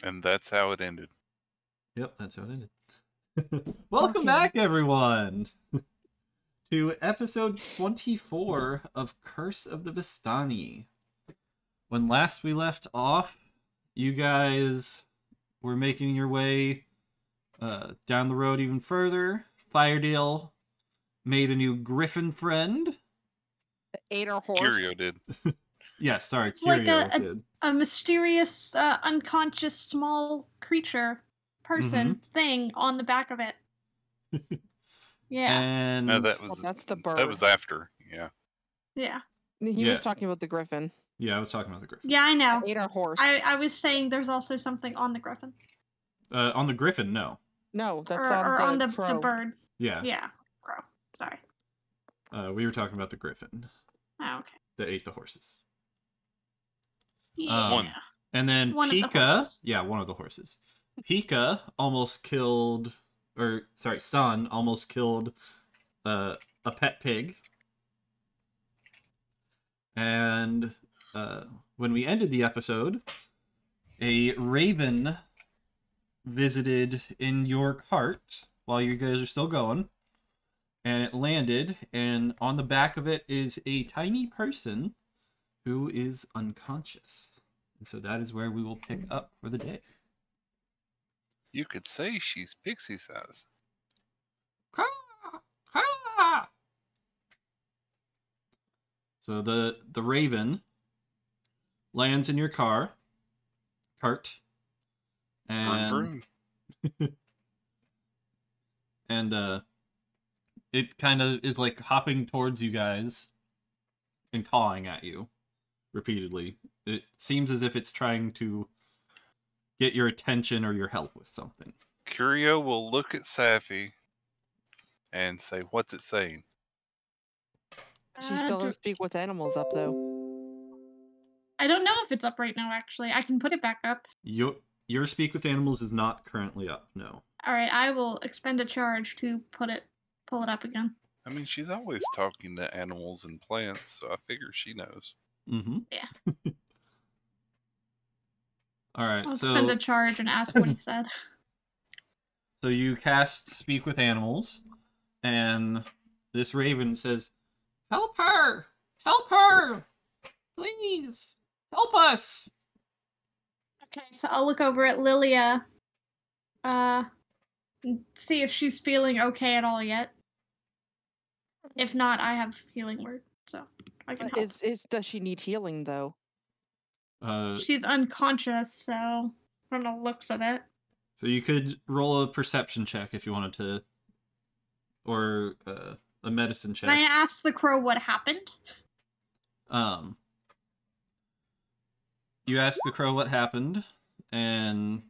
And that's how it ended. Yep, that's how it ended. Welcome back, everyone, to episode 24 of Curse of the Vistani. When last we left off, you guys were making your way down the road even further. Firedale made a new griffin friend. Ate our horse. Curio did. Yeah, sorry, It's like Curio did. a mysterious, unconscious, small creature, person, thing on the back of it. Yeah. And No, Well, that's the bird. That was after, yeah. Yeah. He was talking about the griffin. yeah, I was talking about the griffin. Yeah, I know. Ate our horse. I was saying there's also something on the griffin. On the griffin, no. No, that's or on the the crow. bird. Yeah. Yeah, crow. Sorry. We were talking about the griffin Oh, okay. that ate the horses. Yeah. One. And then One of the Pika, horses. yeah, one of the horses. Pika almost killed, Sun almost killed a pet pig. And when we ended the episode, a raven visited in your cart while you guys are still going. And it landed, and on the back of it is a tiny person who is unconscious. And so that is where we will pick up for the day. You could say she's pixie size. So the raven lands in your cart, and Vroom, and it kind of is like hopping towards you guys and cawing at you repeatedly. It seems as if it's trying to get your attention or your help with something. Curio will look at Safi and say, "What's it saying?" She still doesn't speak with animals up though. I don't know if it's up right now, actually. I can put it back up. Your speak with animals is not currently up, no. Alright, I will expend a charge to pull it up again. I mean, she's always talking to animals and plants, so I figure she knows. Mm-hmm. Yeah. Alright, I'll so... expend a charge and ask what he said. So you cast Speak with Animals, and this raven says, "Help her! Help her! Please! Help us!" Okay, so I'll look over at Lilia, and see if she's feeling okay at all yet. If not, I have healing word, so I can help. Does she need healing though? She's unconscious, so from the looks of it. So you could roll a perception check if you wanted to, or a medicine check. Can I ask the crow what happened? You ask the crow what happened, and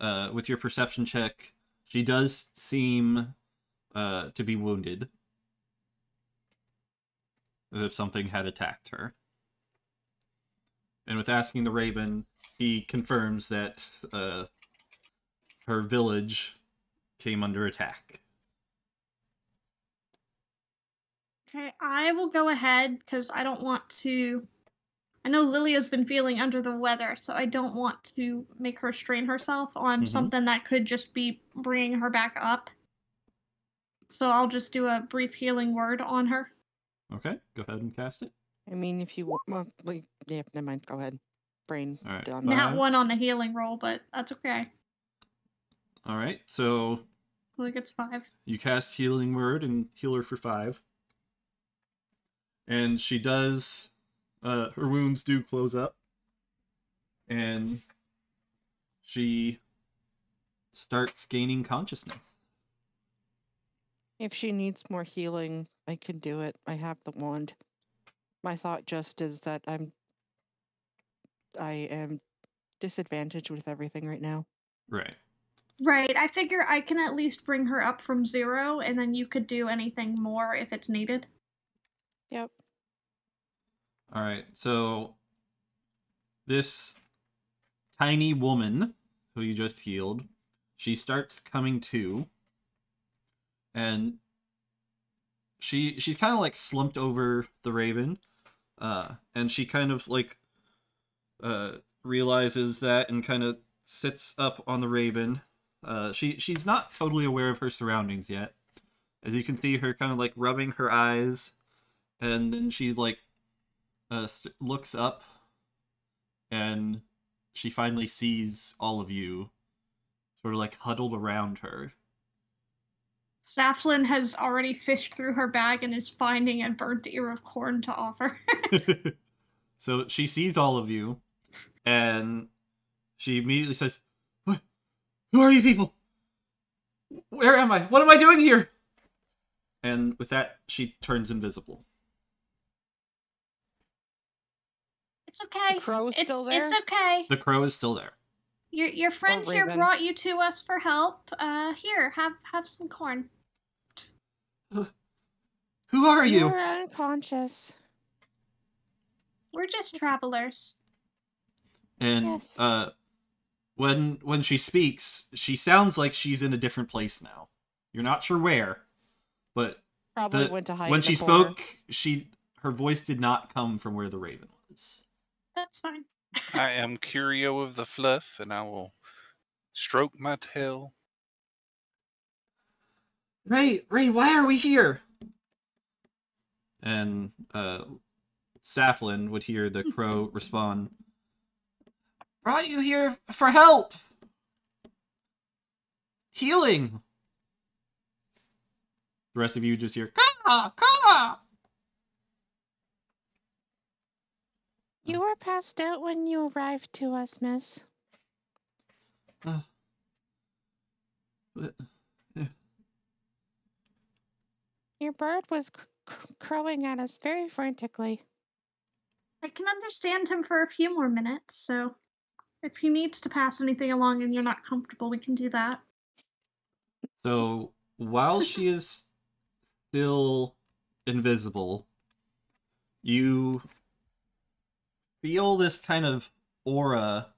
with your perception check, she does seem to be wounded, as if something had attacked her. And with asking the raven, he confirms that her village came under attack. Okay, I will go ahead, because I don't want to... I know Lilia's been feeling under the weather, so I don't want to make her strain herself on something that could just be bringing her back up. So I'll just do a brief healing word on her. Okay, go ahead and cast it. I mean, if you want, well, yeah, never mind. Go ahead. Brain Alright, done. fine. Not one on the healing roll, but that's okay. Alright, so I think it's 5. you cast Healing Word and heal her for 5. And she does, her wounds do close up. And she starts gaining consciousness. If she needs more healing, I can do it. I have the wand. My thought just is that I am disadvantaged with everything right now. Right. Right, I figure I can at least bring her up from 0, and then you could do anything more if it's needed. Yep. Alright, so this tiny woman who you just healed, she starts coming to, and she's kind of like slumped over the raven, and she kind of like realizes that and kind of sits up on the raven. She's not totally aware of her surroundings yet. As you can see her kind of like rubbing her eyes, and then she's like looks up, and she finally sees all of you sort of like huddled around her. Saflin has already fished through her bag and is finding a burnt ear of corn to offer. So she sees all of you, and she immediately says, "What? Who are you people? Where am I? What am I doing here?" And with that, she turns invisible. It's okay. The crow's still there? It's okay. The crow is still there. Your friend here Raven. brought you to us for help. Here, have some corn. Who are you? You're unconscious. We're just travelers. And Yes. when she speaks, she sounds like she's in a different place now. You're not sure where, but Probably went to hide when in she the corner. spoke, her voice did not come from where the raven was. That's fine. I am Curio of the Fluff, and I will stroke my tail. Ray, why are we here? And Saflin would hear the crow respond, "Brought you here for help! Healing!" The rest of you just hear, "Caw, caw!" You were passed out when you arrived to us, miss. But- Your bird was crowing at us very frantically. I can understand him for a few more minutes, so if he needs to pass anything along and you're not comfortable, we can do that. So, while she is still invisible, you feel this kind of aura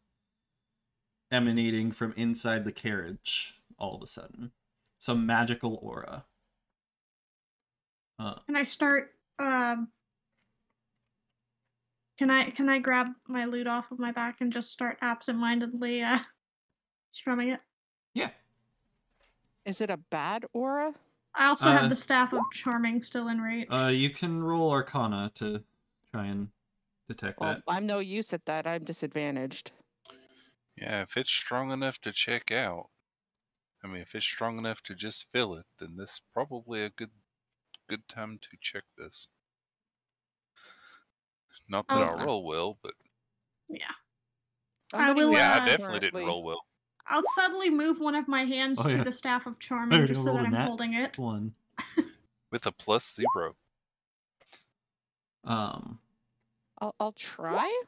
emanating from inside the carriage all of a sudden. Some magical aura. Can I start, can I grab my loot off of my back and just start absentmindedly, strumming it? Yeah. Is it a bad aura? I also have the Staff of Charming still in reach. You can roll Arcana to try and detect Well, that. I'm no use at that. I'm disadvantaged. Yeah, if it's strong enough to check out, I mean, if it's strong enough to just feel it, then this is probably a good time to check this. Not that I'll roll well, but Yeah. I'm I will, getting yeah, I one definitely didn't currently. roll well. I'll subtly move one of my hands Oh, to yeah. the Staff of I Charming already just so rolled that a I'm nat holding it. 1. With a +0. I'll try,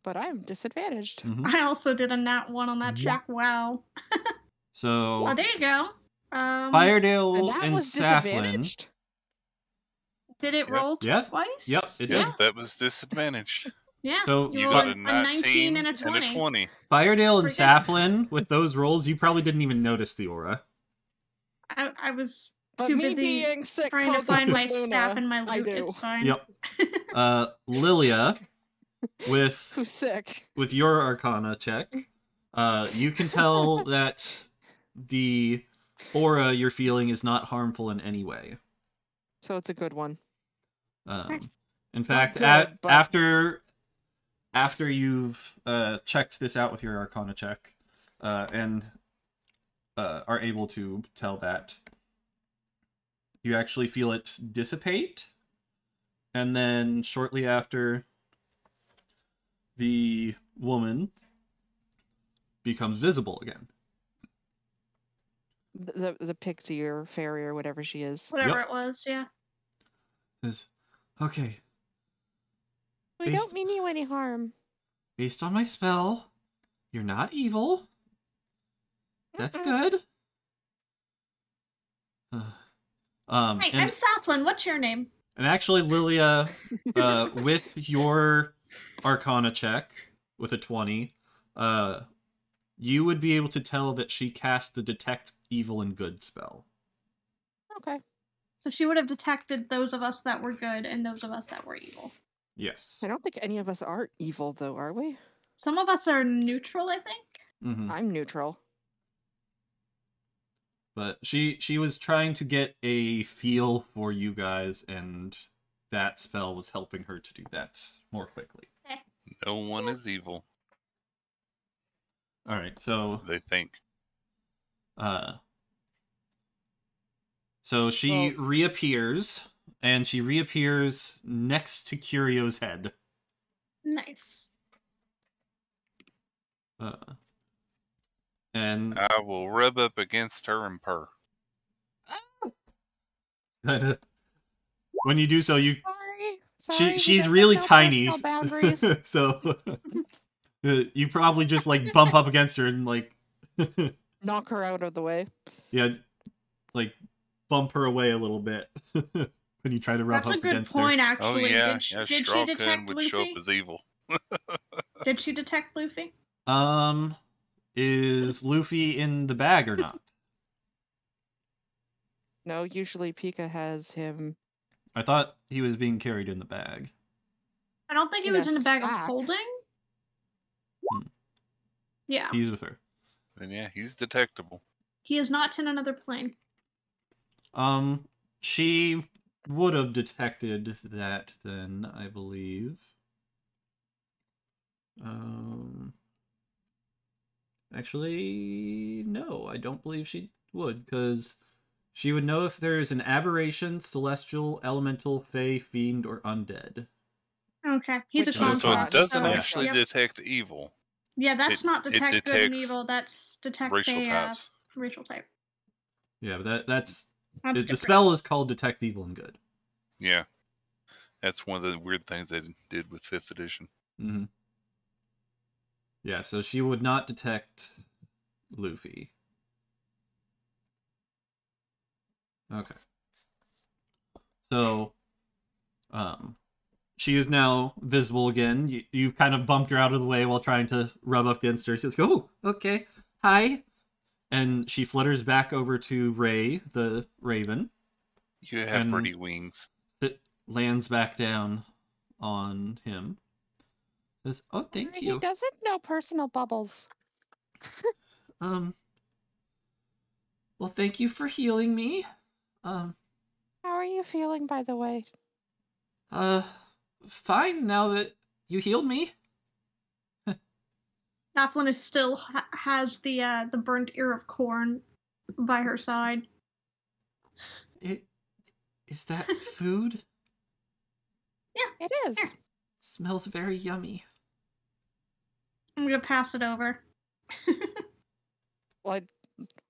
but I'm disadvantaged. Mhm. I also did a nat 1 on that check. Wow. So, Oh, there you go. And Firedale that and was Saflin. disadvantaged? Did it Yep. roll Yep. twice? Yep, it yeah. did. That was disadvantaged. Yeah. So You rolled got a a 19 and a 20. Firedale and Pretty good. Saflin, with those rolls, you probably didn't even notice the aura. I was But too me busy being sick trying to called find up my Luna, staff and my I loot. do. It's fine. Yep. Lilia, Who's with sick? your Arcana check, you can tell that the aura you're feeling is not harmful in any way. So it's a good one. In fact, good, but- after you've checked this out with your Arcana check, and are able to tell that, you actually feel it dissipate, and then shortly after, the woman becomes visible again. The pixie or fairy or whatever she is. Whatever Yep. it was, yeah. Okay, We Based- don't mean you any harm. based on my spell, you're not evil. That's Mm-mm. good. Hey, And, I'm Saflin. What's your name? and actually, Lilia, with your Arcana check with a 20, you would be able to tell that she cast the Detect Evil and Good spell. Okay. So she would have detected those of us that were good and those of us that were evil. Yes. I don't think any of us are evil, though, are we? Some of us are neutral, I think. Mm-hmm. I'm neutral. But she was trying to get a feel for you guys, and that spell was helping her to do that more quickly. No one is evil, All right, so they think. So she Well- reappears, and she reappears next to Curio's head. Nice. And I will rub up against her and purr. when you do so, you Sorry. she's there's really no tiny, personal boundaries. so you probably just like bump up against her and like Knock her out of the way. yeah, like bump her away a little bit when you try to rub That's a up good against point, her. Oh actually. yeah, Did she Strawcun detect would show up Luffy? as evil. Did she detect Luffy? Is Luffy in the bag or not? No, usually Pika has him. I thought he was being carried in the bag. I don't think he In a was in the bag of sack. holding. Hmm. Yeah, He's with her. And yeah, he's detectable. he is not in another plane. She would have detected that then, I believe. Actually, no, I don't believe she would, because she would know if there is an aberration, celestial, elemental, fey, fiend, or undead. Okay, he's Which a is Oh, contrast, so it contrast. doesn't so- actually yep. detect evil. Yeah, that's it- not it detect good and detects evil. That's detect racial a types. racial type. Yeah, but that's That's the different. spell is called Detect Evil and Good. Yeah. That's one of the weird things they did with 5th edition. Mm-hmm. Yeah, so she would not detect Luffy. Okay. So, she is now visible again. You've kind of bumped her out of the way while trying to rub up against her. She says, "Oh, okay, hi," and she flutters back over to Ray, the raven. You have And- pretty wings. Lands back down on him. Says, "Oh, thank He you." doesn't know personal bubbles. Well, thank you for healing me. How are you feeling, by the way? Fine now that you healed me. Daphne is still has the burnt ear of corn by her side. Is that food? It is. Here. Smells very yummy. I'm gonna pass it over. Well,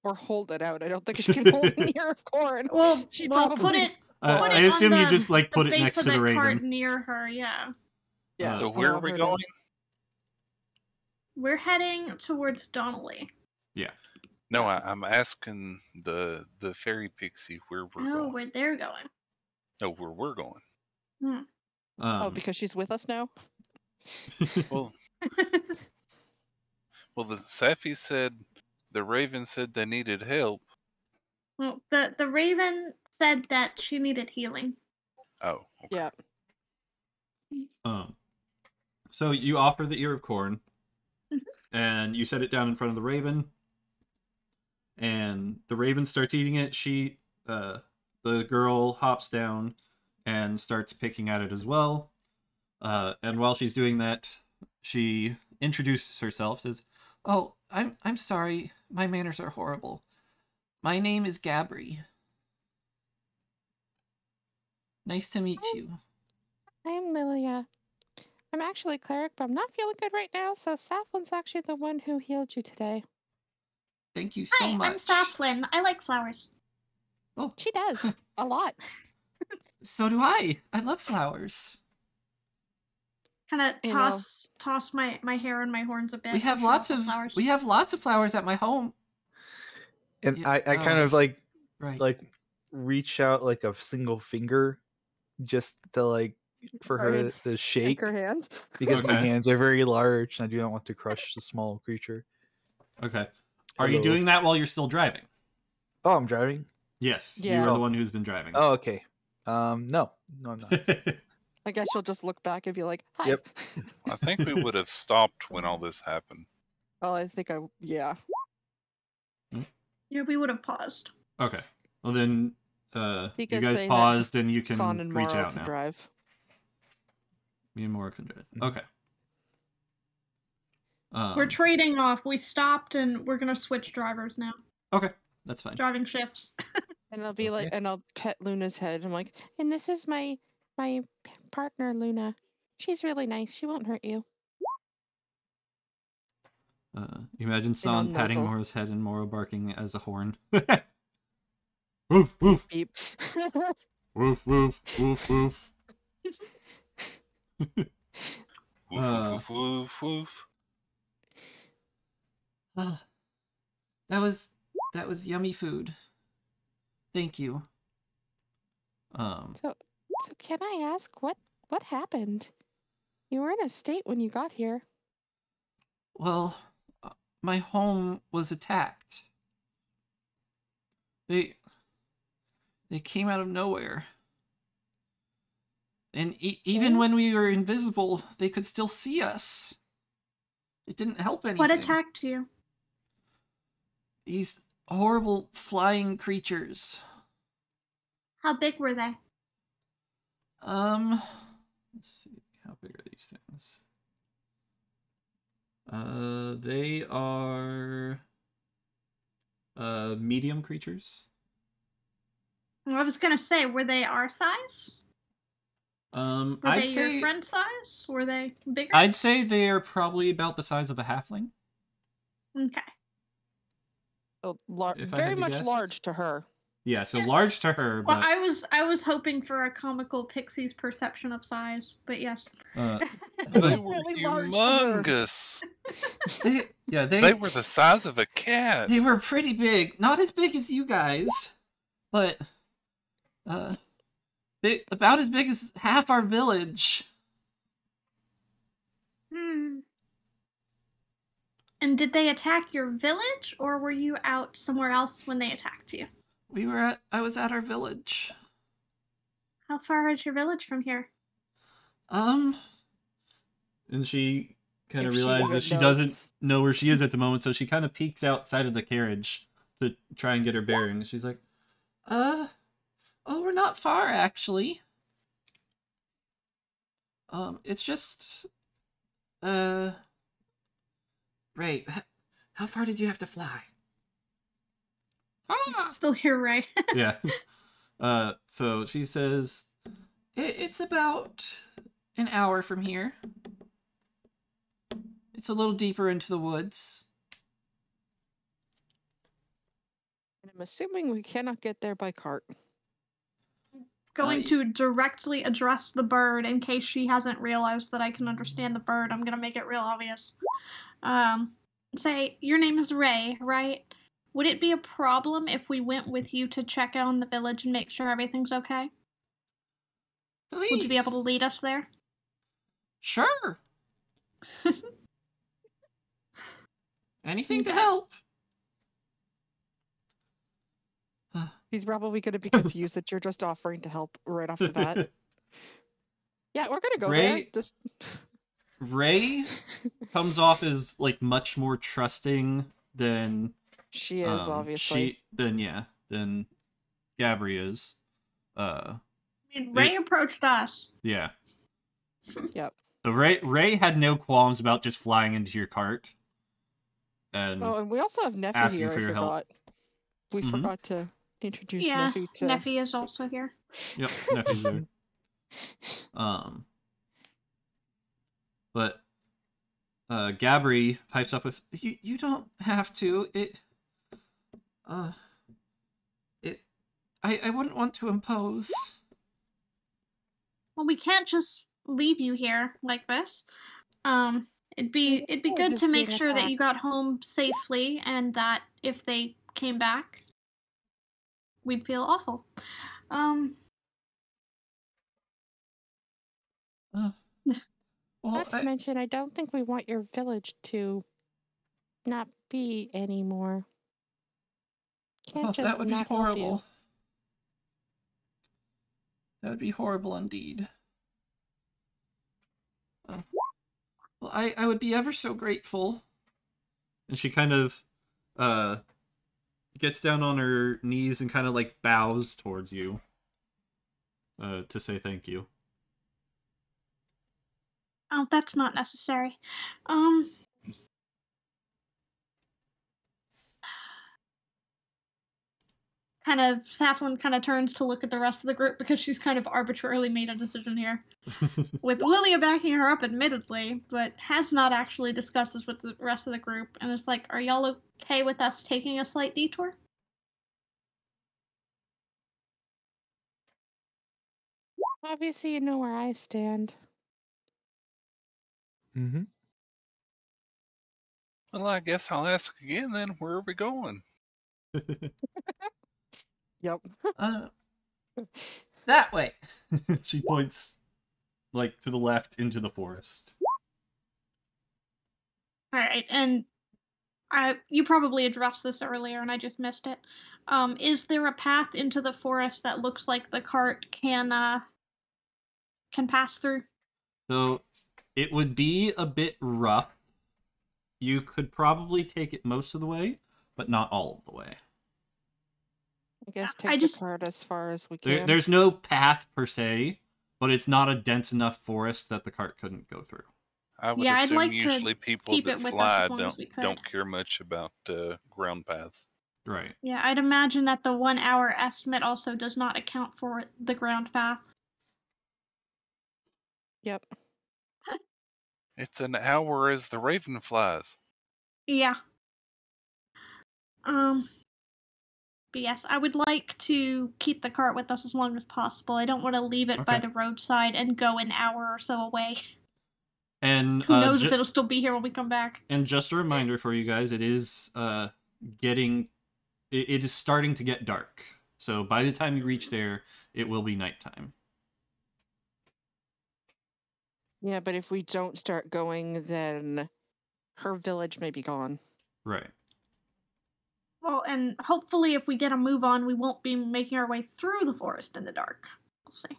or hold it out. I don't think she can hold an ear of corn. Well, She put probably- it. I Put it assume on you the- just like put the it base next of to the that cart raven. near her. Yeah, Yeah. So where are allow we her to- going? we're heading towards Donnelly. No, I'm asking the fairy pixie where we're Oh, going. where they're going. No, where we're going. Oh, because she's with us now? Well, the Safi said the Raven said they needed help. Well, the Raven said that she needed healing. Oh, okay. Yeah. So you offer the ear of corn, Mhm. and you set it down in front of the raven, and the raven starts eating it. The girl hops down and starts picking at it as well. And while she's doing that, she introduces herself, says, "Oh, I'm sorry, my manners are horrible. My name is Gabri. Nice to meet you." I'm Lilia. I'm actually a cleric, but I'm not feeling good right now, so Safflin's actually the one who healed you today. Thank you so Hi, much. I'm Saflin. I like flowers. Oh, She does. A lot. so do I. I love flowers. Kind of You know- toss my hair and my horns a bit. We have to show lots off the of flowers. flowers at my home. And Yeah, I kind of like Right. reach out like a single finger just to like for her Alright. to Take shake her hand. because my Okay. hands are very large and I do not want to crush the small creature. Okay. Are you Hello. doing that while you're still driving? Oh, I'm driving. Yes. Yeah. You are the one who's been driving. Oh, okay. No, I'm not. I guess she'll just look back and be like, hi. Yep. I think we would have stopped when all this happened. Oh, I think yeah. Yeah, we would have paused. Okay. Well then, you Because guys saying that paused and you Son can and reach Morrow out can now. drive. Me and Mora can drive. Mhm. Okay. We're trading off. We stopped and we're gonna switch drivers now. Okay, that's fine. Driving shifts. And I'll be like, Okay. and I'll pet Luna's head. I'm like, and this is my partner, Luna. She's really nice. She won't hurt you. You imagine I'll San patting nuzzle. Mora's head and Mora barking as a horn. Woof, woof, Beep. woof, woof, woof, woof. Woof, woof, woof, woof, woof. That was yummy food. Thank you. So can I ask what happened? You were in a state when you got here. Well, my home was attacked. They came out of nowhere. And even when we were invisible, they could still see us. It didn't help anything. What attacked you? These horrible flying creatures. How big were they? Let's see. How big are these things? They are medium creatures. I was gonna say, were they our size? Were I'd they say your friend size? Were they bigger? I'd say they are probably about the size of a halfling. Okay. Oh, If I very had to much guess. large to her. Yeah, so Yes. large to her, Well, but I was hoping for a comical Pixie's perception of size, but yes. They but were Really large to her. humongous. they They were the size of a cat. they were pretty big. Not as big as you guys, but about as big as half our village. And did they attack your village, or were you out somewhere else when they attacked you? I was at our village. How far is your village from here? And she kind of If she realizes wanted she to know. doesn't know where she is at the moment, so she kind of peeks outside of the carriage to try and get her bearings. She's like, oh, we're not far, actually. It's just, Ray, how far did you have to fly? Still here, Ray. Yeah. So she says, it's about an hour from here. It's a little deeper into the woods. And I'm assuming we cannot get there by cart. Going to directly address the bird in case she hasn't realized that I can understand the bird. I'm gonna make it real obvious. Say, your name is Ray, right? Would it be a problem if we went with you to check on the village and make sure everything's okay? Please. Would you be able to lead us there? Sure. Anything to help. He's probably going to be confused that you're just offering to help right off the bat. Yeah, we're going to go Ray- there. Just... Ray comes off as like much more trusting than She is, obviously. than Gabri is. I mean, Ray approached us. Yeah. Yep. So Ray had no qualms about just flying into your cart. And Oh, and we also have Neffy asking here, for I your help. forgot. We Mhm. forgot to introduce Yeah, Neffy to... Neffy is also here. Yep, Neffy's there. But Gabri pipes up with, you don't have to. I wouldn't want to impose. Well, we can't just leave you here like this. It'd be We're good just to make being sure that you attacked. got home safely, and that if they came back, we'd feel awful. Well, Not to mention, I don't think we want your village to not be anymore. Can't just that would be not help you. horrible. That would be horrible indeed. Well, I would be ever so grateful And she kind of gets down on her knees and kind of like bows towards you to say thank you. Oh, that's not necessary. Saflin kind of turns to look at the rest of the group because she's kind of arbitrarily made a decision here. With Lilia backing her up, admittedly, but has not actually discussed this with the rest of the group. And it's like, are y'all okay with us taking a slight detour? Obviously, you know where I stand. Mm-hmm. Well, I guess I'll ask again then. Where are we going? Yep. That way. She points like to the left into the forest. All right, and you probably addressed this earlier, and I just missed it. Is there a path into the forest that looks like the cart can pass through? So it would be a bit rough. You could probably take it most of the way, but not all of the way. I guess I take just- the cart as far as we can. There's no path per se, but it's not a dense enough forest that the cart couldn't go through. I would Yeah, I'd assume like to usually people keep that it with us fly as long as we could. don't care much about ground paths. Right. Yeah, I'd imagine that the 1 hour estimate also does not account for the ground path. Yep. It's an hour as the raven flies. Yeah. But yes, I would like to keep the cart with us as long as possible. I don't want to leave it by Okay. the roadside and go an hour or so away. And Who knows if it'll still be here when we come back. And just a reminder for you guys, it is it is starting to get dark. So by the time you reach there, it will be nighttime. Yeah, but if we don't start going, then her village may be gone. Right. Well, and hopefully if we get a move on, we won't be making our way through the forest in the dark. We'll see.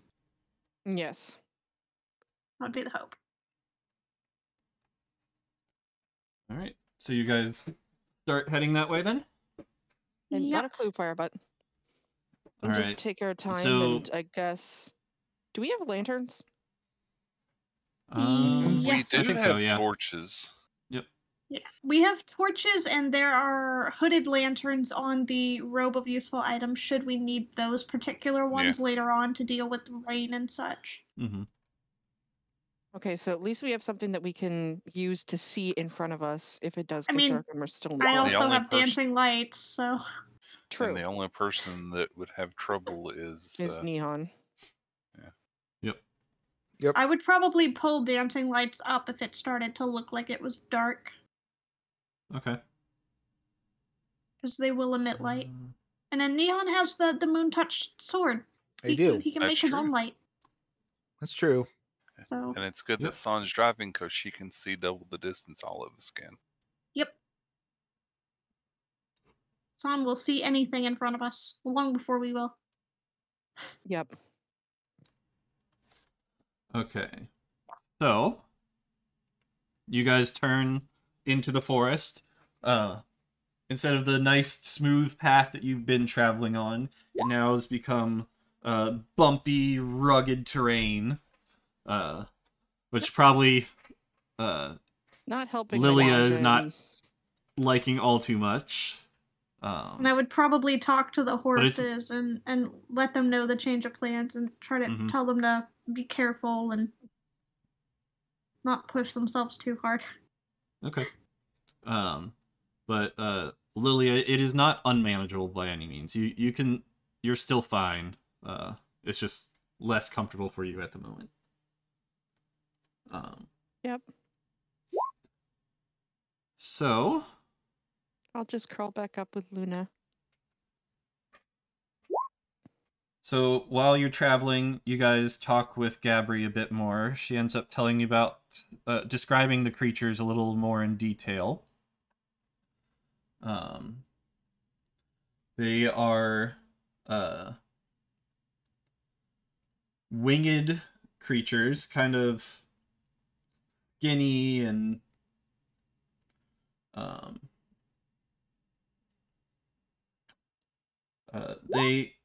Yes. That would be the hope. All right. So you guys start heading that way then? And Yep. not a clue fire, but All just right. take our time So- and I guess. Do we have lanterns? Yes, We I do think have so, yeah. torches. Yeah, we have torches, and there are hooded lanterns on the robe of useful items should we need those particular ones later on to deal with the rain and such. Mm-hmm. Okay, so at least we have something that we can use to see in front of us if it does I get mean, dark and we're still in the I forest. also only have dancing lights, so... True. And the only person that would have trouble is Neon. Yep. I would probably pull dancing lights up if it started to look like it was dark, Okay. because they will emit light. And then Neon has the moon-touched sword. I do. He can That's make his true. own light. That's true. So, and it's good Yep. that San's driving because she can see double the distance all of us can. yep. San will see anything in front of us long before we will. Yep. Okay. So you guys turn into the forest. Instead of the nice smooth path that you've been traveling on, it now has become bumpy, rugged terrain. Which probably Not helping. Lilia my is not vision. liking all too much. And I would probably talk to the But it's- horses and let them know the change of plans and try to Mhm. tell them to be careful and not push themselves too hard. Okay. But Lilia, it is not unmanageable by any means. You're still fine. It's just less comfortable for you at the moment. Yep. So I'll just curl back up with Luna. So while you're traveling, you guys talk with Gabri a bit more. She ends up telling you about describing the creatures a little more in detail. They are winged creatures, kind of skinny and They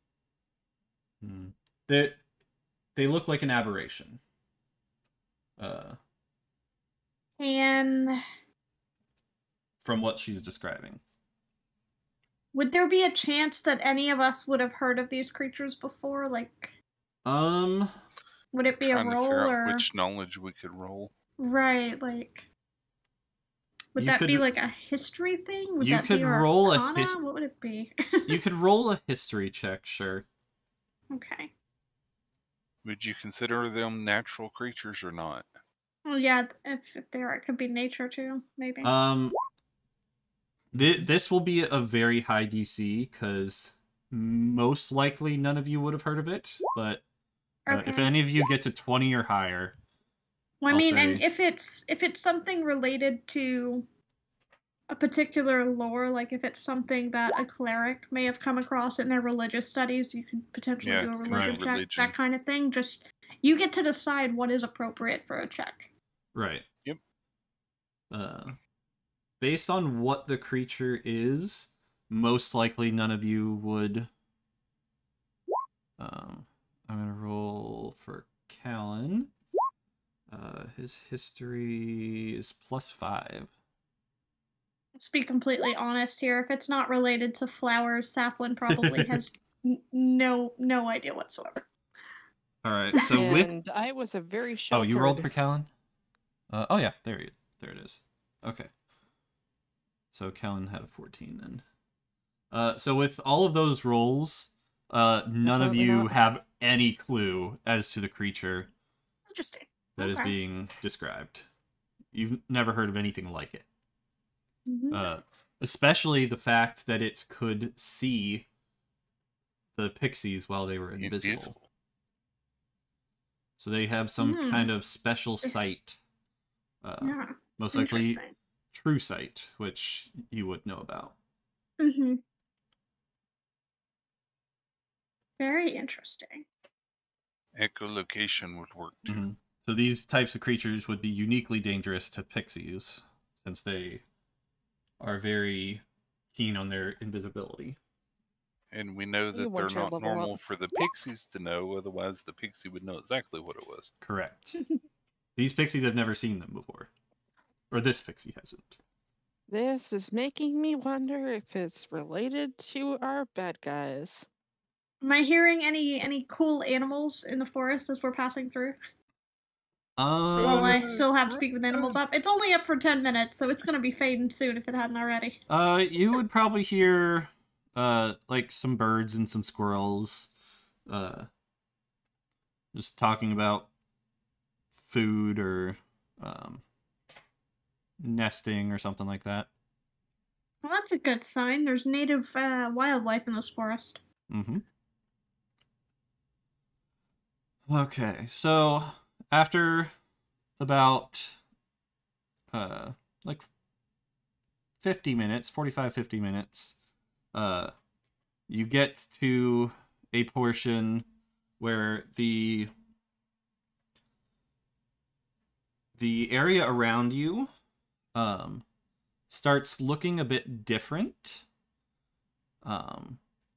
they look like an aberration. And From what she's describing. would there be a chance that any of us would have heard of these creatures before? Like, would it be a Trying to roll figure or out which knowledge we could roll. right? Like, would You that be could- like a history thing? Would you that could be roll a Arcana? What would it be? You could roll a history check, sure. Okay. Would you consider them natural creatures or not? Well, yeah. If they are, it could be nature too. Maybe. This will be a very high DC because most likely none of you would have heard of it. But if Okay. any of you get to 20 or higher, Well, I I'll mean, and say- if it's something related to a particular lore, like if it's something that a cleric may have come across in their religious studies, you could potentially Yeah, do a right. religion check, Religion. that kind of thing. Just you get to decide what is appropriate for a check. right. Yep. Based on what the creature is, most likely none of you would. I'm gonna roll for Callan. His history is +5. Let's be completely honest here. If it's not related to flowers, Saplin probably has no idea whatsoever. All right. So with And I was a very oh, sheltered. you rolled for Callan. Oh yeah, there it is. Okay. So Callan had a 14 then. So with all of those rolls, none of Definitely you not. have any clue as to the creature Interesting. that is Okay. being described. You've never heard of anything like it. Mhm. Especially the fact that it could see the pixies while they were invisible. So they have some kind of special sight. Yeah. Most likely Interesting. true sight, which you would know about. Mm-hmm. Very interesting. Echolocation would work too. Mm-hmm. So these types of creatures would be uniquely dangerous to pixies, since they are very keen on their invisibility. And we know You that want they're your not level up. normal for the pixies to know, otherwise the pixie would know exactly what it was. Correct. These pixies have never seen them before. Or this pixie hasn't. This is making me wonder if it's related to our bad guys. Am I hearing any cool animals in the forest as we're passing through? Well, I still have Speak with Animals up. It's only up for 10 minutes, so it's going to be fading soon if it hadn't already. You would probably hear like some birds and some squirrels just talking about food or nesting or something like that. Well, that's a good sign. There's native wildlife in this forest. Mm-hmm. Okay, so after about like 50 minutes, 45, 50 minutes, you get to a portion where the area around you starts looking a bit different.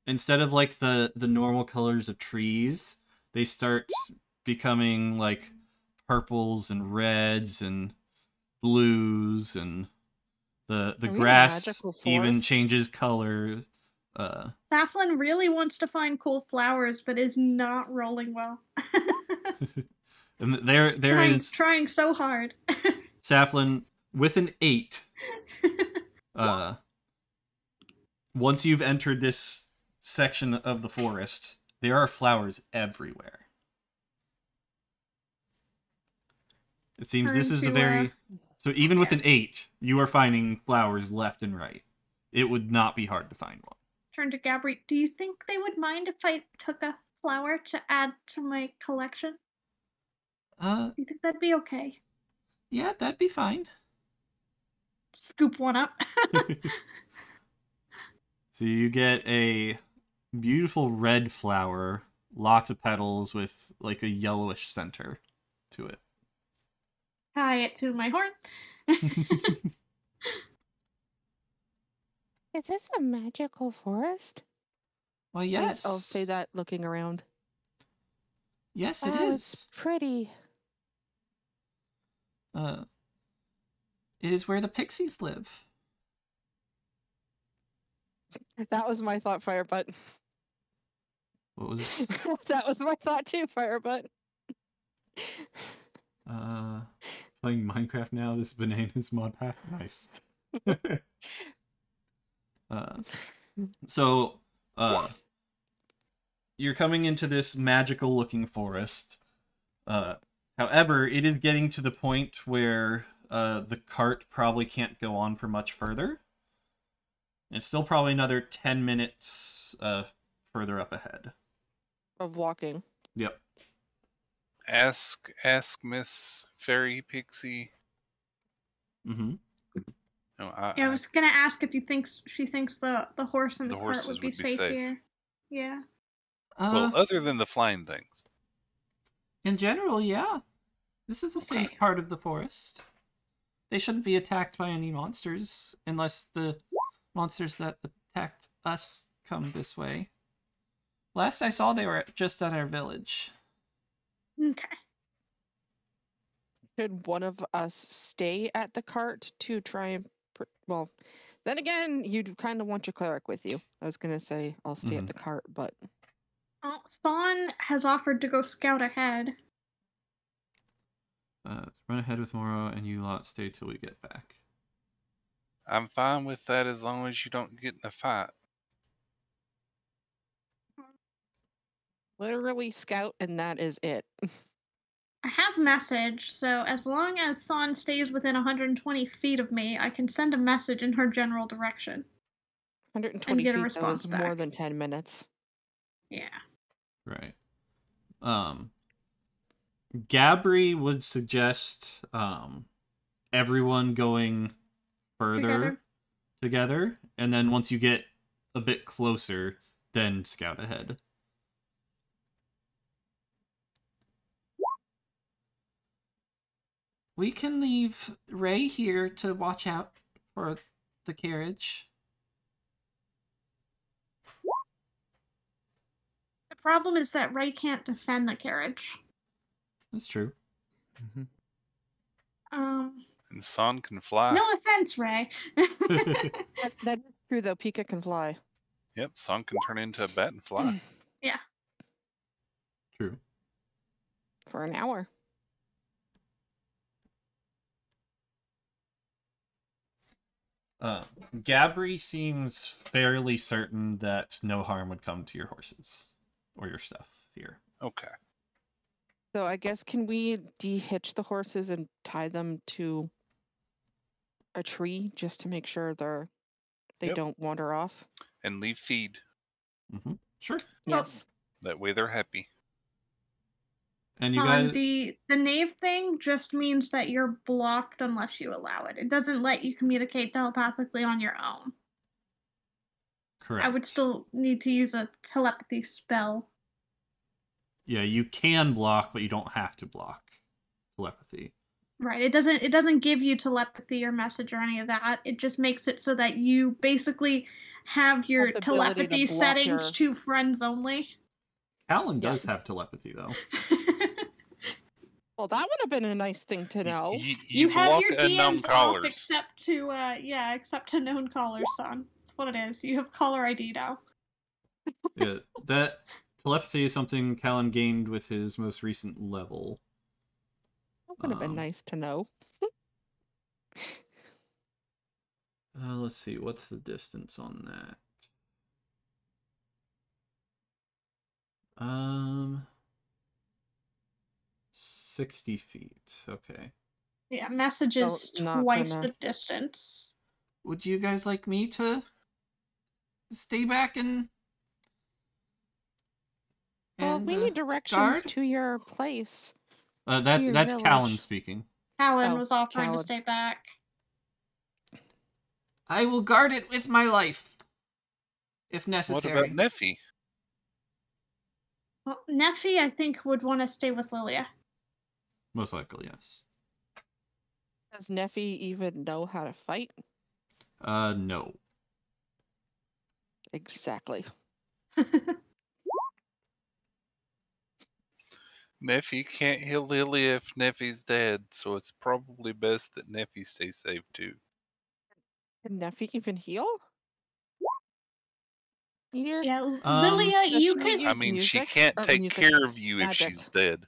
Instead of like the normal colors of trees, they start becoming like purples and reds and blues, and the Are we in a grass magical even forest? changes color. Saflin really wants to find cool flowers, but is not rolling well. And there is trying so hard. Saflin with an 8. Once you've entered this section of the forest, there are flowers everywhere. It seems this Time is a to, very... So even with an 8, you are finding flowers left and right. It would not be hard to find one. Turn to Gabri. Do you think they would mind if I took a flower to add to my collection? Do you think that'd be okay? Yeah, that'd be fine. Scoop one up. So you get a beautiful red flower, lots of petals with like a yellowish center to it. Tie it to my horn. Is this a magical forest? Well, Yes, I'll yes. say that looking around. Yes, it Oh, is. it's pretty. It is where the pixies live. That was my thought, Firebutt. What was... That was my thought too, Firebutt. Playing Minecraft now, this bananas mod pack. Nice. So, you're coming into this magical looking forest. However, it is getting to the point where the cart probably can't go on for much further. It's still probably another 10 minutes further up ahead. Of walking. Yep. Ask Miss Fairy Pixie. Mm-hmm. No, Yeah, I was gonna ask if she thinks the horse and the cart horses would be safe here. Yeah. well, other than the flying things. In general, yeah. This is a safe part of the forest. They shouldn't be attacked by any monsters unless the monsters that attacked us come this way. Last I saw, they were just at our village. Okay. Should one of us stay at the cart to try and... well, then again, you'd kind of want your cleric with you. I was going to say I'll stay at the cart, but... Thawne has offered to go scout ahead. Run ahead with Moro, and you lot stay till we get back. I'm fine with that as long as you don't get in a fight. Literally scout, and that is it. I have message, so as long as Thawne stays within 120 feet of me, I can send a message in her general direction. 120 get a feet, response that was more back. than 10 minutes. Yeah. Right. Gabri would suggest everyone going further together, and then once you get a bit closer, then scout ahead. We can leave Ray here to watch out for the carriage. The problem is that Ray can't defend the carriage. That's true. Mm-hmm. And Son can fly. No offense, Ray. That is true, though. Pika can fly. Yep, Son can turn into a bat and fly. Yeah. True. For an hour. Gabri seems fairly certain that no harm would come to your horses or your stuff here. Okay. So I guess can we de-hitch the horses and tie them to a tree just to make sure they don't wander off? And leave feed. Mm-hmm. Sure. Yes. That way they're happy. And you guys... The knave thing just means that you're blocked unless you allow it. It doesn't let you communicate telepathically on your own. Correct. I would still need to use a telepathy spell. Yeah, you can block, but you don't have to block telepathy. Right. It doesn't give you telepathy or message or any of that. It just makes it so that you basically have your telepathy settings to friends only. Callan does have telepathy, though. Well, that would have been a nice thing to know. You have your DMs off callers. except to known callers, son. That's what it is. You have caller ID now. Yeah, that telepathy is something Callan gained with his most recent level. That would have been nice to know. Let's see, what's the distance on that? 60 feet. Okay. Yeah, message is twice the distance. Would you guys like me to stay back and well, we need directions to your place. That's Callan speaking. Callan was offering to stay back. I will guard it with my life, if necessary. What about Neffy? Well, Neffy, I think, would want to stay with Lilia. Most likely, yes. Does Neffy even know how to fight? No. Exactly. Neffy can't heal Lily if Neffy's dead, so it's probably best that Neffy stays safe too. Can Neffy even heal? Meteor? Yeah, Um, Lilia, Does you she could. I use mean, she music? can't Or take music, care of you if magic. she's dead.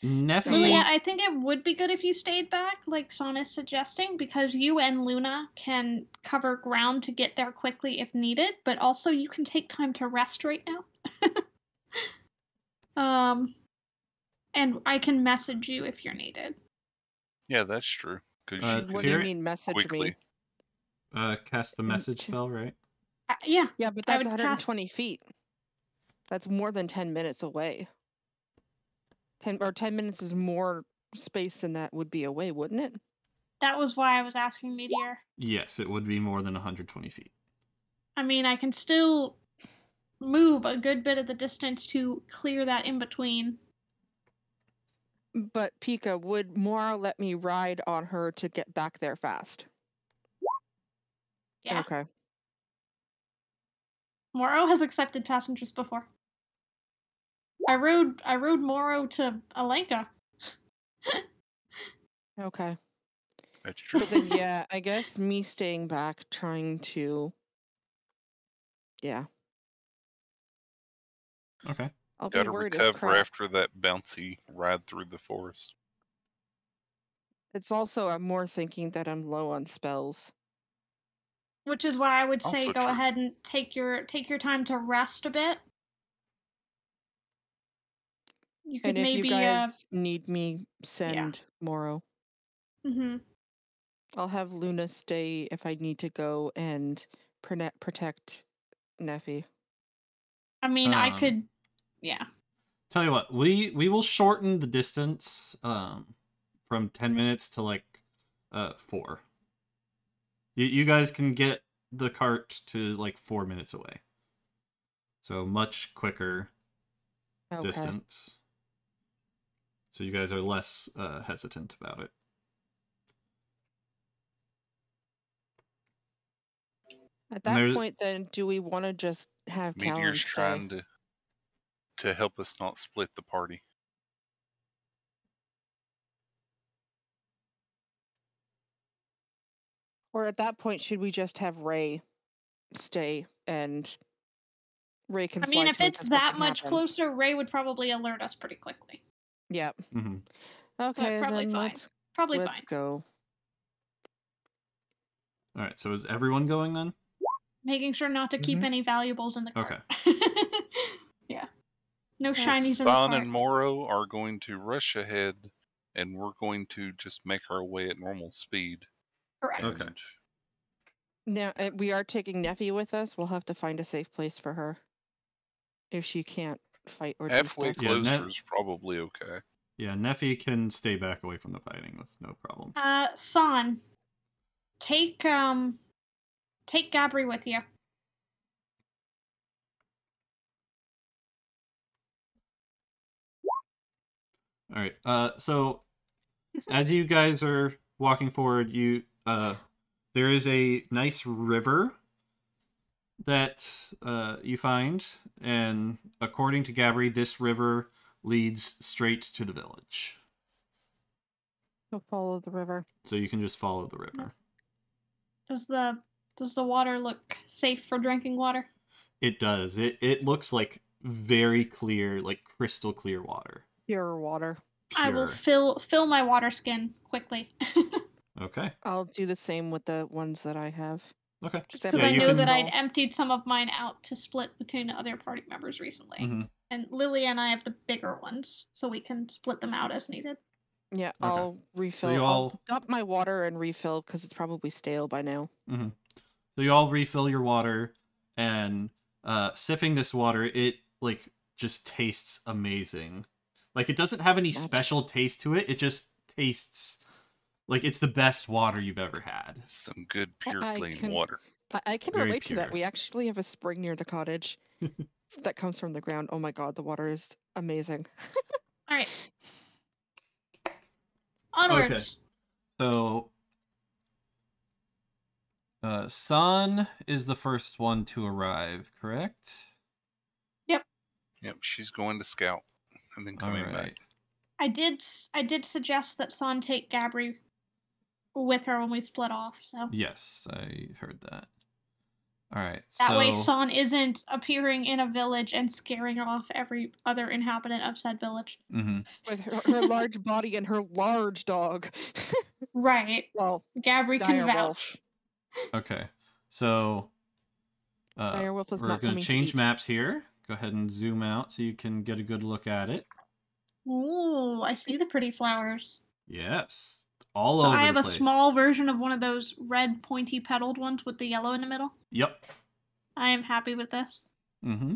Neffy. Lilia, I think it would be good if you stayed back, like Son is suggesting, because you and Luna can cover ground to get there quickly if needed, but also you can take time to rest right now. And I can message you if you're needed. Yeah, that's true. Because Uh, you What can do you Tyr- mean message quickly. me? Cast the message spell, right? Yeah. Yeah, but I that's would 120 feet. That's more than 10 minutes away. 10 minutes is more space than that would be away, wouldn't it? That was why I was asking Meteor. Yes, it would be more than 120 feet. I mean, I can still move a good bit of the distance to clear that in between. But Pika, would Mora let me ride on her to get back there fast? Yeah. Okay. Moro has accepted passengers before. I rode Moro to Alenka. Okay. That's true. But then, yeah, I guess me staying back, trying to. Yeah. Okay. I'll be Gotta worried as recover crap. after that bouncy ride through the forest. It's also, I'm more thinking that I'm low on spells. Which is why I would say Also go true. ahead and take your time to rest a bit. You could And if maybe you guys need me, send yeah. Moro. Mhm. I'll have Luna stay if I need to go and protect Neffy. I mean, I could yeah. Tell you what, we will shorten the distance from 10 minutes to like 4. You guys can get the cart to like 4 minutes away. So much quicker distance. So you guys are less hesitant about it. At that point, then, do we want to just have Callan Meteor's stay? trying to help us not split the party. Or at that point, should we just have Ray stay and Ray can I mean, fly if to us it's if that something much happens? closer, Ray would probably alert us pretty quickly. Yep. Mm-hmm. Okay, probably then fine. let's go. All right, so is everyone going then? Making sure not to keep any valuables in the cart. Okay. Yeah. No shinies in the San cart. and Moro are going to rush ahead, and we're going to just make our way at normal speed. Correct. Okay. Now, we are taking Neffy with us. We'll have to find a safe place for her. If she can't fight or Halfway do stuff. closer is probably okay. Yeah, Neffy can stay back away from the fighting with no problem. San, take Gabri with you. All right. So as you guys are walking forward, there is a nice river that you find, and according to Gabri, this river leads straight to the village. So follow the river. So you can just follow the river. Does the water look safe for drinking water? It does. It looks like very clear, like crystal clear water. Pure water. Pure. I will fill my water skin quickly. Okay. I'll do the same with the ones that I have. Okay. Just because I know that I'd emptied some of mine out to split between other party members recently. Mm-hmm. And Lily and I have the bigger ones, so we can split them out as needed. Yeah, Okay. I'll refill. So I'll dump my water and refill because it's probably stale by now. Mm-hmm. So you all refill your water, and sipping this water, it like just tastes amazing. Like it doesn't have any special taste to it. It just tastes like it's the best water you've ever had. Some good, pure, clean water. I can relate to that. We actually have a spring near the cottage that comes from the ground. Oh my god, the water is amazing. All right. Onwards. Okay. So, San is the first one to arrive, correct? Yep, she's going to scout and then coming back. I did suggest that Son take Gabri with her when we split off. So Yes, I heard that. All right. That way, Son isn't appearing in a village and scaring off every other inhabitant of said village. Mm-hmm. With her large body and her large dog. Right. Well, Gabri can vouch. Wolf. Okay. So Direwolf is we're not going coming to change eat. maps here. Go ahead and zoom out so you can get a good look at it. Ooh, I see the pretty flowers. Yes. All So over I have the a place. small version of one of those red pointy petaled ones with the yellow in the middle. Yep. I am happy with this. Mm-hmm.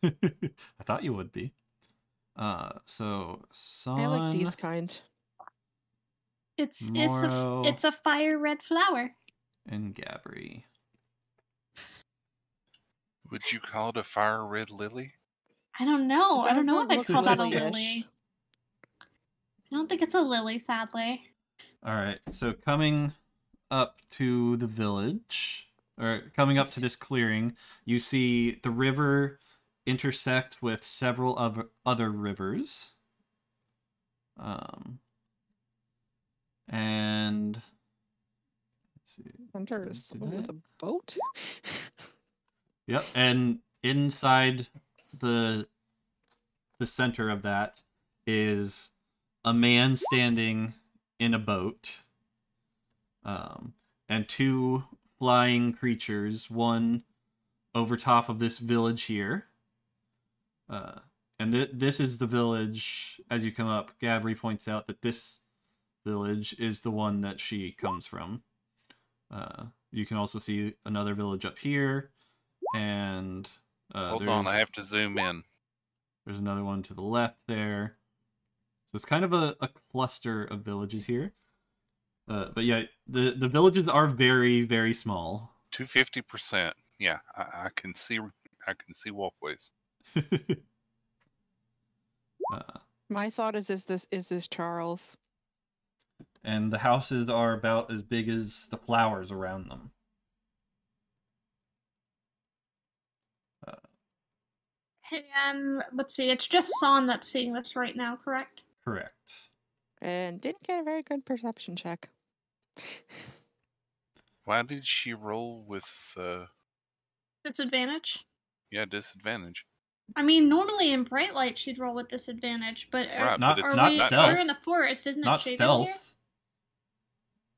I thought you would be. So Son. I like these kind. It's Moro, a fire red flower. and Gabri. Would you call it a fire red lily? I don't know. It I don't know doesn't if I'd look call that a lily-ish. lily. I don't think it's a lily, sadly. All right. So coming up to the village, or coming up to this clearing, you see the river intersect with several other rivers. And let's see. Hunter is Did with that? a boat? Yep, and inside the center of that is a man standing in a boat, and two flying creatures, one over top of this village here. And this is the village, as you come up. Gabri points out that this village is the one that she comes from. You can also see another village up here, and Hold on, I have to zoom in. There's another one to the left there. So it's kind of a cluster of villages here. But yeah, the villages are very, very small. 250%. Yeah, I can see walkways. My thought is this Charles? And the houses are about as big as the flowers around them. And let's see, it's just Son that's seeing this right now, correct? Correct. And didn't get a very good perception check. Why did she roll with Disadvantage? disadvantage? I mean, normally in bright light she'd roll with disadvantage, but Right, Not- but it's not stealth. We're in the forest, isn't it? Not shaded stealth.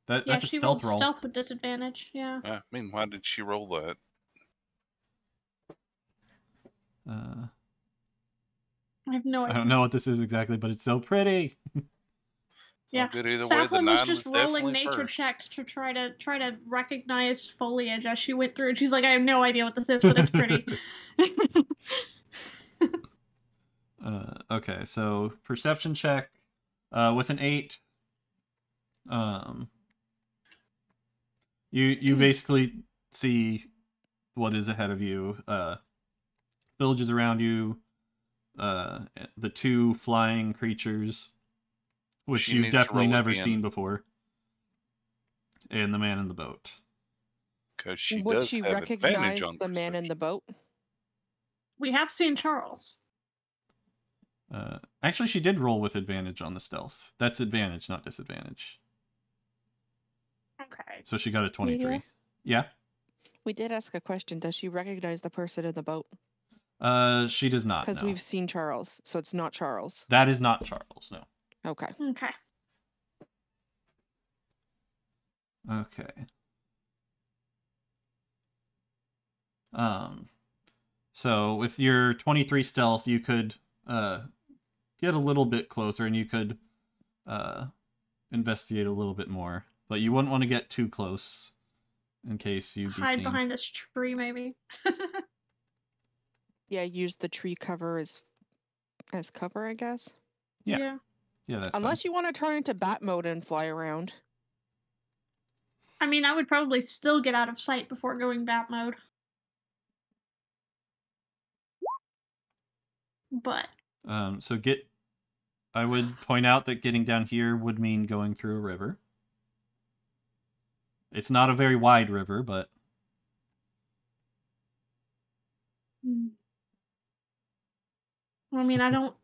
here? That's a she stealth rolled roll. stealth with disadvantage. Yeah. I mean, why did she roll that? I have no I idea. don't know what this is exactly, but it's so pretty. Yeah, Good either way. The Safflin was 9 just was rolling definitely nature first. checks to try to recognize foliage as she went through. And she's like, I have no idea what this is, but it's pretty. Okay, so perception check with an 8. You basically see what is ahead of you. Villages around you. The two flying creatures, which She you've needs to definitely roll never again. seen before, and the man in the boat. Because she Would does she have recognize advantage on the man in the boat? We have seen Charles. Actually, she did roll with advantage on the stealth. That's advantage, not disadvantage. Okay. So she got a 23. Yeah. We did ask a question. Does she recognize the person in the boat? She does not. Because No. we've seen Charles, so it's not Charles. That is not Charles. No. Okay. Okay. Okay. So with your 23 stealth, you could get a little bit closer, and you could investigate a little bit more, but you wouldn't want to get too close in case you'd be Hide seen. behind this tree, maybe. Yeah, use the tree cover as cover, I guess. Yeah. Yeah, that's Unless you want to turn into bat mode and fly around. I mean, I would probably still get out of sight before going bat mode. But So I would point out that getting down here would mean going through a river. It's not a very wide river, but I mean, I don't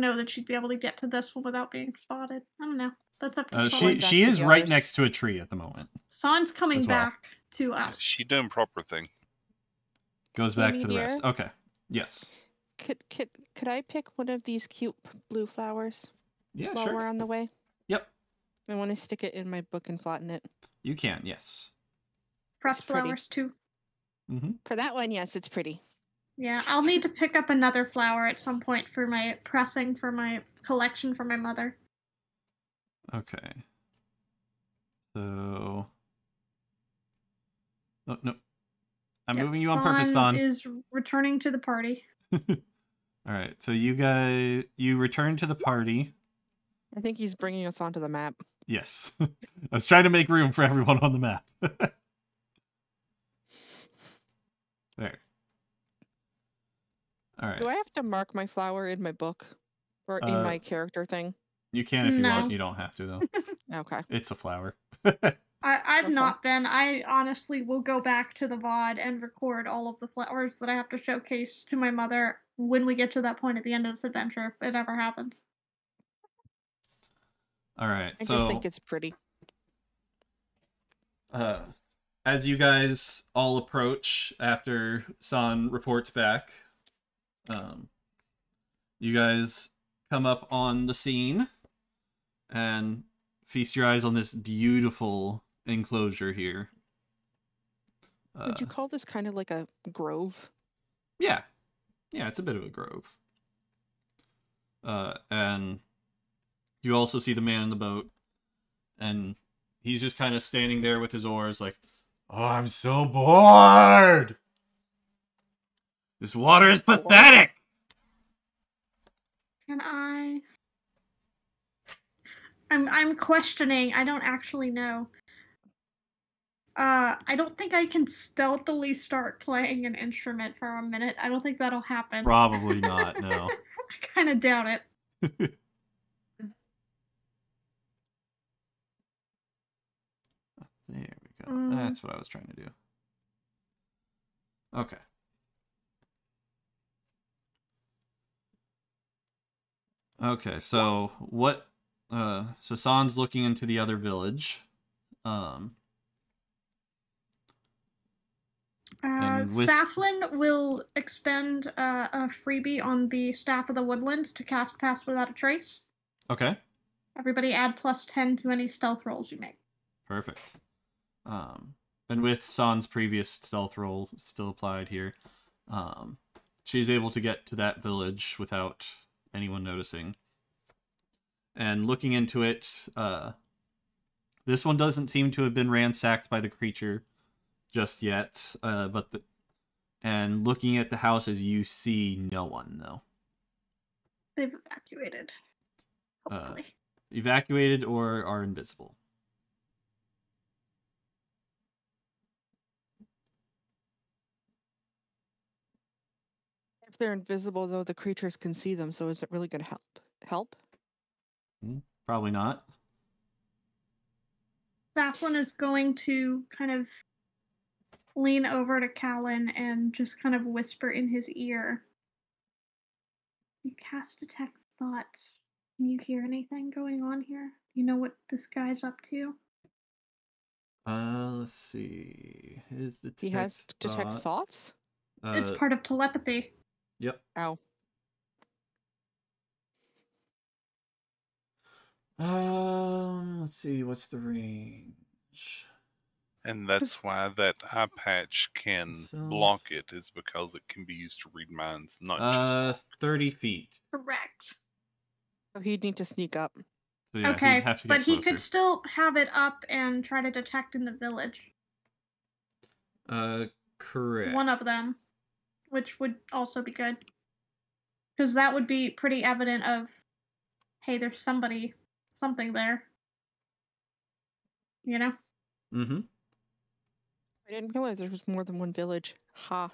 know that she'd be able to get to this one without being spotted. I don't know. That's up to San. She is the right others. next to a tree at the moment. San's coming as well. back to Yeah, us. she doing proper thing. Goes Hey, back me to the rest. dear. Okay. Yes. Could I pick one of these cute blue flowers Yeah, while sure. we're on the way? Yep. I want to stick it in my book and flatten it. You can, yes. Press It's pretty. flowers too. Mm-hmm. For that one, yes, it's pretty. Yeah, I'll need to pick up another flower at some point for my pressing for my collection for my mother. Okay. So... Oh, no. I'm moving you on purpose, San. Is returning to the party. Alright, so you return to the party. I think he's bringing us onto the map. Yes. I was trying to make room for everyone on the map. There. Alright. Do I have to mark my flower in my book? Or in my character thing? You can if you No. want. You don't have to, though. Okay. It's a flower. I've Okay. not been. I honestly will go back to the VOD and record all of the flowers that I have to showcase to my mother when we get to that point at the end of this adventure, if it ever happens. Alright, I so... just think it's pretty. As you guys all approach after San reports back, you guys come up on the scene and feast your eyes on this beautiful enclosure here. Would you call this kind of like a grove? Yeah. Yeah, it's a bit of a grove. And you also see the man in the boat, and he's just kind of standing there with his oars like, oh, I'm so bored! This water is pathetic! Can I'm questioning. I don't actually know. I don't think I can stealthily start playing an instrument for a minute. I don't think that'll happen. Probably not, no. I kind of doubt it. There we go. That's what I was trying to do. Okay. Okay, so what... so San's looking into the other village. And with... Saflin will expend a freebie on the Staff of the Woodlands to cast Pass Without a Trace. Okay. Everybody add +10 to any stealth rolls you make. Perfect. And with San's previous stealth roll still applied here, she's able to get to that village without anyone noticing. And looking into it, this one doesn't seem to have been ransacked by the creature just yet, and looking at the houses, you see no one, though. They've evacuated. Hopefully. Evacuated or are invisible. If they're invisible, though, the creatures can see them, so is it really going to help? Probably not. Saflin is going to kind of lean over to Callan and just kind of whisper in his ear. You cast Detect Thoughts. Can you hear anything going on here? You know what this guy's up to? Let's see. His detect He has Detect Thoughts? It's part of telepathy. Yep. Ow. Let's see. What's the range? And that's why that eye patch can block it, is because it can be used to read minds, not just 30 feet. Correct. So he'd need to sneak up. So yeah, okay, he'd have to get but he closer. could still have it up and try to detect in the village. Correct. One of them, which would also be good. Because that would be pretty evident of, hey, there's something there. You know? Mm-hmm. I didn't realize there was more than one village. Ha.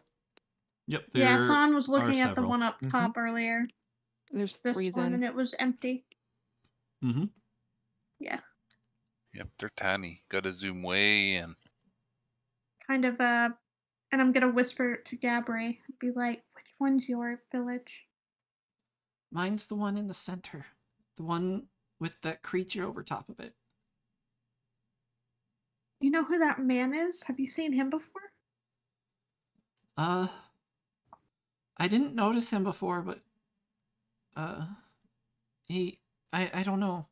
Yep. Yeah, San was looking at the several. one up top earlier. There's This 3 one, then. and it was empty. Mm-hmm. Yeah. Yep, they're tiny. Gotta zoom way in. Kind of, and I'm gonna whisper to Gabri, be like, which one's your village? Mine's the one in the center. The one with that creature over top of it. You know who that man is? Have you seen him before? I didn't notice him before, but I don't know.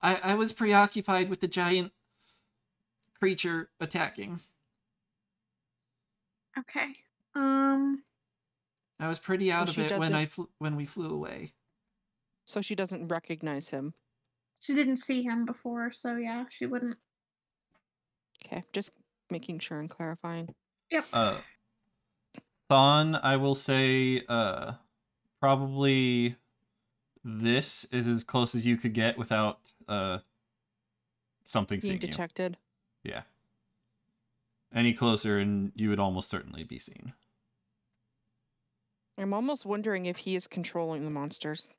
I was preoccupied with the giant creature attacking. Okay. I was pretty out So of she it doesn't- when we flew away. So she doesn't recognize him. She didn't see him before, so yeah, she wouldn't. Okay, just making sure and clarifying. Yep. Thon, I will say, probably this is as close as you could get without something Being seeing you. detected. Yeah. Any closer and you would almost certainly be seen. I'm almost wondering if he is controlling the monsters.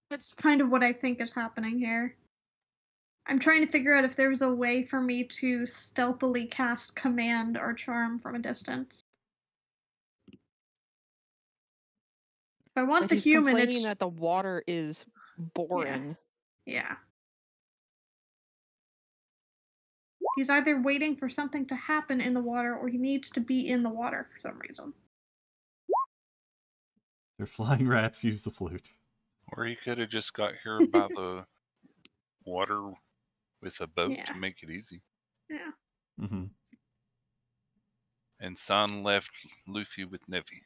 That's kind of what I think is happening here. I'm trying to figure out if there's a way for me to stealthily cast command or charm from a distance. If I want But the he's human, complaining it's that the water is boring. yeah. He's either waiting for something to happen in the water or he needs to be in the water for some reason. Their flying rats use the flute. Or he could have just got here by the water with a boat Yeah. to make it easy. Yeah. Mm-hmm. And San left Luffy with Nevi.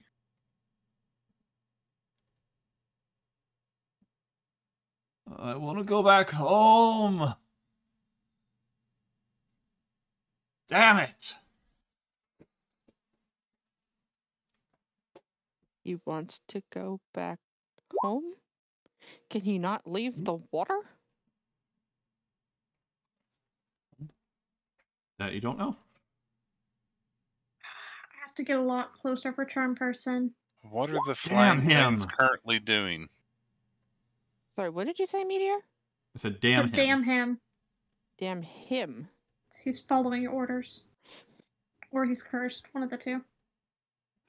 I want to go back home. Damn it. He wants to go back home? Can he not leave the water? That you don't know. I have to get a lot closer for charm person. What are the Damn flying things him. currently doing? Sorry, what did you say, Meteor? I said, damn But him. damn him. Damn him. He's following your orders. Or he's cursed. One of the two.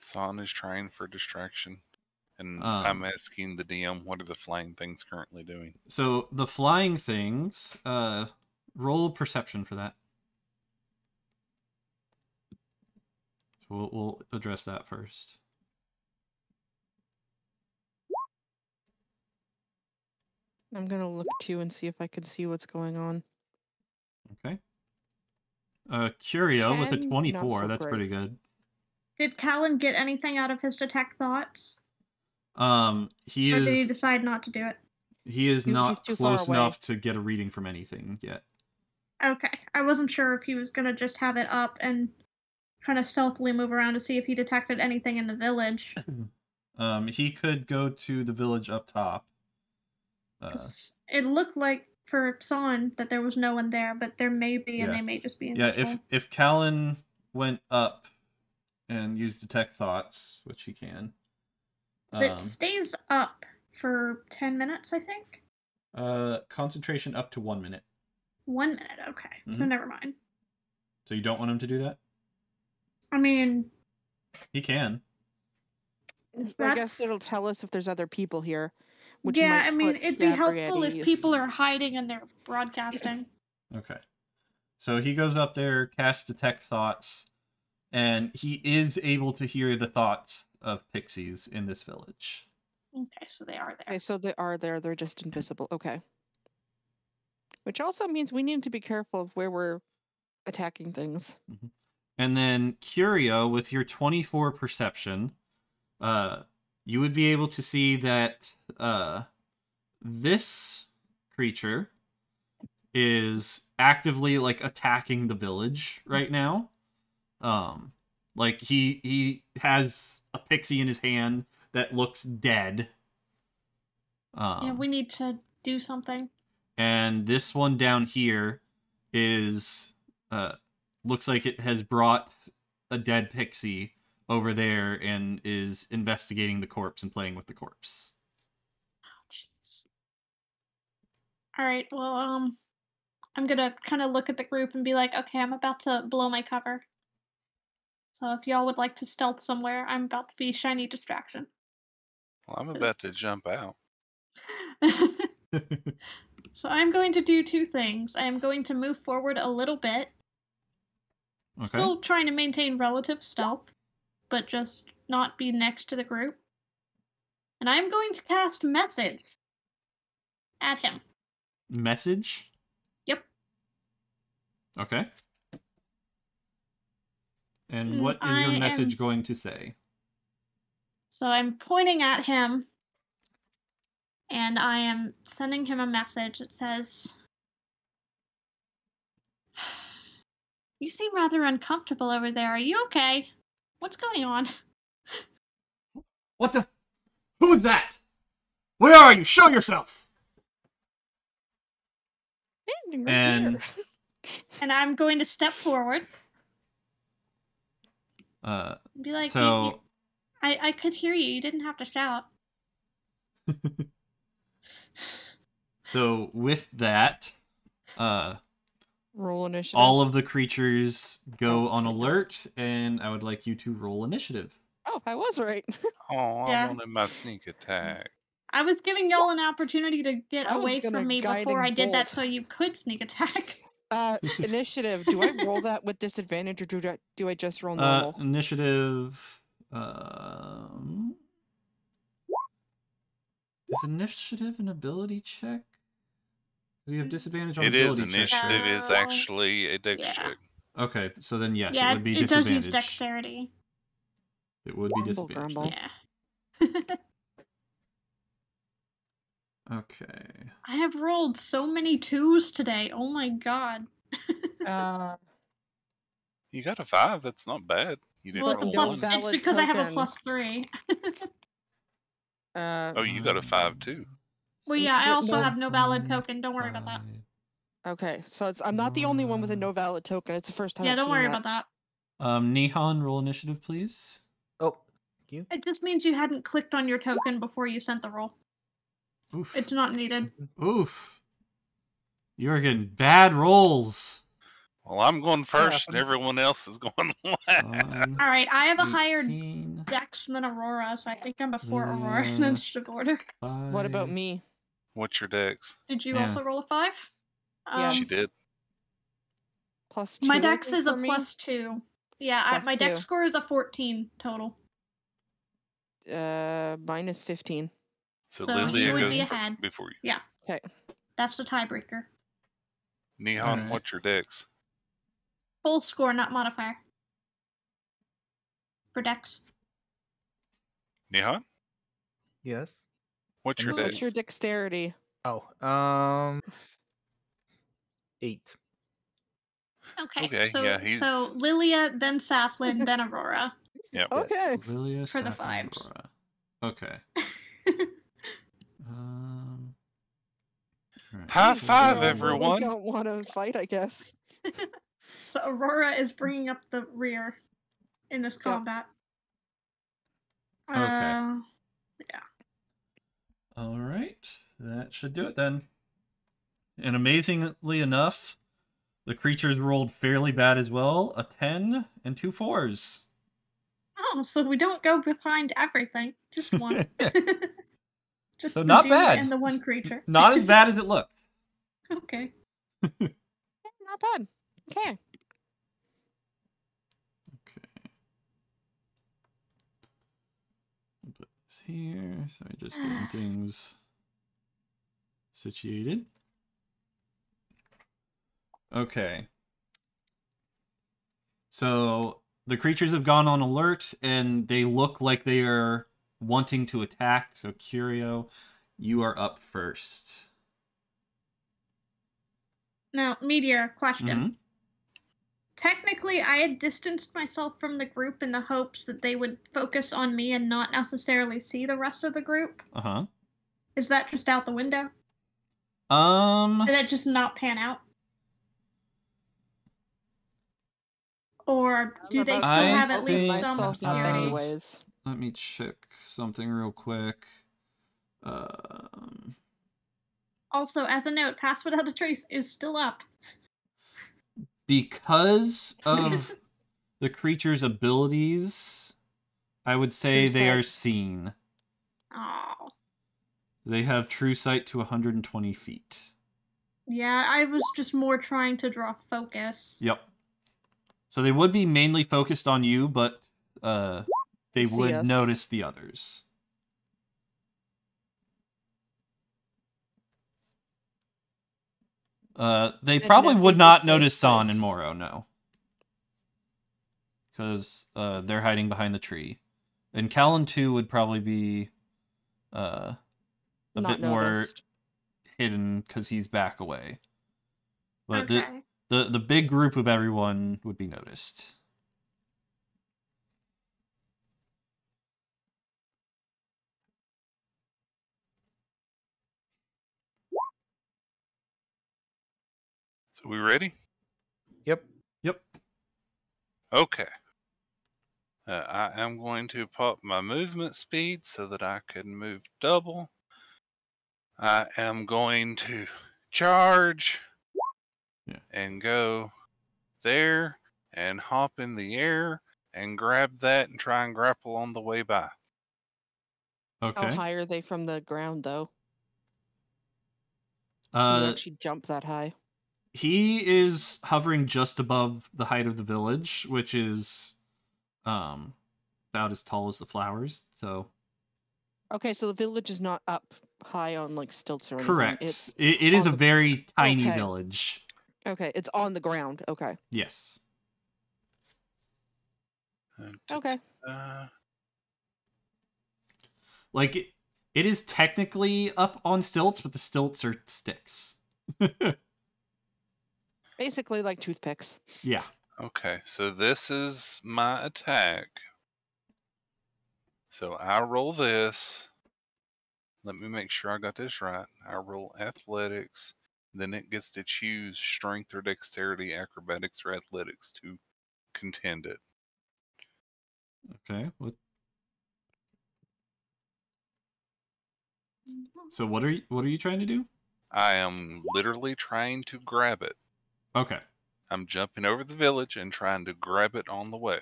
San is trying for distraction. And I'm asking the DM, what are the flying things currently doing? So the flying things, roll perception for that. So we'll address that first. I'm gonna look too and see if I can see what's going on. Okay. Curio with a 10, 24. not so That's great. pretty good. Did Callan get anything out of his detect thoughts? He Or did he is decide not to do it? he is not too far close away. enough to get a reading from anything yet. Okay. I wasn't sure if he was gonna just have it up and kind of stealthily move around to see if he detected anything in the village. He could go to the village up top. 'Cause it looked like for Son that there was no one there, but there may be, and Yeah. they may just be Yeah, invisible. if Callan went up and used detect thoughts, which he can. It stays up for 10 minutes, I think. Concentration up to 1 minute. 1 minute, okay. So Mhm. never mind. So you don't want him to do that? I mean, He can. I guess That's- it'll tell us if there's other people here. Which yeah, might I mean, put it'd be Gabri helpful at if ease. people are hiding and they're broadcasting. Okay. So he goes up there, casts detect thoughts, and he is able to hear the thoughts of pixies in this village. Okay, so they are there. Okay, so they are there. They're just invisible. Okay. Which also means we need to be careful of where we're attacking things. And then Curio, with your 24 perception, you would be able to see that this creature is actively like attacking the village right now. Like he has a pixie in his hand that looks dead. Yeah, we need to do something. And this one down here is looks like it has brought a dead pixie over there and is investigating the corpse and playing with the corpse. Oh, jeez. All right, well, I'm gonna kind of look at the group and be like, okay, I'm about to blow my cover. So if y'all would like to stealth somewhere, I'm about to be shiny distraction. Well, I'm about to jump out. So I'm going to do two things. I am going to move forward a little bit. Okay. Still trying to maintain relative stealth, but just not be next to the group. And I'm going to cast Message at him. Message? Yep. Okay. And what is your message going to say? So I'm pointing at him, and I am sending him a message that says, "You seem rather uncomfortable over there. Are you okay? What's going on?" What the? Who is that? Where are you? Show yourself! Standing right And- here. And I'm going to step forward. Be like, so... I could hear you. You didn't have to shout. So, with that, Roll initiative. all of the creatures go on Okay. alert, and I would like you to roll initiative. Oh, I was right. Oh, Yeah. I'm on my sneak attack. I was giving y'all an opportunity to get I was away gonna from me guiding before I did that bolt. so you could sneak attack. Initiative. Do I roll that with disadvantage, or do I just roll normal? Initiative... Is initiative an ability check? Do you have disadvantage on It is ability checks? initiative right? is actually a dex Yeah. check. Okay, so then yes, Yeah, it would be it does disadvantage. use dexterity. It would be Grumble, disadvantage. grumble. Yeah. Okay. I have rolled so many 2s today. Oh my god. You got a 5. That's not bad. You didn't Well, it's a roll no plus. one. It's valid because I have a token. +3. Oh, you got a 5 too. Well, yeah, I But also no- have no valid token. Don't worry about that. Okay, so I'm not the only one with a no valid token. It's the first time Yeah, I've don't seen worry that. about that. Nihon, roll initiative, please. Oh, thank you. It just means you hadn't clicked on your token before you sent the roll. Oof. It's not needed. Oof. You're getting bad rolls. Well, I'm going first, and happens. everyone else is going last. Son, All right, I have a higher 18, dex than Aurora, so I think I'm before Aurora in Lilia. initiative order. 5. What about me? What's your dex? Did you Yeah. also roll a 5? Yes. She did. +2. My I dex think, is a for me? +2. Yeah, my +2. dex score is a 14 total. Minus 15. So, So Lilia you would goes be fir- ahead. before you. Yeah. Okay. That's the tiebreaker. Nihon, Alright. what's your dex? Full score, not modifier. For dex. Nihon, Yes. what's your What's dex? What's your dexterity? Oh, 8. Okay. Okay, so, yeah, he's- so Lilia, then Saflin, then Aurora. Yeah. Okay. Lilia, For the Saf, and 5s. Aurora. Okay. Alright. High five, Really everyone. don't want to fight, I guess. So Aurora is bringing up the rear in this combat. Okay. All right, that should do it then. And amazingly enough, the creatures rolled fairly bad as well. A 10 and 2 4s. Oh, so we don't go behind everything. Just one. Just So the not dude bad. and the one creature. Not as bad as it looked. Okay. Not bad. Okay. Okay. Put this here. Sorry, just getting things situated. Okay. So the creatures have gone on alert and they look like they are wanting to attack. So Curio, you are up first. Now, Meteor, question. Mhm. Technically, I had distanced myself from the group in the hopes that they would focus on me and not necessarily see the rest of the group. Uh-huh. Is that just out the window? Did it just not pan out? Or do they still I have at least think, some myself up obscurity? anyways. let me check something real quick. Also, as a note, Pass Without a Trace is still up. Because of the creature's abilities, I would say True they are sight. seen. Oh. They have true sight to 120 feet. Yeah, I was just more trying to draw focus. Yep. So they would be mainly focused on you, but they See would us. notice the others. They probably would Nephi's a not safe notice San place. and Moro, no. Because they're hiding behind the tree. And Callan, too, would probably be a Not bit more noticed. hidden because he's back away. But Okay. the big group of everyone would be noticed. So we ready? Yep. Yep. Okay. I am going to pop my movement speed so that I can move double. I am going to charge and go there and hop in the air and grab that and try and grapple on the way by. Okay. How high are they from the ground, though? Can you actually jump that high? He is hovering just above the height of the village, which is about as tall as the flowers. So Okay, so the village is not up high on like stilts or anything. correct. It's It is on a very tiny Okay. village. okay. It's on the ground. Okay. Yes. Okay. Like it is technically up on stilts, but the stilts are sticks. Basically like toothpicks. Yeah. Okay, so this is my attack. So I roll this. Let me make sure I got this right. I roll athletics. Then it gets to choose strength or dexterity, acrobatics, or athletics to contend it. Okay. So what are you trying to do? I am literally trying to grab it. Okay. I'm jumping over the village and trying to grab it on the way.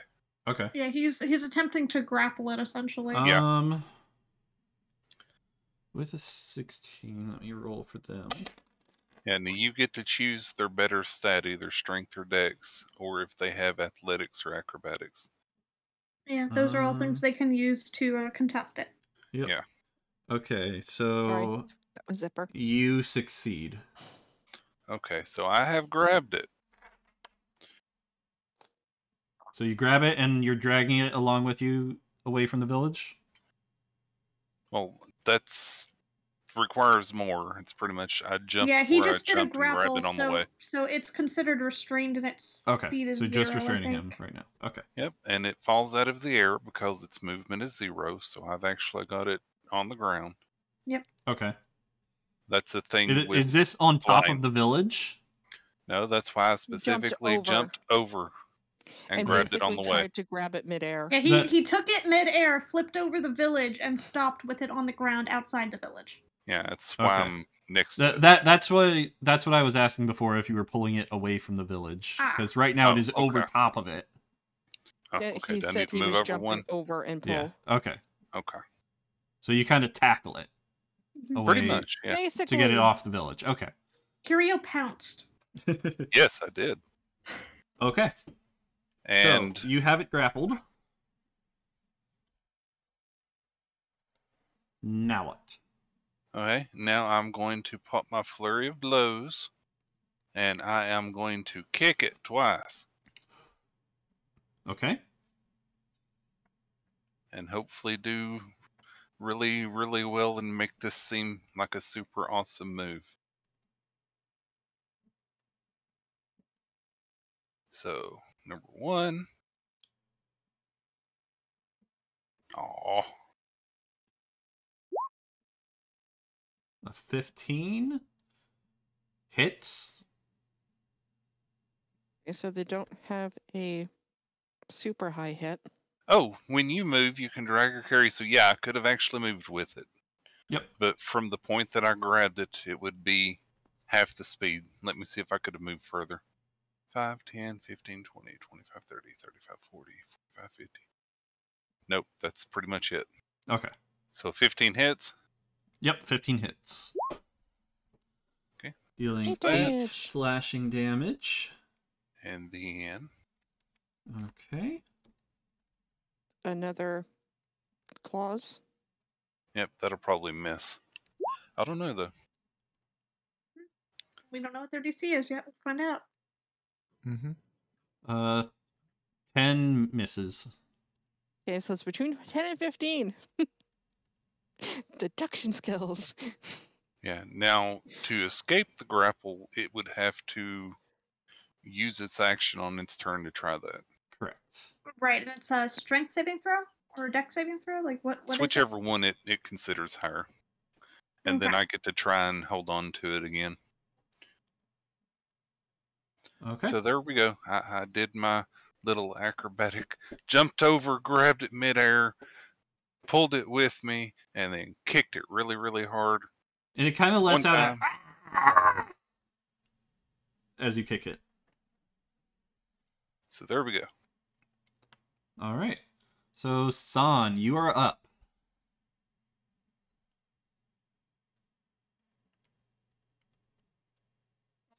Okay. Yeah, he's attempting to grapple it essentially. Yeah. With a 16, let me roll for them. Yeah, now you get to choose their better stat, either strength or dex, or if they have athletics or acrobatics. Yeah, those are all things they can use to contest it. Yep. Yeah. Okay, Sorry, so that was Zipper. you succeed. Okay, so I have grabbed it. So you grab it and you're dragging it along with you away from the village? Well, that's requires more. It's pretty much I jumped Yeah, he where just I did a jumped and grabbed grapple, it on the way. so it's considered restrained and its Okay, speed is so 0, just restraining I him think. right now. Okay. Yep, and it falls out of the air because its movement is 0, so I've actually got it on the ground. Yep. Okay. That's the thing Is this on top flying. of the village? No, that's why I specifically jumped over and grabbed it on the basically way. tried to grab it midair. Yeah, he took it midair, flipped over the village, and stopped with it on the ground outside the village. Yeah, that's why Okay. I'm next to it. That's what I was asking before, if you were pulling it away from the village, because right now it is over okay. top of it. Oh, Yeah, okay, he do I need said to he move was over jumping one? over and pull. Yeah. Okay. Okay. So you kind of tackle it away Pretty much, yeah. Basically, to get it off the village. Okay. Curio pounced. Yes, I did. Okay. And so you have it grappled. Now what? okay, now I'm going to pop my flurry of blows, and I am going to kick it twice, Okay. and hopefully do really, really well and make this seem like a super awesome move. So, number 1. Aw. A 15 hits. Okay, so they don't have a super high hit. Oh, when you move, you can drag or carry. So yeah, I could have actually moved with it. Yep. But from the point that I grabbed it, it would be half the speed. Let me see if I could have moved further. 5, 10, 15, 20, 25, 30, 35, 40, 45, 50. Nope, that's pretty much it. Okay. So 15 hits. Yep, 15 hits. Okay. Dealing 8 damage. slashing damage. And then Okay. Another claws. yep, that'll probably miss. I don't know though. We don't know what their DC is yet. We'll find out. Mm-hmm. 10 misses. Okay, so it's between 10 and 15. Deduction skills. Yeah. Now to escape the grapple, it would have to use its action on its turn to try that. Correct. Right, and it's a strength saving throw or a dex saving throw. Like what? It's whichever one it considers higher. And then Okay. I get to try and hold on to it again. Okay. So there we go. I did my little acrobatic, jumped over, grabbed it midair, pulled it with me, and then kicked it really, really hard. And it kind of lets One out time. as you kick it. So there we go. All right. So, San, you are up.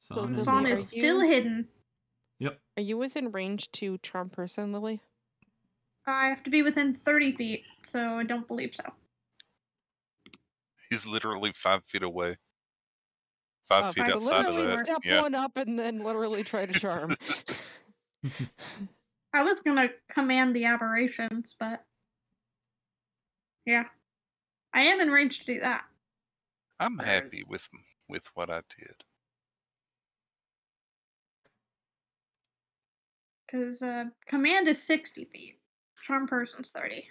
So San Son Lily, is are still you- hidden. Yep. Are you within range to charm person, Lily? I have to be within 30 feet, so I don't believe so. He's literally 5 feet away. 5 feet So outside of literally that. step Yeah. one up and then literally try to charm. I was gonna command the aberrations, but yeah, I am in range to do that. I'm happy with what I did. Because command is 60 feet, charm person's 30.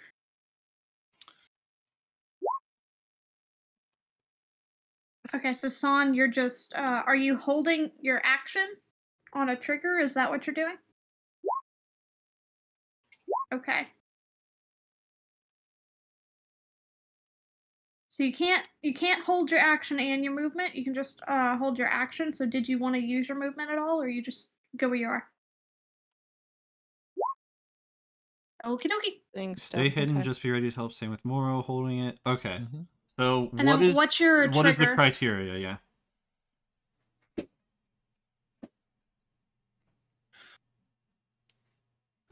Okay, so San, you're just are you holding your action on a trigger? Is that what you're doing? Okay. So you can't hold your action and your movement. You can just hold your action. So did you want to use your movement at all, or you just go where you are? Okie dokie. Thanks, Stay hidden, okay. just be ready to help. Same with Moro holding it. Okay. Mm-hmm. So And then what's your what is the trigger? criteria? Yeah.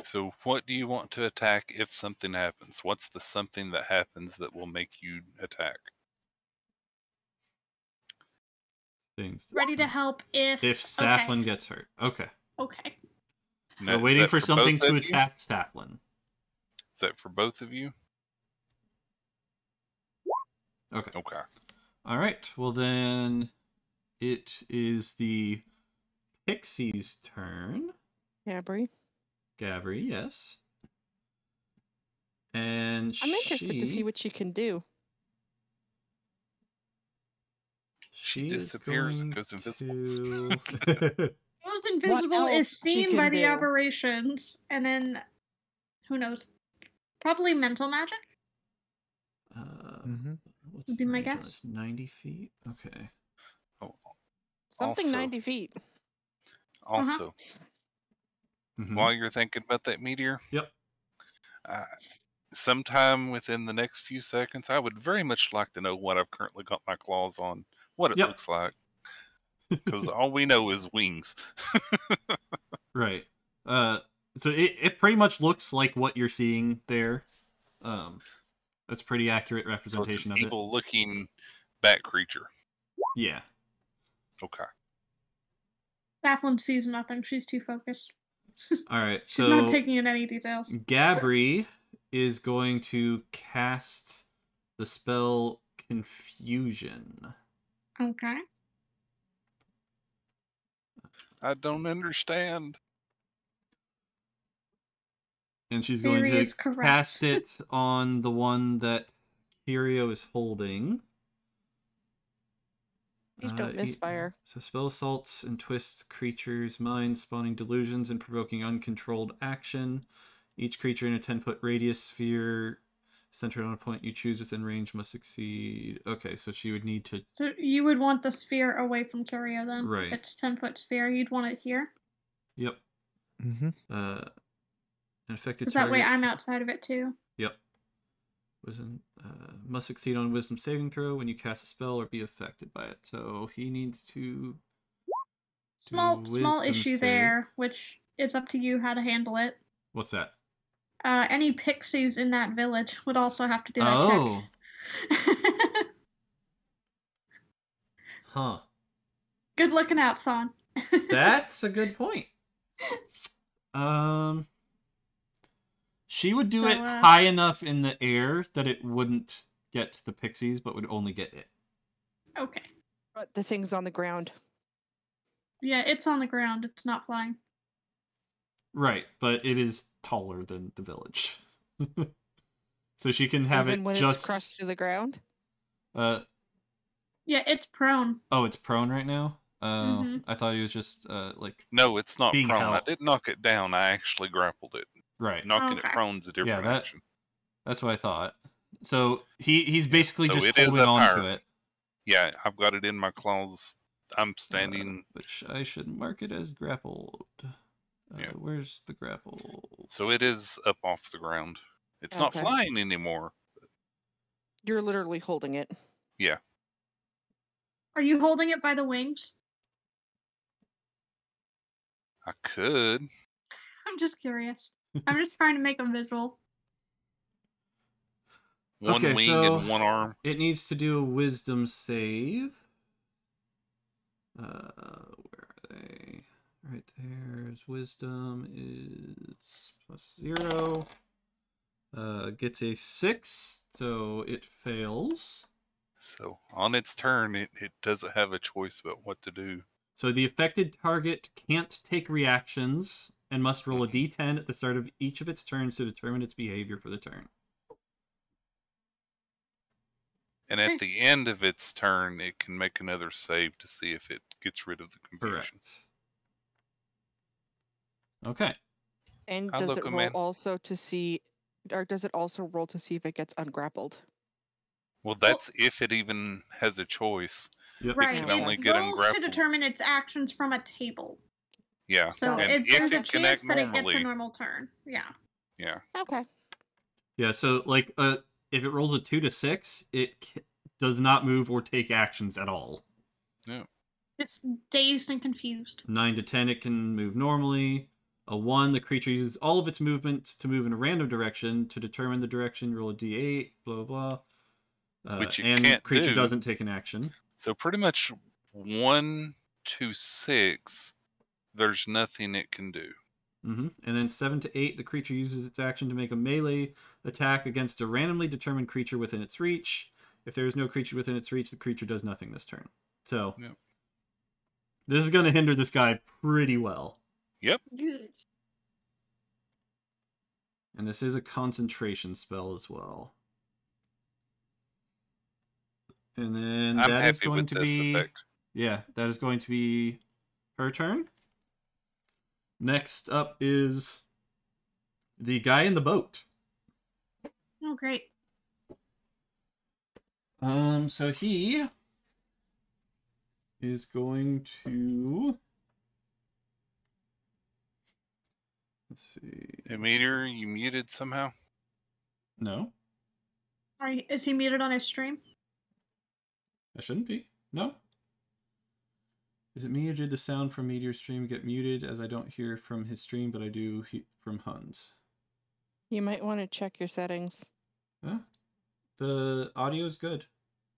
So what do you want to attack if something happens? What's the something that happens that will make you attack? Things. Ready to help if Saflin gets hurt. Okay. Okay. So Now, is waiting that for something both to of you? attack Saflin. Is that for both of you? Okay. Okay. All right. Well, then it is the Pixies' turn. Gabri. Gabri, yes. And I'm interested to see what she can do. she disappears and is goes going invisible. to... Goes invisible is else she seen can by the do? aberrations, and then who knows? Probably mental magic. What's Would be my the range on guess. this? 90 feet? Okay. Oh, Something also, 90 feet. Also, Mhm. while you're thinking about that meteor, Yep. sometime within the next few seconds, I would very much like to know what I've currently got my claws on, what it Yep. looks like. Because all we know is wings. Right. So it pretty much looks like what you're seeing there. That's pretty accurate So it's representation an of it. evil-looking bat creature. Yeah. Okay. Saflin sees nothing. She's too focused. All right. She's So not taking in any details. Gabri is going to cast the spell Confusion. Okay. I don't understand. And she's going Theory to is correct. cast it on the one that Kirio is holding. Please don't misfire. So spell assaults and twists creatures' minds, spawning delusions and provoking uncontrolled action. Each creature in a 10-foot radius sphere centered on a point you choose within range must succeed. Okay, so she would need to... So you would want the sphere away from Curio then? Right. It's 10-foot sphere. You'd want it here? Yep. Mm-hmm. An affected Because that way target. I'm outside of it too. Yep. Wisdom must succeed on a wisdom saving throw when you cast a spell or be affected by it. So he needs to Small wisdom issue save. there, which it's up to you how to handle it. What's that? Any pixies in that village would also have to do that Oh. check. Huh. Good looking out, son. That's a good point. She would do it high enough in the air that it wouldn't get the pixies, but would only get it. Okay. But the thing's on the ground. Yeah, it's on the ground. It's not flying. Right, but it is taller than the village. So she can have Even it when just... it's crushed to the ground? Yeah, it's prone. Oh, it's prone right now? Mhm. I thought he was just, like... No, it's not being prone. held. I didn't knock it down. I actually grappled it. Right. Knocking Okay. it prone's a different action. That's what I thought. So he's basically So just it is holding up on higher. to it. Yeah, I've got it in my claws. I'm standing. Which I should mark it as grappled. Yeah. Where's the grapple? So it is up off the ground. It's not Okay. flying anymore. You're literally holding it. Yeah. Are you holding it by the wings? I could. I'm just curious. I'm just trying to make a visual. One Okay, wing so and one arm. it needs to do a wisdom save. Where are they? Right there's wisdom is +0. Gets a 6, so it fails. So on its turn, it doesn't have a choice about what to do. So the affected target can't take reactions and must roll a d10 at the start of each of its turns to determine its behavior for the turn. And at the end of its turn, it can make another save to see if it gets rid of the confusion. Correct. Okay. And Hi, does it Loco roll Man. also to see, or does it also roll to see if it gets ungrappled? Well, that's if it even has a choice. Yep. Right. can Yeah. only It get rolls to ungrappled. determine its actions from a table. Yeah. So Got And there's a it can chance act that it gets a normally, normal turn. Yeah. yeah. Okay. Yeah, so like if it rolls a 2 to 6, it does not move or take actions at all. It's dazed and confused. 9 to 10, it can move normally. A 1, the creature uses all of its movement to move in a random direction. To determine the direction, roll a d8, blah, blah, blah. Which you and can't creature do. doesn't take an action. So pretty much 1 to 6, there's nothing it can do. And then 7 to 8, the creature uses its action to make a melee attack against a randomly determined creature within its reach. If there is no creature within its reach, the creature does nothing this turn. So, this is going to hinder this guy pretty well. Yep. Good. And this is a concentration spell as well. And then I'm that is happy going with to this be... effect. Yeah, that is going to be her turn. Next up is the guy in the boat. Oh, great. So he is going to... Let's see. Hey, Meteor, you muted somehow? No, Is he muted on his stream? I shouldn't be. No. Is it me or did the sound from Meteor's stream get muted as I don't hear from his stream, but I do from Hun's? You might want to check your settings. Huh? The audio's good.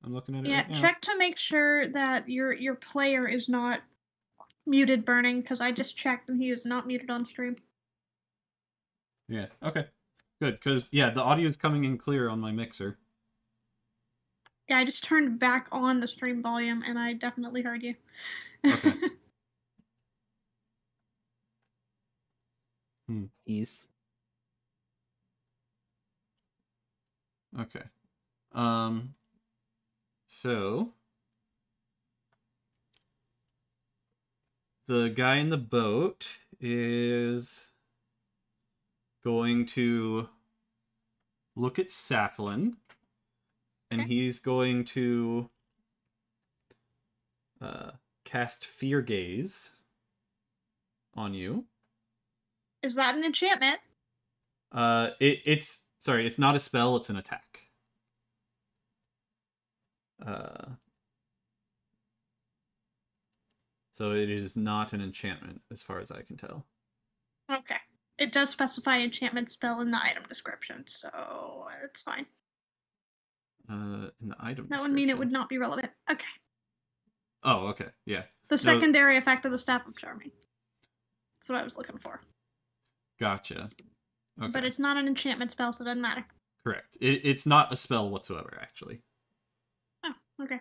I'm looking at it Yeah, right now. check to make sure that your player is not muted burning, because I just checked and he is not muted on stream. Yeah, okay. Good, because, yeah, the audio is coming in clear on my mixer. Yeah, I just turned back on the stream volume and I definitely heard you. Okay. Ease. Okay. So the guy in the boat is going to look at Saflin, and he's going to cast Fear Gaze on you. Is that an enchantment? It's sorry, it's not a spell, it's an attack. So it is not an enchantment, as far as I can tell. Okay. It does specify enchantment spell in the item description, so it's fine. In the item That would mean it description. would not be relevant. Okay. Oh, okay, yeah. The secondary effect of the Staff of Charming. That's what I was looking for. Gotcha. Okay. But it's not an enchantment spell, so it doesn't matter. Correct. It's not a spell whatsoever, actually. Oh, okay.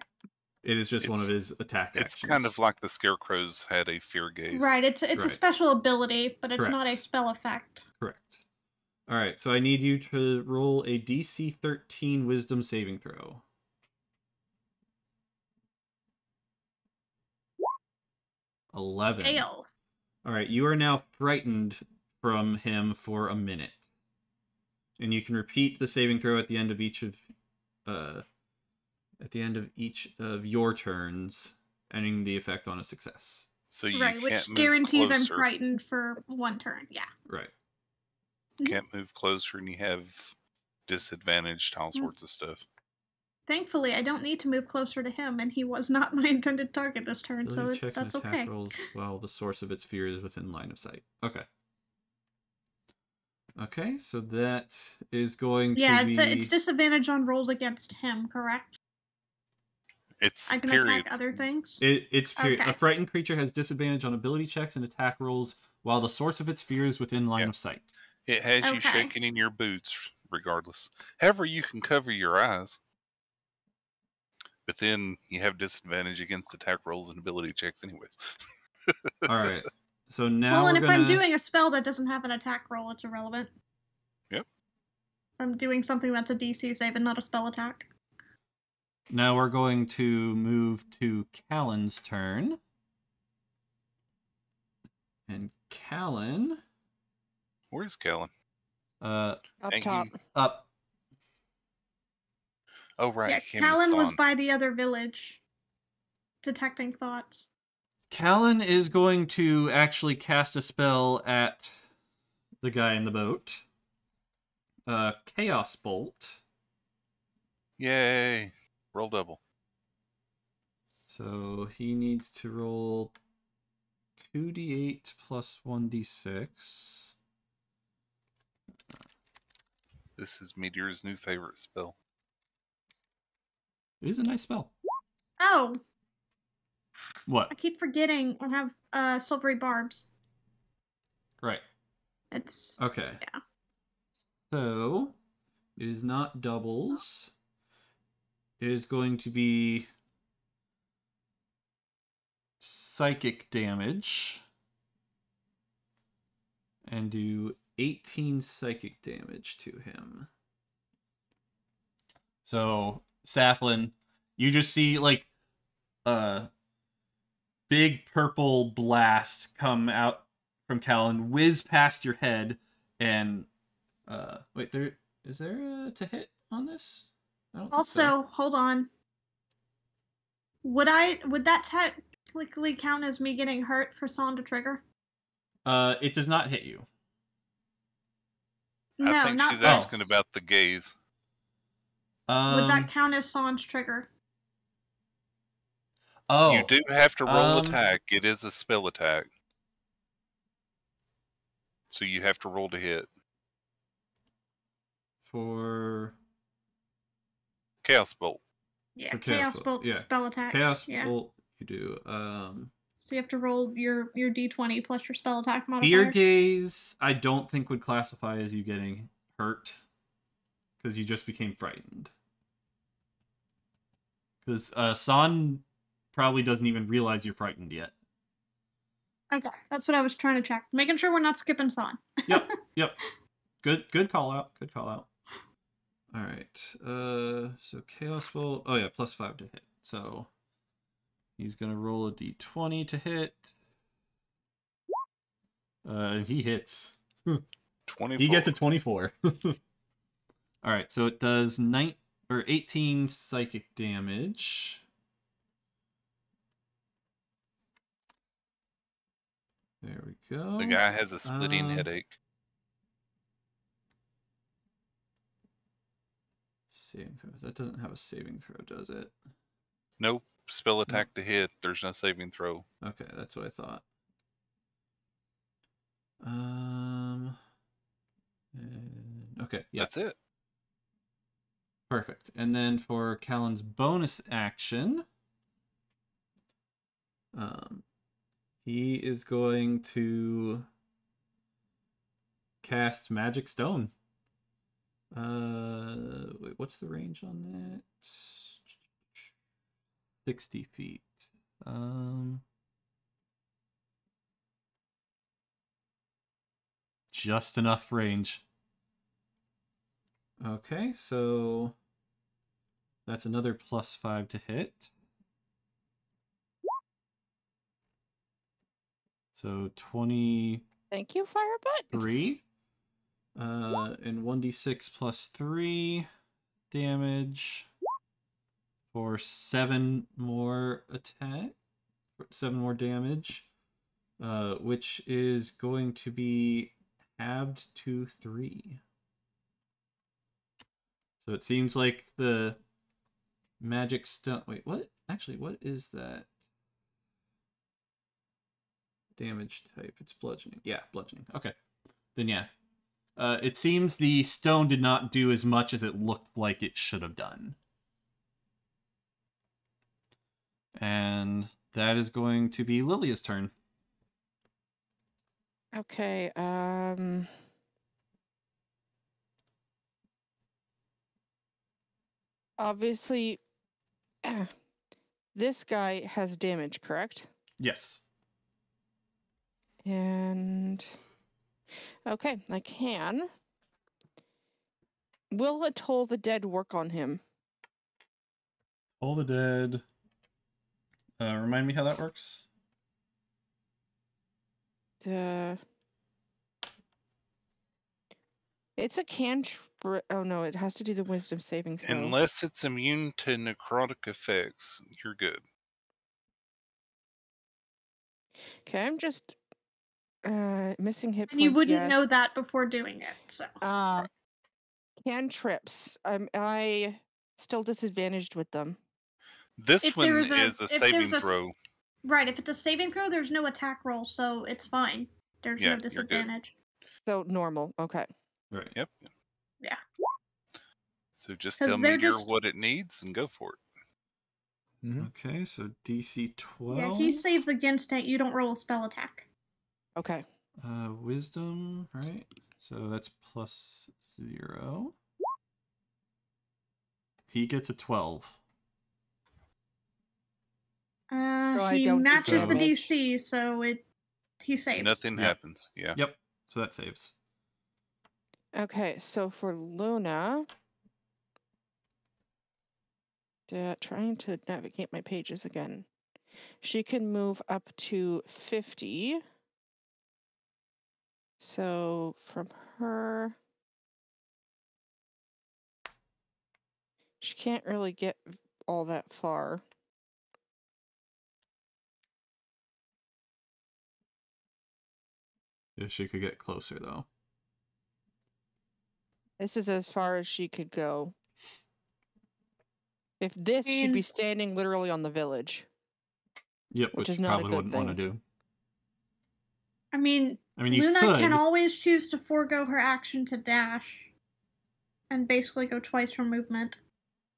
It is just one of his attack It's actions. kind of like the Scarecrows had a fear gaze. Right, it's Right. a special ability, but it's not a Correct. spell effect. Correct. Alright, so I need you to roll a DC 13 Wisdom saving throw. $11. Ale. Alright, you are now frightened from him for a minute. And you can repeat the saving throw at the end of each of your turns, ending the effect on a success. So you Right, can't which move guarantees closer. I'm frightened for one turn. Yeah. Right. Can't move closer, and you have disadvantage to all sorts of stuff. Thankfully, I don't need to move closer to him, and he was not my intended target this turn, so Ability checks and that's attack okay. rolls while the source of its fear is within line of sight. Okay. Okay, so that is going to be... it's disadvantage on rolls against him, correct? It's I can period. attack other things? It's period. Okay. A frightened creature has disadvantage on ability checks and attack rolls while the source of its fear is within line of sight. It has you Okay. shaking in your boots, regardless. However, you can cover your eyes. But then you have disadvantage against attack rolls and ability checks anyways. Alright, so now Well, and we're if gonna... I'm doing a spell that doesn't have an attack roll, it's irrelevant. Yep. I'm doing something that's a DC save and not a spell attack. Now we're going to move to Callan's turn. And Callan... Where's Callan? Up Thank top. you. Up. Oh, right. Yeah, he came to Callan was Son. by the other village, detecting thoughts. Callan is going to actually cast a spell at the guy in the boat. Chaos Bolt. Yay. Roll double. So he needs to roll 2d8 plus 1d6. This is Meteor's new favorite spell. It is a nice spell. Oh, What? I keep forgetting I have silvery barbs. Right. It's Okay. Yeah. So it is not doubles. It is going to be psychic damage. And do 18 psychic damage to him. So, Saflin, you just see like a big purple blast come out from Callan, whiz past your head, and wait, is there a to hit on this? I don't think so. also, hold on. Would that technically count as me getting hurt for Son to trigger? It does not hit you. No, I think not she's this. asking about the gaze. Would that count as Son's trigger? Oh, You do have to roll um, attack. It is a spell attack. So you have to roll to hit. for Chaos Bolt. Yeah, For Chaos Chaos Bolt, Bolt yeah. spell attack. Chaos Yeah. Bolt. You do. So you have to roll your d20 plus your spell attack modifier. Fear gaze, I don't think would classify as you getting hurt, because you just became frightened. Because San probably doesn't even realize you're frightened yet. Okay, that's what I was trying to check. Making sure we're not skipping Son. Yep. Good call out. Good call out. All right. So Chaos Bolt. Oh yeah, +5 to hit. So he's gonna roll a d20 to hit. He hits. 24. He gets a 24. All right, so it does 18 psychic damage. There we go. The guy has a splitting headache. Saving throw. That doesn't have a saving throw, does it? Nope. Spell attack to hit. There's no saving throw. Okay, that's what I thought. Okay, yeah. That's it. Perfect. And then for Callan's bonus action, he is going to cast Magic Stone. Wait, what's the range on that? 60 feet. Just enough range. Okay, so that's another +5 to hit. So 23. Thank you, Firebutt. And 1d6 + 3 damage for 7 more attack. 7 more damage. Which is going to be halved to 3. So it seems like the magic stone... Wait, what? Actually, what is that damage type? It's bludgeoning. Yeah, bludgeoning. Okay. Then yeah. It seems the stone did not do as much as it looked like it should have done. And that is going to be Lilia's turn. Okay, obviously, this guy has damage, correct? Yes. And okay, I can. Will a Toll the Dead work on him? Toll the Dead. Remind me how that works? It's a cantrip. Oh no, it has to do the wisdom saving throw. Unless it's immune to necrotic effects, you're good. Okay, I'm just missing hit points. And you wouldn't yes. know that before doing it, so. Cantrips. Am I still disadvantaged with them? This If one there is is a saving there's throw. Right, if it's a saving throw, there's no attack roll, so it's fine. There's Yeah, no disadvantage. So normal. Okay. Right. Yep. Yeah. So just 'Cause tell me they're here just- what it needs and go for it. Mm-hmm. Okay, so DC 12. Yeah, he saves against it. You don't roll a spell attack. Okay. Wisdom, right? So that's +0. He gets a 12. I He don't do matches the damage. DC, so he saves. Nothing Yeah. happens. Yeah. Yep. So that saves. Okay, so for Luna, trying to navigate my pages again. She can move up to 50. So from her, she can't really get all that far. Yeah, she could get closer though. This is as far as she could go. If this, she'd be standing literally on the village. Yep, Which which is you not a probably good wouldn't want to thing. do. I mean, you Luna could. can always choose to forego her action to dash and basically go twice her movement.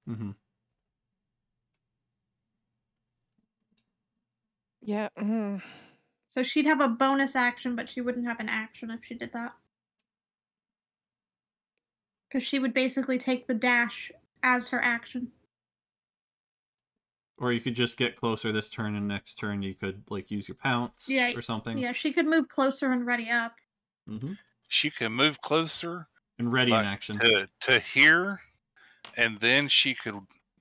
Mm-hmm. Yeah. So she'd have a bonus action, but she wouldn't have an action if she did that. Because she would basically take the dash as her action. Or you could just get closer this turn, and next turn you could like use your pounce or something. Yeah, she could move closer and ready up. Mm-hmm. She can move closer And ready in action. to here, and then she could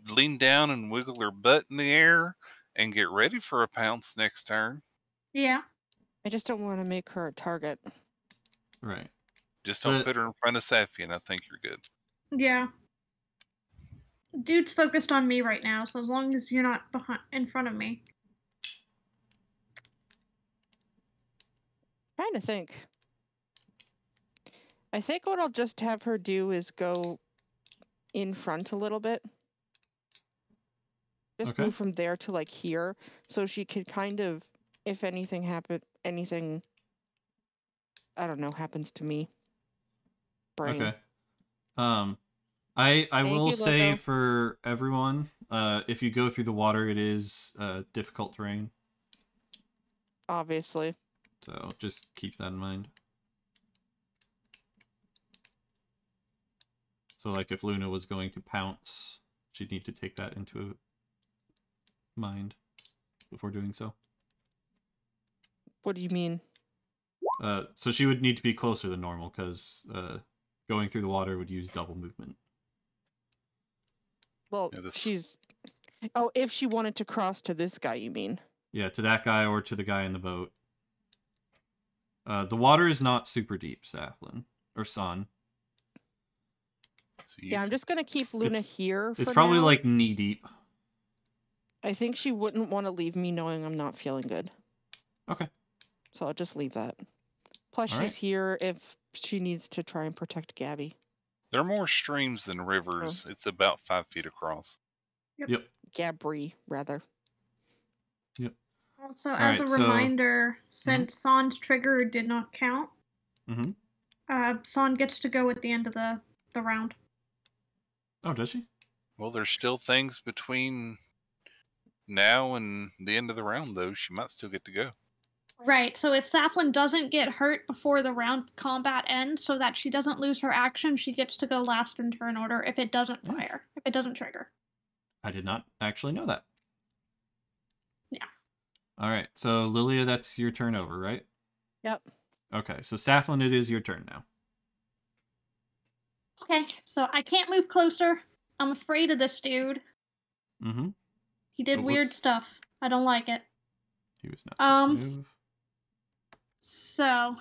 lean down and wiggle her butt in the air and get ready for a pounce next turn. Yeah. I just don't want to make her a target. Right. Just don't put her in front of Safi, and I think you're good. Yeah. Dude's focused on me right now, so as long as you're not in front of me. Trying to think. I think what I'll just have her do is go in front a little bit. Just Okay. move from there to like here, so she could kind of, if anything I don't know, happens to me. Brain. Okay. I Thank will you, say Loco. for everyone, if you go through the water, it is difficult terrain. Obviously. So just keep that in mind. So like if Luna was going to pounce, she'd need to take that into mind before doing so. What do you mean? So she would need to be closer than normal because going through the water would use double movement. Well, Yeah, this- she's... Oh, if she wanted to cross to this guy, you mean? Yeah, to that guy or to the guy in the boat. The water is not super deep, Saflin. Or Son. So you- Yeah, I'm just going to keep Luna It's- here for It's probably now. like knee deep. I think she wouldn't want to leave me knowing I'm not feeling good. Okay. So I'll just leave that. Plus, All she's right. here if she needs to try and protect Gabby. There are more streams than rivers. It's about 5 feet across. Yep. Gabri, rather. Also, All as right, a so- reminder, since Son's trigger did not count, Mm-hmm. Son gets to go at the end of the round. Oh, does she? Well, there's still things between now and the end of the round, though. She might still get to go. Right, so if Saflin doesn't get hurt before the round combat ends, so that she doesn't lose her action, she gets to go last in turn order if it doesn't Yeah. fire, if it doesn't trigger. I did not actually know that. Yeah. All right, so Lilia, that's your turn over, right? Yep. Okay, so Saflin, it is your turn now. Okay, so I can't move closer. I'm afraid of this dude. Mm-hmm. He did Oh, weird whoops. stuff. I don't like it. He was not supposed to move. So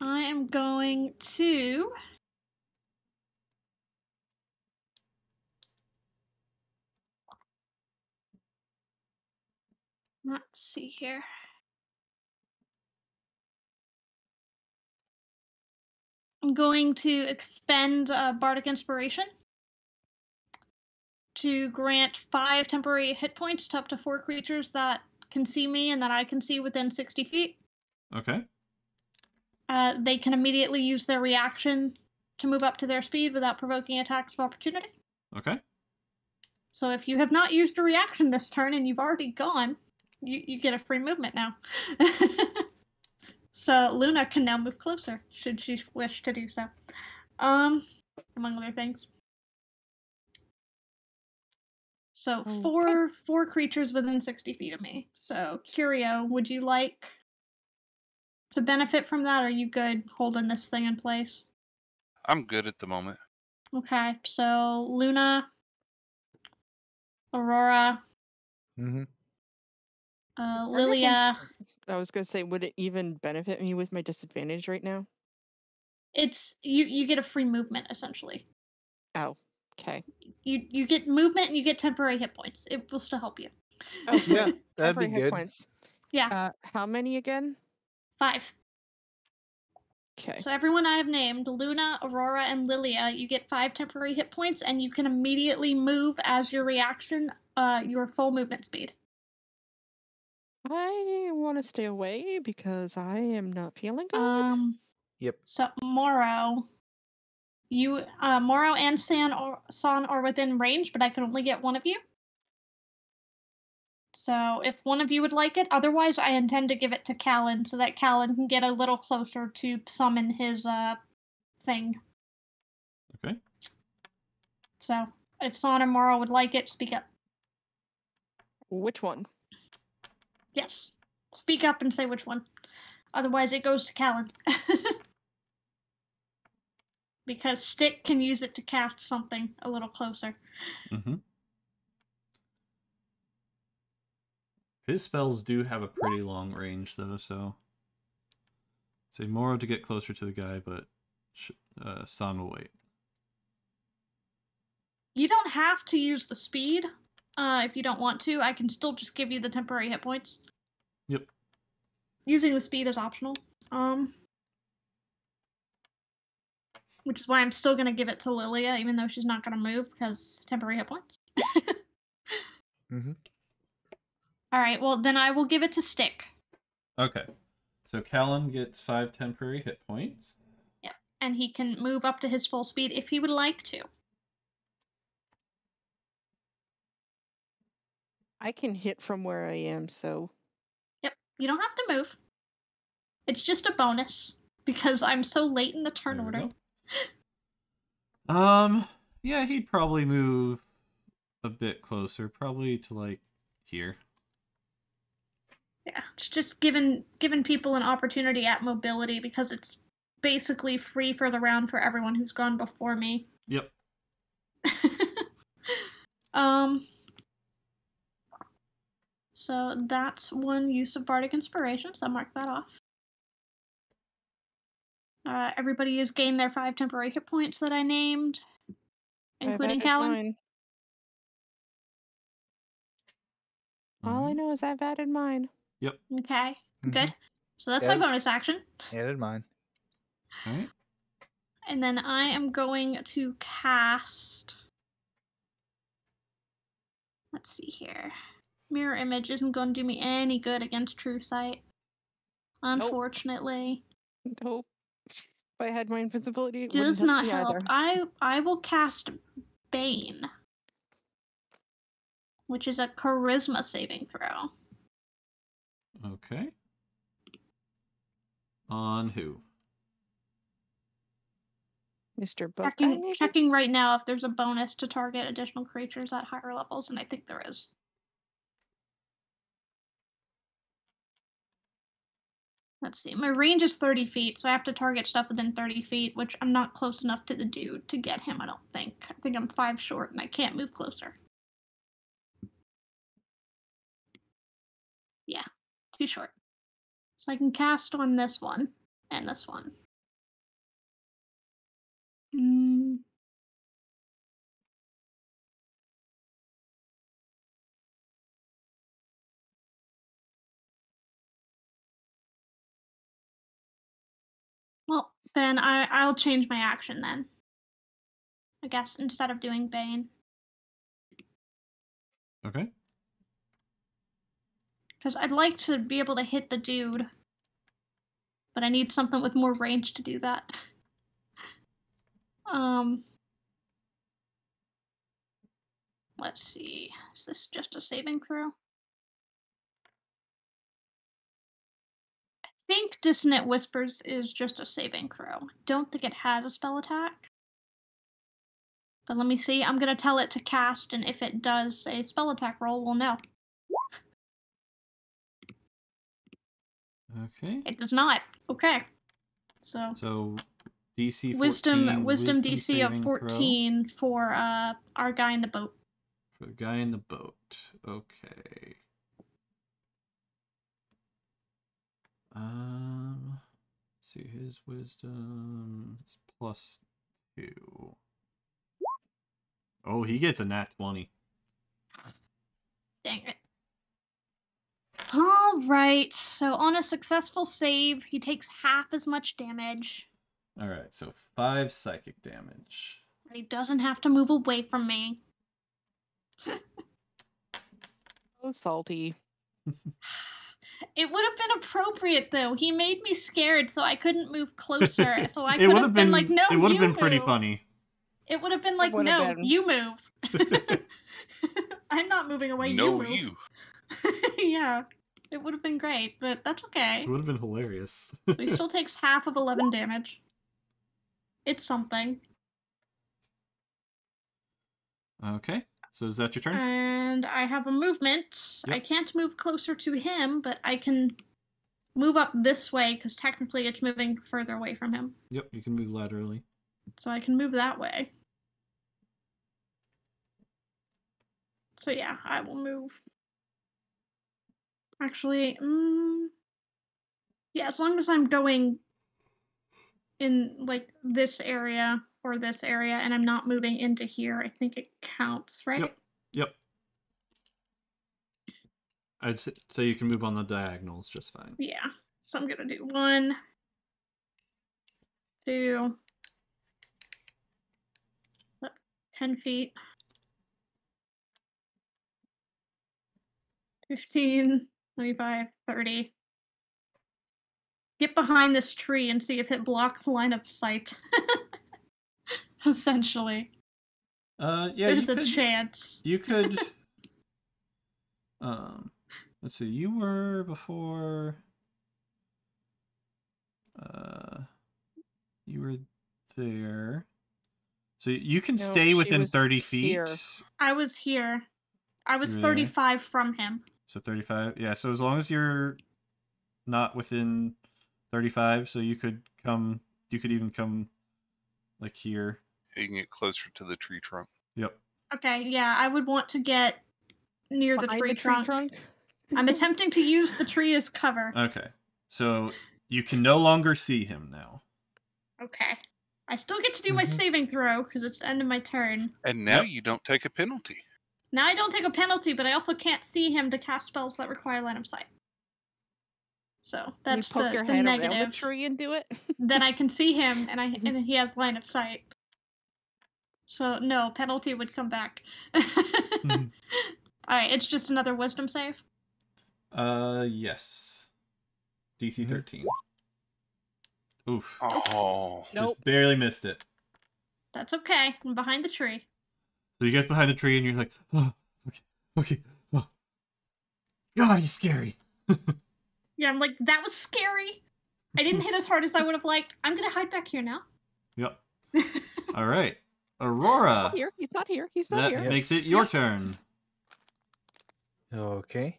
I am going to let's see here. I'm going to expend Bardic Inspiration to grant 5 temporary hit points to up to 4 creatures that can see me and that I can see within 60 feet. Okay. They can immediately use their reaction to move up to their speed without provoking attacks of opportunity. Okay. So if you have not used a reaction this turn and you've already gone, you get a free movement now. So Luna can now move closer, should she wish to do so. Among other things. So Okay. four creatures within 60 feet of me. So Curio, would you like to benefit from that, or are you good holding this thing in place? I'm good at the moment. Okay, so Luna, Aurora, Mm-hmm. Lilia. I was going to say, would it even benefit me with my disadvantage right now? It's you get a free movement essentially. Oh, okay. You get movement and you get temporary hit points. It will still help you. Oh, Yeah, good. that'd be Temporary hit good. points. Yeah, How many again? 5. Okay. So everyone I have named, Luna, Aurora, and Lilia, you get 5 temporary hit points, and you can immediately move as your reaction, your full movement speed. I want to stay away because I am not feeling good. Yep. So Morrow, Morrow and San are within range, but I can only get one of you. So if one of you would like it, otherwise I intend to give it to Callan so that Callan can get a little closer to summon his thing. Okay. So if San or Morrow would like it, speak up. Which one? Yes. Speak up and say which one. Otherwise it goes to Callan. Because Stick can use it to cast something a little closer. Mm-hmm. His spells do have a pretty long range, though, so... Say Moro to get closer to the guy, but San will wait. You don't have to use the speed if you don't want to. I can still just give you the temporary hit points. Yep. using the speed is optional. Which is why I'm still gonna give it to Lilia, even though she's not gonna move because temporary hit points. Mm-hmm. All right, well then I will give it to Stick. Okay. So Callan gets 5 temporary hit points. Yep, and he can move up to his full speed if he would like to. I can hit from where I am, so Yep, you don't have to move. It's just a bonus because I'm so late in the turn There we order. go. Yeah, he'd probably move a bit closer, probably to like here. Yeah, it's just giving people an opportunity at mobility because it's basically free for the round for everyone who's gone before me. Yep. So that's one use of Bardic Inspiration, so I'll mark that off. Everybody has gained their 5 temporary hit points that I named, including I've added Callan. mine. All I know is I've added mine. Yep. Okay, Mhm. good. So that's Yep. my bonus action. Added mine. All right. And then I am going to cast... Let's see here. Mirror Image isn't going to do me any good against True Sight. Unfortunately. Nope. If I had my invisibility, it wouldn't Does help not me help. either. I will cast Bane, which is a charisma saving throw. Okay. On who? Mr. Book Guy, maybe? Checking right now if there's a bonus to target additional creatures at higher levels, and I think there is. Let's see. My range is 30 feet, so I have to target stuff within 30 feet, which I'm not close enough to the dude to get him, I don't think. I think I'm 5 short, and I can't move closer. Yeah, too short. So I can cast on this one, and this one. Well, then I'll change my action then. I guess, instead of doing Bane. Okay. Because I'd like to be able to hit the dude. But I need something with more range to do that. Let's see. Is this just a saving throw? I think Dissonant Whispers is just a saving throw. I don't think it has a spell attack. But let me see. I'm going to tell it to cast, and if it does a spell attack roll, we'll know. Okay. It does not. Okay. So DC 14. Wisdom DC of 14 throw. for our guy in the boat. For the guy in the boat. Okay. Let's see, his wisdom is +2. Oh, he gets a nat 20. Dang it. All right. So on a successful save, he takes half as much damage. All right, so 5 psychic damage. And he doesn't have to move away from me. So salty. It would have been appropriate, though. He made me scared, so I couldn't move closer. So I could have been like, no, it would have been move. pretty funny. It would have been like, no, you move. I'm not moving away, No, you move. Yeah, it would have been great, but that's okay. It would have been hilarious. So he still takes half of 11 damage. It's something. Okay, so is that your turn? And I have a movement. Yep. I can't move closer to him, but I can move up this way, because technically it's moving further away from him. Yep, you can move laterally. So I can move that way. So yeah, I will move. Actually, yeah, as long as I'm going in, like, this area or this area, and I'm not moving into here, I think it counts, right? Yep. I'd say you can move on the diagonals just fine. Yeah. So I'm gonna do 1, 2. That's 10 feet. 15, 25, 30. Get behind this tree and see if it blocks line of sight. Essentially. Yeah, There's a chance. You could. Let's see. You were before. You were there. So you can No, stay she within was 30 feet. here. I was here. I was You were there? 35 from him. So 35. Yeah, so as long as you're not within 35, so you could even come like here. You can get closer to the tree trunk. Yep. Okay, yeah, I would want to get near the Behind tree the tree trunk. I'm attempting to use the tree as cover. Okay. So you can no longer see him now. Okay. I still get to do my saving throw because it's the end of my turn. And now Yep. you don't take a penalty. Now I don't take a penalty, but I also can't see him to cast spells that require line of sight. So that's you poke the your head around negative. the tree and do it. Then I can see him, and he has line of sight. So no penalty would come back. All right, it's just another wisdom save. Yes. DC 13. Oof. Oh. Nope. Just barely missed it. That's okay. I'm behind the tree. So you get behind the tree and you're like, oh, okay. Oh. God, he's scary. Yeah, I'm like, that was scary. I didn't hit as hard as I would have liked. I'm gonna hide back here now. Yep. All right. Aurora. Not here. He's not here. He's not That here. makes it your turn. Okay.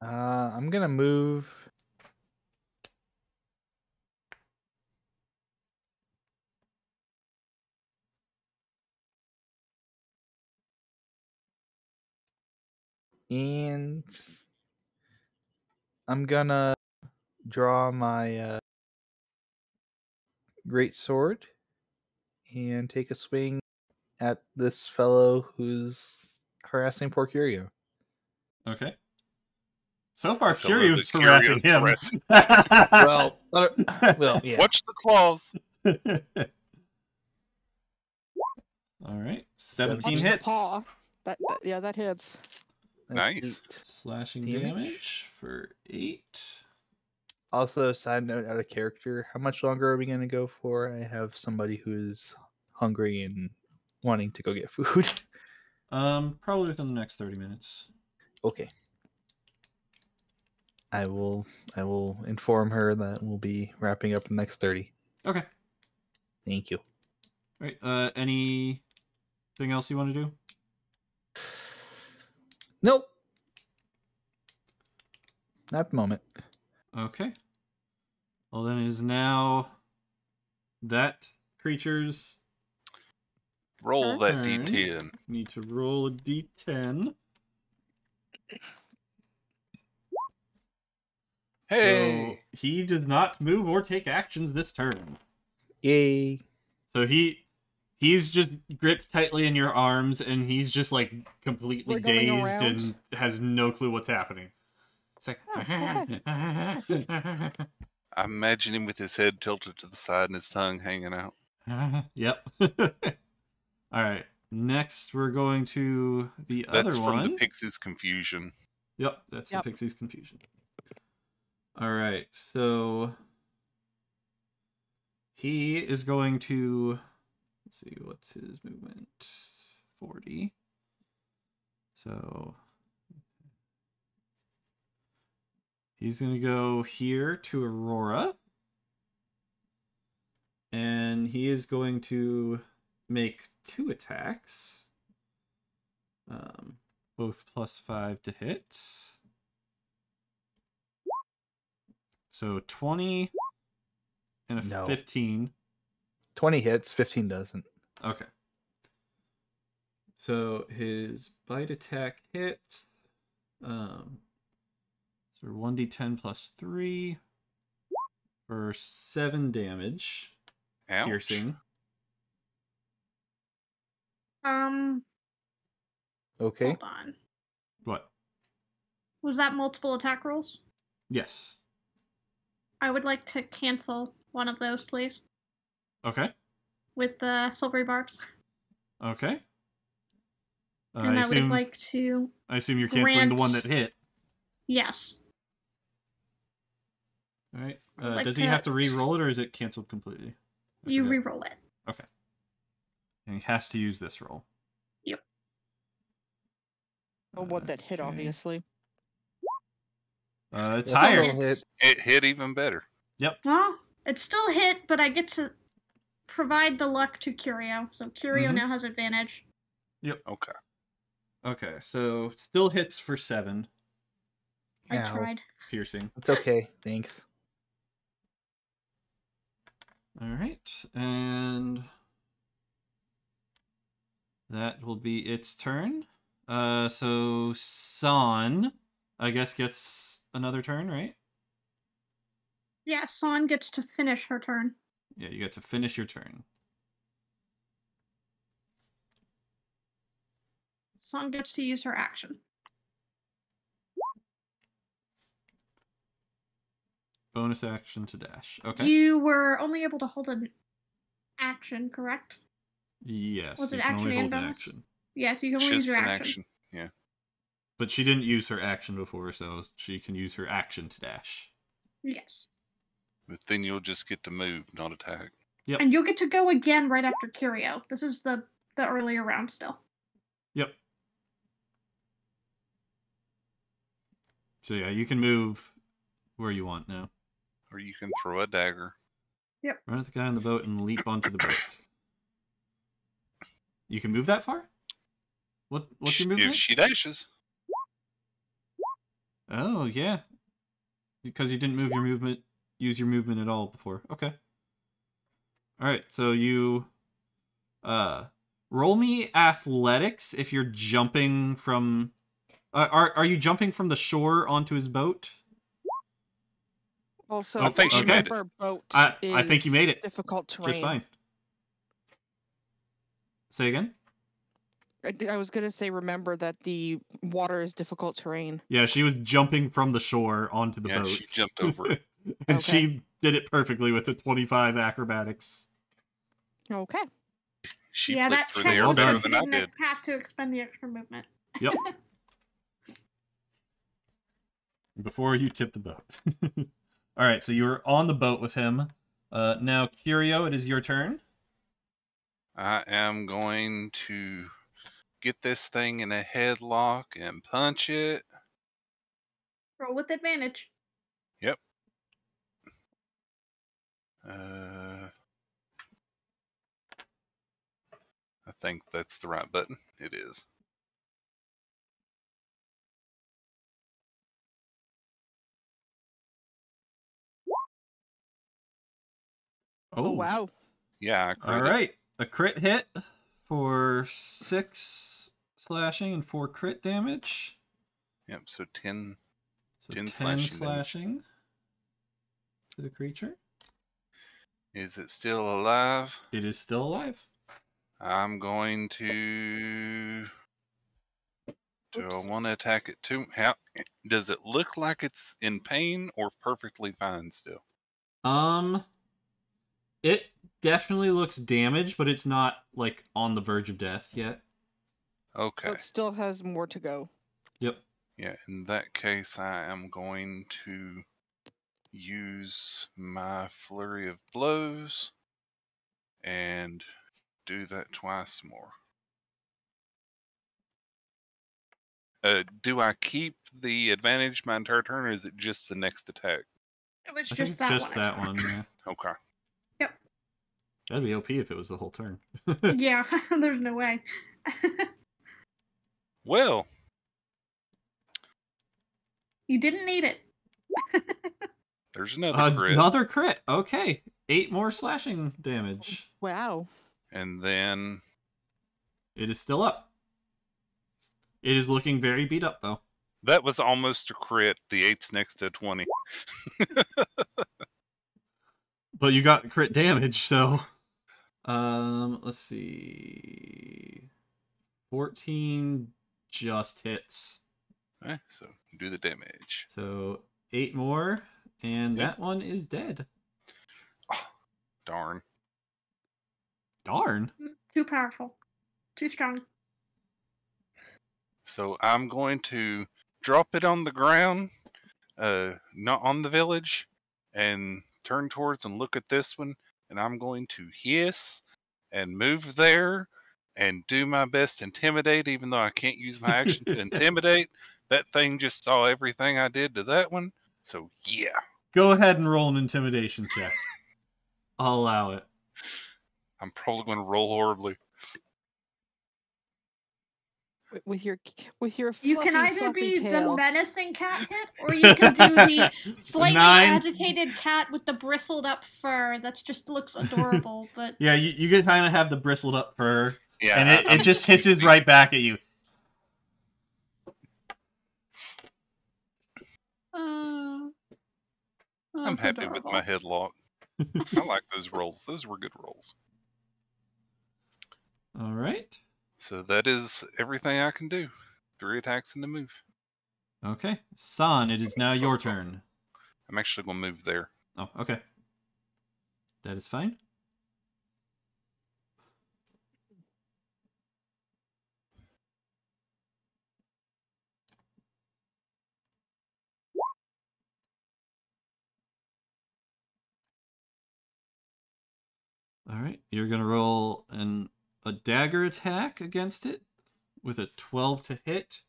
I'm gonna move. And I'm gonna draw my great sword and take a swing at this fellow who's harassing poor Curio. Okay. So far, The fellow Curio's that harassing him. Curio's Well, yeah. Watch the claws. All right. 17 Watch the hits. paw. That hits. That's Nice. 8. Slashing Damage. damage for 8. Also, side note out of character, how much longer are we going to go for? I have somebody who's hungry and wanting to go get food. Probably within the next 30 minutes. Okay. I will inform her that we'll be wrapping up in the next 30. Okay. Thank you. All right. Anything else you want to do? Nope. Not at the moment. Okay. Well, then it is now that creature's Roll that turn. D10. Need to roll a d10. Hey. So he does not move or take actions this turn. Yay. So he's just gripped tightly in your arms, and he's just like completely Wiggling dazed around. and has no clue what's happening. It's like, I imagine him with his head tilted to the side and his tongue hanging out. yep. All right. Next, we're going to the That's other from one. the Pixies Confusion. Yep, that's Yep. the Pixies Confusion. All right, so he is going to, let's see, what's his movement? 40. So he's going to go here to Aurora. And he is going to make 2 attacks. Both +5 to hit. So 20 and a No. 15. 20 hits, 15 doesn't. Okay. So his bite attack hits. So 1d10 plus 3 for 7 damage. Ouch. Piercing. Okay. Hold on. What? Was that multiple attack rolls? Yes. I would like to cancel one of those, please. Okay. With the silvery barbs. Okay. And I would like to... I assume you're canceling the one that hit. Yes. All right. Like does he have to re-roll it, or is it canceled completely? You re-roll it. Okay. And he has to use this roll. Yep. Oh, what that hit, obviously. It's Yeah, higher. still hit. It hit even better. Yep. Well, it's still hit, but I get to provide the luck to Curio. So Curio now has advantage. Yep. Okay. Okay, so still hits for 7 I Ow. tried. piercing. It's okay. Thanks. All right, and that will be its turn. So San, I guess, gets another turn, right? Yeah, San gets to finish her turn. Yeah, you get to finish your turn. San gets to use her action. Bonus action to dash. Okay. You were only able to hold an action, correct? Yes. Was it you can action only and hold an bonus? action. Yes, you can only use Just your an action. action. Yeah. But she didn't use her action before, so she can use her action to dash. Yes. But then you'll just get to move, not attack. Yep. And you'll get to go again right after Curio. This is the earlier round still. Yep. So yeah, you can move where you want now. Or you can throw a dagger. Run at the guy on the boat and leap onto the boat. You can move that far? What's your movement? If she dashes. Oh, yeah. Because you didn't use your movement at all before. Okay. Alright, so you roll me athletics if you're jumping from are you jumping from the shore onto his boat? Also, I think she made remember, boat I think you made it. difficult terrain. Just fine. Say again? I was going to say, remember that the water is difficult terrain. Yeah, she was jumping from the shore onto the boat. She jumped over it. And Okay. she did it perfectly with a 25 acrobatics. Okay. She Yeah, that flipped through check the air well better done. than I didn't did. have to expend the extra movement. Yep. Before you tip the boat. Alright, so you were on the boat with him. Now, Curio, it is your turn. I am going to get this thing in a headlock and punch it. Roll with advantage. Yep. I think that's the right button. It is. Oh, wow. Yeah, I crit it. Alright, a crit hit for 6 slashing and 4 crit damage. Yep, so 10. So 10 10 slashing slashing to the creature. Is it still alive? It is still alive. I'm going to... Do I want to attack it too? How does it look like it's in pain or perfectly fine still? It definitely looks damaged, but it's not like on the verge of death yet. Okay. But still has more to go. Yep. Yeah, in that case, I am going to use my flurry of blows and do that twice more. Do I keep the advantage my entire turn, or is it just the next attack? It was I think just it's that just one. that one, yeah. Okay. Yep. That'd be OP if it was the whole turn. Yeah, there's no way. Well, You didn't need it. there's another crit. Another crit. Okay. 8 more slashing damage. Wow. And then It is still up. It is looking very beat up, though. that was almost a crit. The 8's next to 20. But you got crit damage, so... let's see... 14 just hits. So do the damage. So 8 more, and Yep. that one is dead. Oh, darn. Darn. Too powerful. Too strong. So I'm going to drop it on the ground, not on the village, and turn towards and look at this one, and I'm going to hiss and move there and do my best to intimidate, even though I can't use my action to intimidate. That thing just saw everything I did to that one, so yeah. Go ahead and roll an intimidation check. I'll allow it. I'm probably going to roll horribly. With your You can fluffy, either fluffy be tail. the menacing cat hit, or you can do the slightly 9. agitated cat with the bristled up fur that just looks adorable. But Yeah, you can kind of have the bristled up fur, Yeah, and I'm it just hisses right back at you. I'm that's happy adorable. with my headlock. I like those rolls. Those were good rolls. All right. So that is everything I can do. 3 attacks and a move. Okay. San, it is now your turn. I'm actually going to move there. Oh, okay. That is fine. All right. You're going to roll a dagger attack against it with a 12 to hit,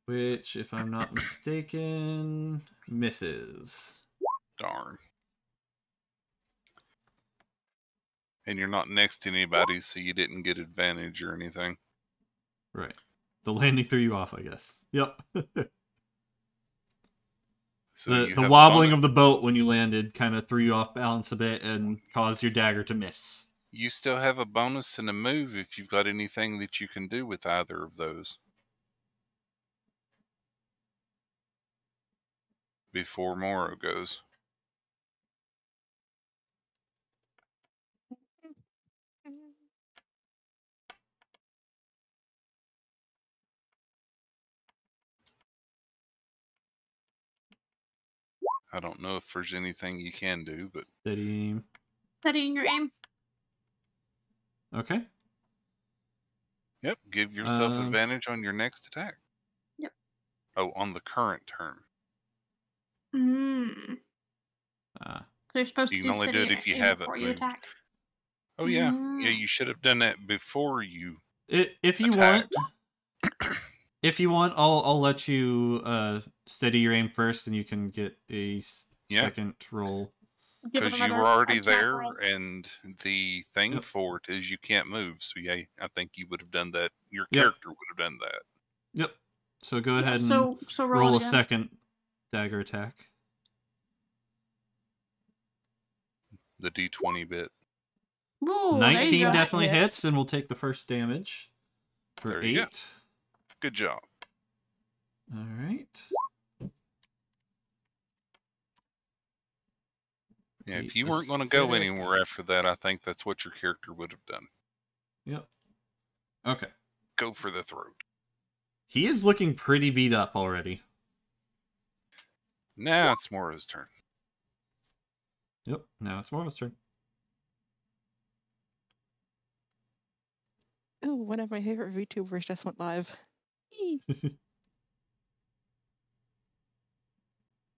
which, if I'm not mistaken, misses. Darn. And you're not next to anybody, so you didn't get advantage or anything. Right. The landing threw you off, I guess. Yep. So the you the have a wobbling bonus. of the boat when you landed kind of threw you off balance a bit and caused your dagger to miss. You still have a bonus and a move if you've got anything that you can do with either of those. Before Moro goes. I don't know if there's anything you can do, but... Steady aim. Setting your aim. Okay. Yep, give yourself advantage on your next attack. Yep. Oh, on the current turn. Mm. So you're supposed You to can do only do steady it if you aim have it before you moved. attack. Oh yeah, Mm. yeah. You should have done that before you. If you attack. want, I'll let you steady your aim first, and you can get a second roll. Give it Because you another were already attack there, roll. and the thing Yep. for it is you can't move. So yeah, I think you would have done that. Your Yep. character would have done that. Yep. So go ahead and So roll it a again. second dagger attack. The D20 bit. Ooh, there you 19 go. definitely Hits. hits, and we'll take the first damage for There you 8. go. Good job. All right. Yeah, if 8 you was weren't going to go sick. anywhere after that, I think that's what your character would have done. Yep. Okay. Go for the throat. He is looking pretty beat up already. Now it's Moro's turn. Yep. Now it's Moro's turn. Ooh, one of my favorite VTubers just went live. Eee.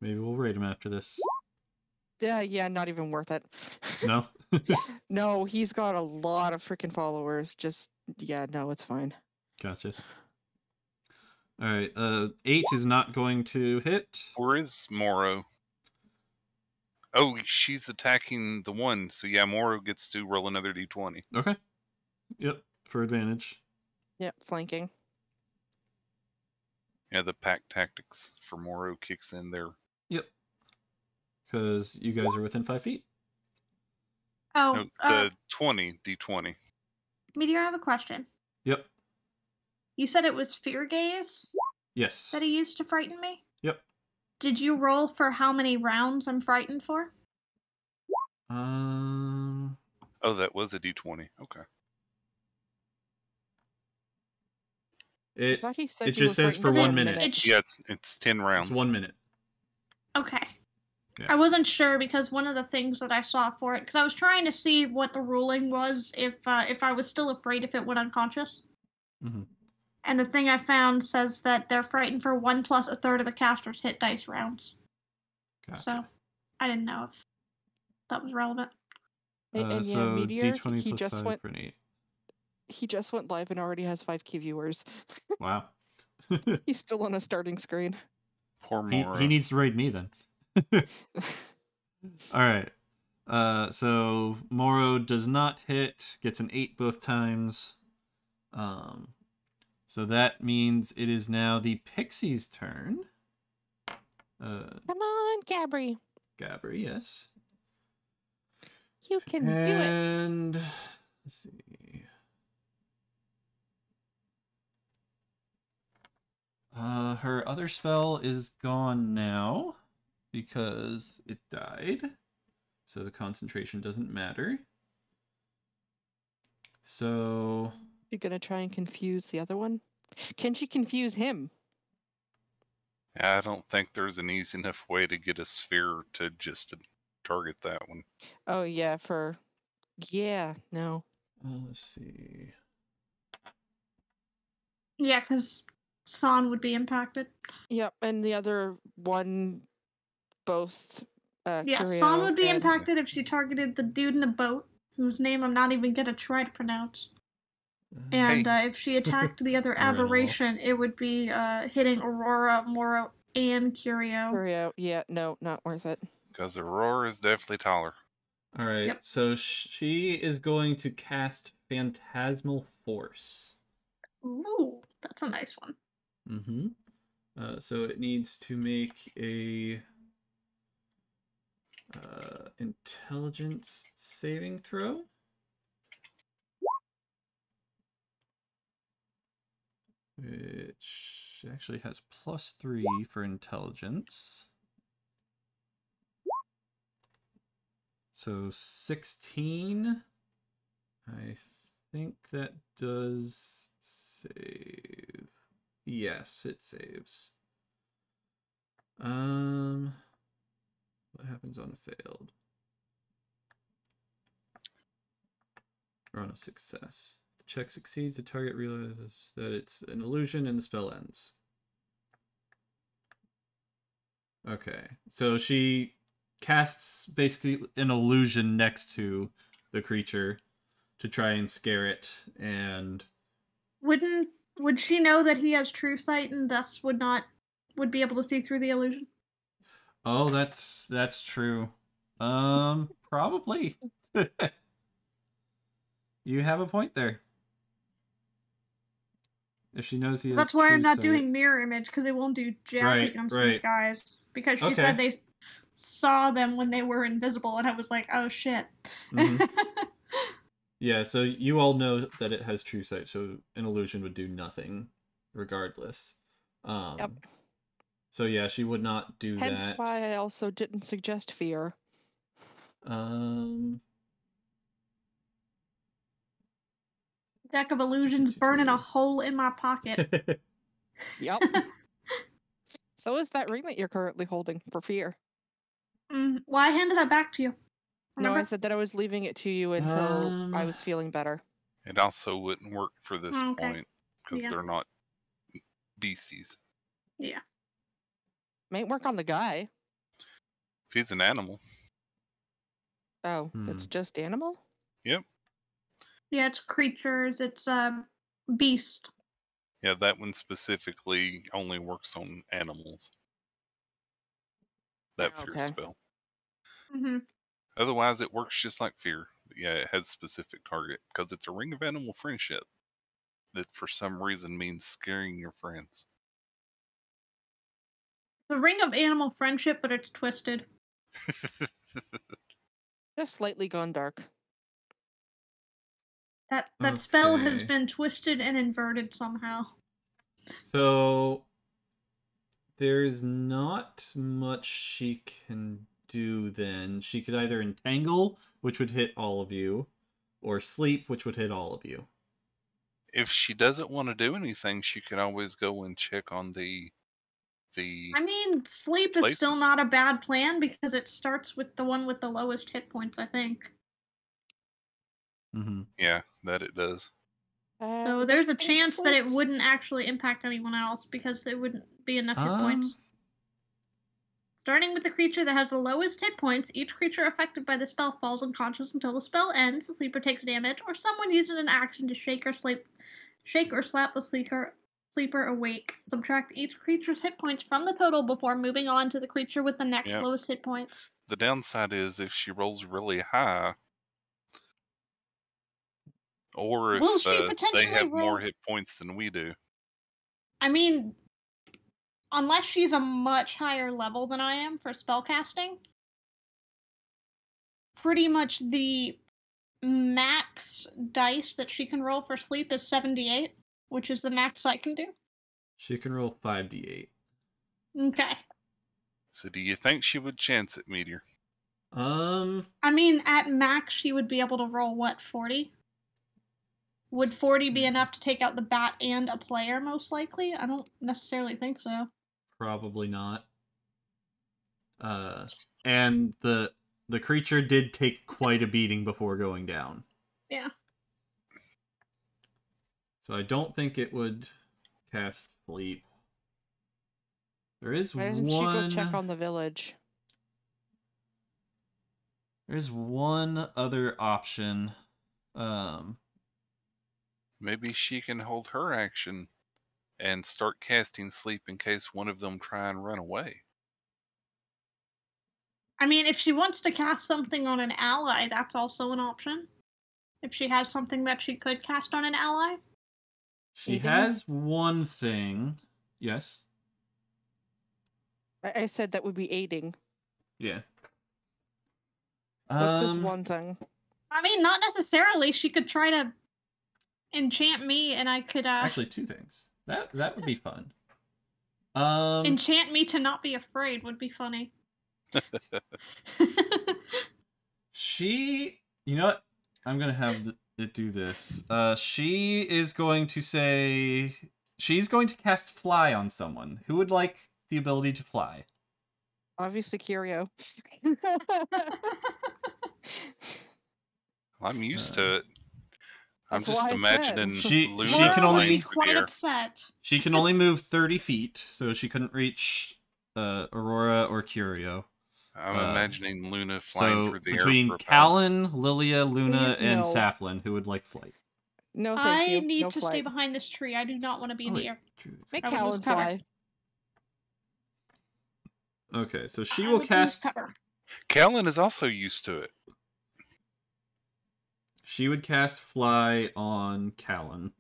Maybe we'll raid him after this. Yeah, not even worth it. No? No, he's got a lot of freaking followers. No, it's fine. Gotcha. Alright, 8 is not going to hit. Where is Moro? Oh, she's attacking the one. So yeah, Moro gets to roll another D20. Okay. Yep, for advantage. Yep, flanking. Yeah, the pack tactics for Moro kicks in there. Yep. Because you guys are within 5 feet. Oh, No, the 20, D20. Meteor, I have a question. Yep. You said it was fear gaze Yes. that he used to frighten me? Yep. Did you roll for how many rounds I'm frightened for? Oh, that was a D20. Okay. I thought he said It you just were says for frightened 1 a minute. Yeah, it's 10 rounds. It's 1 minute. Okay. Yeah. I wasn't sure because one of the things that I saw for it, because I was trying to see what the ruling was if I was still afraid if it went unconscious. Mm-hmm. And the thing I found says that they're frightened for 1 plus a third of the caster's hit dice rounds. Gotcha. So I didn't know if that was relevant. And yeah, So Meteor, D20 he plus just 5 went. for an 8. He just went live and already has 5K viewers. Wow. He's still on a starting screen. Poor he Mora. needs to raid me then. All right. So Moro does not hit, gets an 8 both times. So that means it is now the Pixies' turn. Come on, Gabri. Gabri, yes. You can do it. And let's see. Her other spell is gone now because it died. So the concentration doesn't matter. So You're gonna try and confuse the other one? Can she confuse him? I don't think there's an easy enough way to get a sphere to just target that one. Oh yeah, no. let's see. Yeah, because San would be impacted. Yep, and the other one, both. Yeah, Curio San would be and- impacted if she targeted the dude in the boat, whose name I'm not even gonna try to pronounce. And if she attacked the other We're in a lull. aberration, it would be hitting Aurora, Moro, and Curio. Curio, yeah, no, not worth it. Because Aurora is definitely taller. All right. Yep. So she is going to cast Phantasmal Force. Ooh, that's a nice one. Mm-hmm. So it needs to make a intelligence saving throw. Which actually has +3 for intelligence. So 16. I think that does save. Yes, it saves. What happens on a failed? Or on a success? The check succeeds, the target realizes that it's an illusion and the spell ends. Okay, so she casts basically an illusion next to the creature to try and scare it, and Would she know that he has true sight and thus would be able to see through the illusion? oh, that's true. Probably. You have a point there. If she knows he has That's why true I'm not sight. doing mirror image, because it won't do jack Right, against right. these guys. Because she Okay. said they saw them when they were invisible, and I was like, oh shit. Mhm. Yeah, so you all know that it has true sight, so an illusion would do nothing, regardless. Yep. So yeah, she would not do Hence that. why I also didn't suggest fear. Deck of illusions burning a hole in my pocket. Yep. So is that ring that you're currently holding for fear. Well, I handed that back to you. Remember? No, I said that I was leaving it to you until I was feeling better. It also wouldn't work for this Okay. point because Yeah. they're not beasties. Yeah. Might work on the guy. If he's an animal, Oh, it's just animal? yep. Yeah, it's creatures. It's beast. Yeah, that one specifically only works on animals. That fear Okay. spell. Mm-hmm. Otherwise, it works just like fear. But yeah, it has a specific target because it's a ring of animal friendship that for some reason means scaring your friends. The ring of animal friendship, but it's twisted. Just slightly gone dark. That spell has Okay. been twisted and inverted somehow. So there's not much she can do then. She could either entangle, which would hit all of you, or sleep, which would hit all of you. If she doesn't want to do anything, she can always go and check on the I mean, sleep is still places. not a bad plan because it starts with the one with the lowest hit points, I think. Mm-hmm. Yeah, that it does. So there's a chance that it wouldn't actually impact anyone else because it wouldn't be enough hit points. Starting with the creature that has the lowest hit points, each creature affected by the spell falls unconscious until the spell ends, the sleeper takes damage, or someone uses an action to shake or slap the sleeper awake. Subtract each creature's hit points from the total before moving on to the creature with the next lowest hit points. The downside is if she rolls really high, or if they have more hit points than we do. I mean, unless she's a much higher level than I am for spellcasting, pretty much the max dice that she can roll for sleep is 78, which is the max I can do. She can roll 5d8. Okay. So do you think she would chance it, Meteor? I mean, at max, she would be able to roll, what, 40? Would 40 be enough to take out the bat and a player, most likely? I don't necessarily think so. Probably not. And the creature did take quite a beating before going down. Yeah. So I don't think it would cast sleep. There is Why doesn't she go check on the village? There's one other option. Maybe she can hold her action and start casting sleep in case one of them try and run away. I mean, if she wants to cast something on an ally, that's also an option. If she has something that she could cast on an ally. She has one thing. Yes? I said that would be aiding. Yeah. What's this one thing? I mean, not necessarily. She could try to enchant me, and I could actually, two things. That would be fun. Enchant me to not be afraid would be funny. You know what? I'm gonna have it do this. She is going to say she's going to cast fly on someone. Who would like the ability to fly? Obviously, Curio. I'm used to it. I'm That's just why I imagining she Luna can only flying be through quite the air. upset. She can only move 30 feet, so she couldn't reach Aurora or Curio. I'm imagining Luna flying through the air. Between Callan, Lilia, Luna, Please, and no. Saflin, who would like flight? No, thank you. I need no to flight. stay behind this tree. I do not want to be in the air. Make I would Callan lose cover. fly. Okay, so she I will would lose cast. cover. Callan is also used to it. She would cast fly on Callan.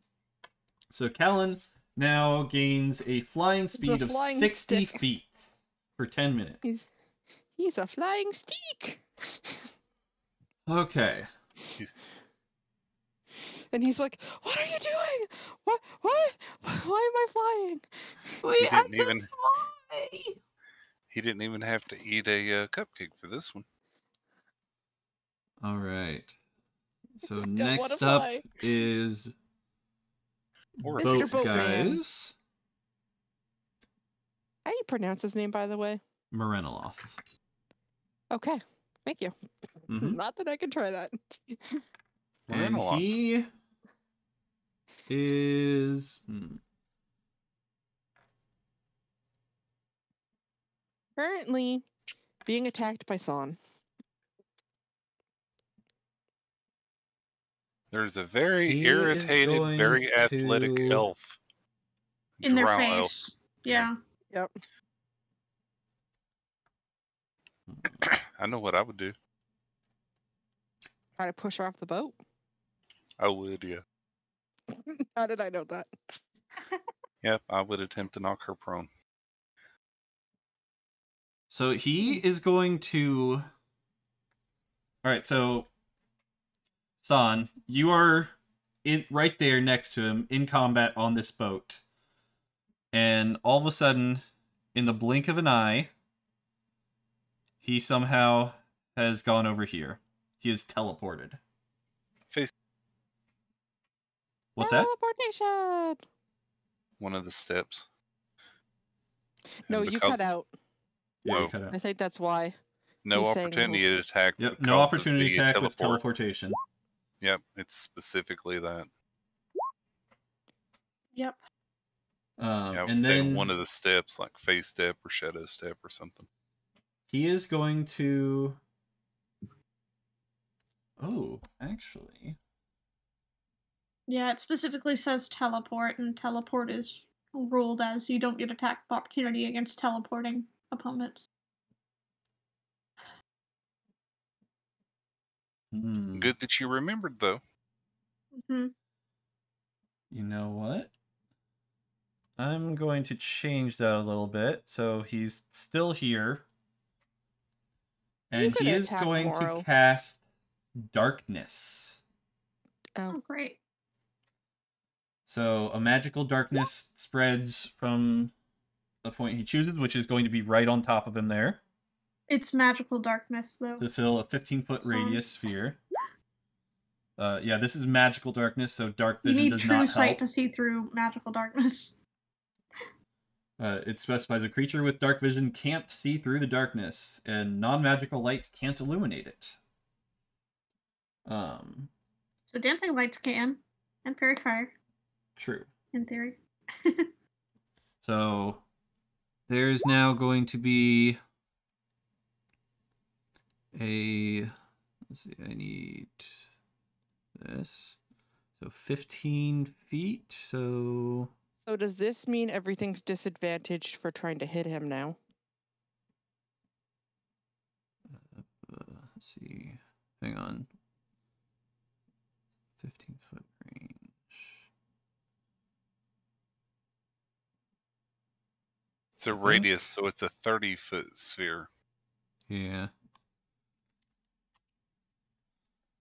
So Callan now gains a flying speed of flying 60 stick. feet for 10 minutes. He's a flying stick. Okay. And he's like, "What are you doing? What? Why am I flying?" Wait, I can even fly! He didn't even have to eat a cupcake for this one. All right. So wanna next up fly. is Or Mr. Boat Boatman. Guys. How do you pronounce his name, by the way? Morenoloth. Okay, thank you. Mhm. Not that I can try that. And Morenoloth. he is... Currently being attacked by San. There's a very He is irritated, going very athletic to- elf. In their Drow face. elf. Yeah. Yep. I know what I would do. Try to push her off the boat. I would, yeah. How did I know that? Yep, I would attempt to knock her prone. So he is going to... Alright, so... San, you are right there next to him, in combat on this boat. And all of a sudden, in the blink of an eye, he somehow has gone over here. He is teleported. Face. What's that? Teleportation! One of the steps. No, And you cut because out. Yeah, you Whoa. cut out. I think that's why. No He's saying opportunity to attack. Yep, because no of opportunity the attack with teleport. teleportation. Yep, it's specifically that. Yep. Yeah, I was And saying then one of the steps, like face step or shadow step or something. he is going to... Oh, actually... Yeah, it specifically says teleport, and teleport is ruled as you don't get attack of opportunity against teleporting opponents. Good that you remembered, though. Hmm. You know what? I'm going to change that a little bit. So he's still here. And could he is attack going Morrow. to cast Darkness. Oh, great. So a magical darkness spreads from the point he chooses, which is going to be right on top of him there, It's magical darkness, though. to fill a 15-foot radius sphere. Yeah, this is magical darkness, so dark You vision need does true not sight help. to see through magical darkness. It specifies a creature with dark vision can't see through the darkness, and non-magical light can't illuminate it. So dancing lights can, and fairy fire, True. in theory. So there's now going to be a... Let's see, I need this. So 15 feet, so... So does this mean everything's disadvantaged for trying to hit him now? Let's see. Hang on. 15-foot range. It's a I think- radius, so it's a 30-foot sphere. Yeah.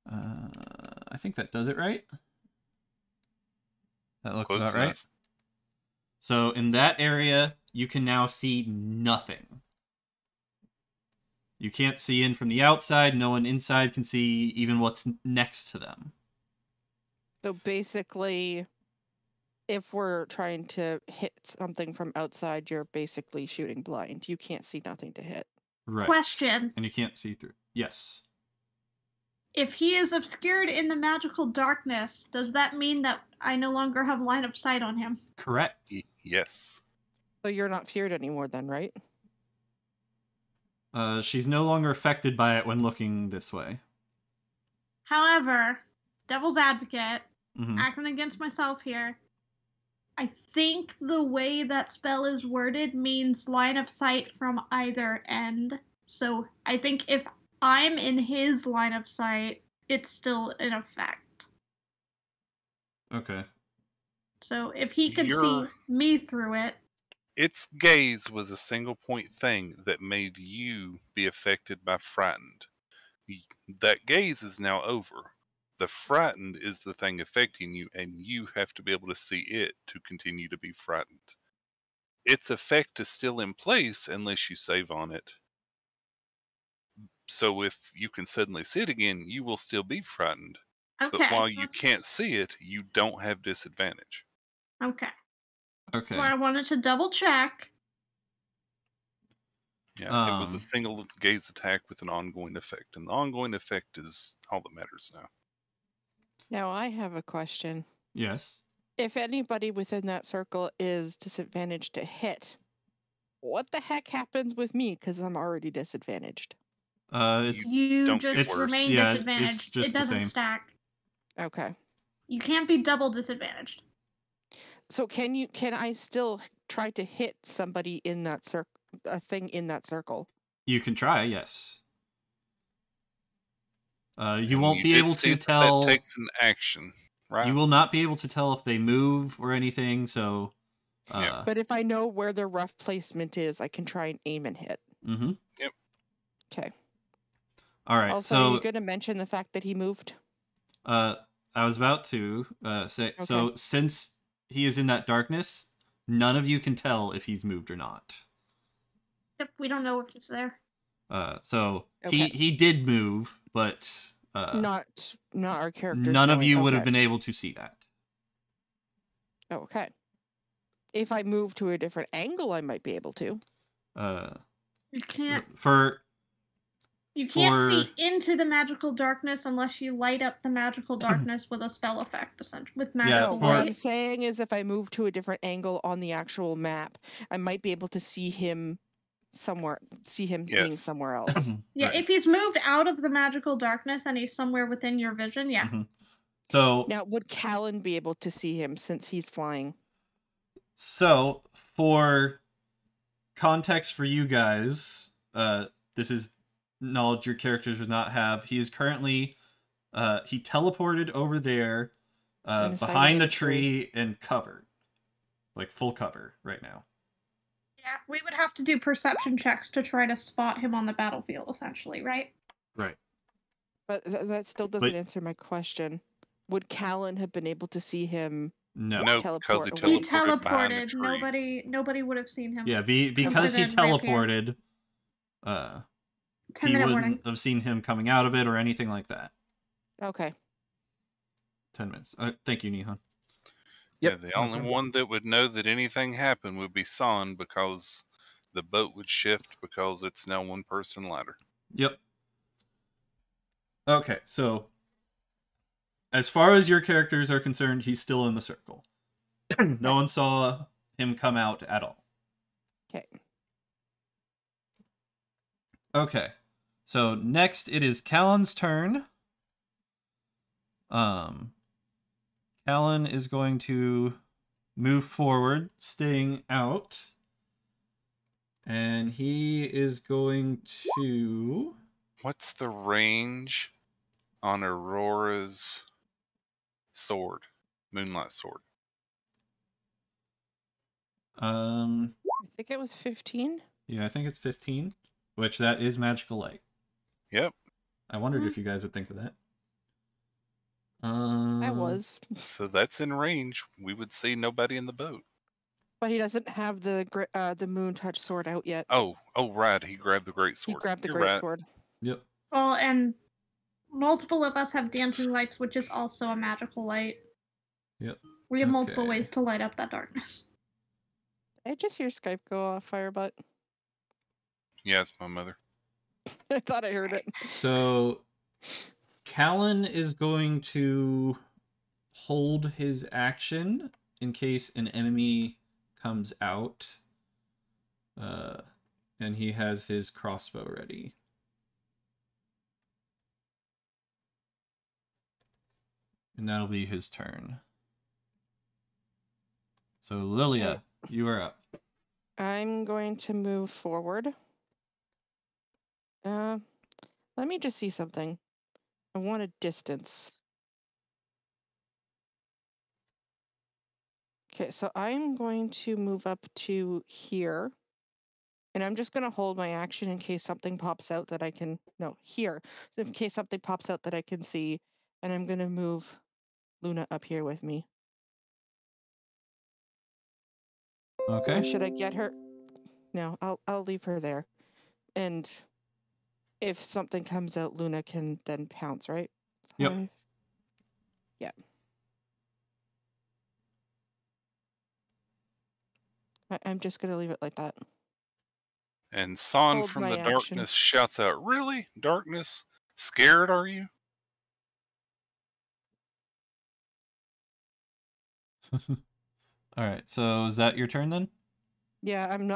I think that does it right. That looks Close about right. enough. So in that area, you can now see nothing. You can't see in from the outside. No one inside can see even what's next to them. So basically, if we're trying to hit something from outside, you're basically shooting blind. You can't see nothing to hit. Right. Question. And you can't see through. Yes. If he is obscured in the magical darkness, does that mean that I no longer have line of sight on him? Correct. Yes. So you're not feared anymore then, right? She's no longer affected by it when looking this way. However, devil's advocate, Mhm. acting against myself here, I think the way that spell is worded means line of sight from either end. So I think if I'm in his line of sight, it's still in effect. Okay. So if he could see You're- me through it, Its gaze was a single point thing that made you be affected by frightened. That gaze is now over. The frightened is the thing affecting you, and you have to be able to see it to continue to be frightened. Its effect is still in place unless you save on it. So if you can suddenly see it again, you will still be frightened. okay. But while you that's- can't see it, you don't have disadvantage. Okay. Okay. So I wanted to double check. Yeah, it was a single gaze attack with an ongoing effect, and the ongoing effect is all that matters now. Now I have a question. Yes. If anybody within that circle is disadvantaged to hit, what the heck happens with me? Because I'm already disadvantaged. It's You don't just get worse. remain Yeah, disadvantaged. it's just It the doesn't same. stack. Okay. You can't be double disadvantaged. So can I still try to hit somebody in that circle, a thing in that circle? You can try, yes. You And won't you be did able say to that tell. That takes an action, right? You will not be able to tell if they move or anything. So. Yeah. But if I know where the rough placement is, I can try and aim and hit. Mm-hmm. Okay. All right. Also, are you So. going to mention the fact that he moved? I was about to say. Okay. So since he is in that darkness, none of you can tell if he's moved or not. Yep, we don't know if he's there. So Okay. he did move, but Not our characters. none of knowing- you would have okay. been able to see that. Okay. If I move to a different angle, I might be able to. You can't For see into the magical darkness unless you light up the magical darkness with a spell effect, essentially, with magical What I'm light. saying is if I move to a different angle on the actual map, I might be able to see him somewhere, being somewhere else. Yeah, Right. if he's moved out of the magical darkness and he's somewhere within your vision, yeah. So now, would Callan be able to see him since he's flying? So, for context for you guys, this is knowledge your characters would not have. He is currently, he teleported over there, behind the tree and covered. Like, full cover right now. Yeah, we would have to do perception checks to try to spot him on the battlefield, essentially, right? Right. But that still doesn't answer my question. Would Callan have been able to see him? No, teleport because away? He teleported. Nobody would have seen him. Yeah, because he teleported, he 10-minute warning. wouldn't have seen him coming out of it or anything like that. Okay. 10 minutes. Thank you, Nihon. Yeah, the only one that would know that anything happened would be San, because the boat would shift because it's now one person ladder. Yep. Okay, so as far as your characters are concerned, he's still in the circle. No one saw him come out at all. Okay. Okay. So next it is Callan's turn. Callan is going to move forward, staying out. And he is going to... What's the range on Aurora's sword? Moonlight sword. I think it was 15. Yeah, I think it's 15, which that is magical light. Yep. I wondered if you guys would think of that. I was. So that's in range. We would see nobody in the boat. But he doesn't have the moon touch sword out yet. Oh, right. He grabbed the great sword. He grabbed the great sword. Yep. Well, and multiple of us have dancing lights, which is also a magical light. Yep. We have multiple ways to light up that darkness. I just hear Skype go off, Firebutt. Yeah, it's my mother. I thought I heard it. So, Callan is going to hold his action in case an enemy comes out. And he has his crossbow ready. And that'll be his turn. So, Lilia, you are up. I'm going to move forward. Let me just see something. I want a distance. Okay, so I'm going to move up to here. And I'm just going to hold my action in case something pops out that I can... No, here. In case something pops out that I can see. And I'm going to move Luna up here with me. Okay. Or should I get her? No, I'll leave her there. And if something comes out, Luna can then pounce, right? 5. Yep. Yeah. I'm just going to leave it like that. And San Hold from my the action. darkness shouts out, "Really? Darkness? Scared, are you?" All right. So is that your turn then? Yeah, I'm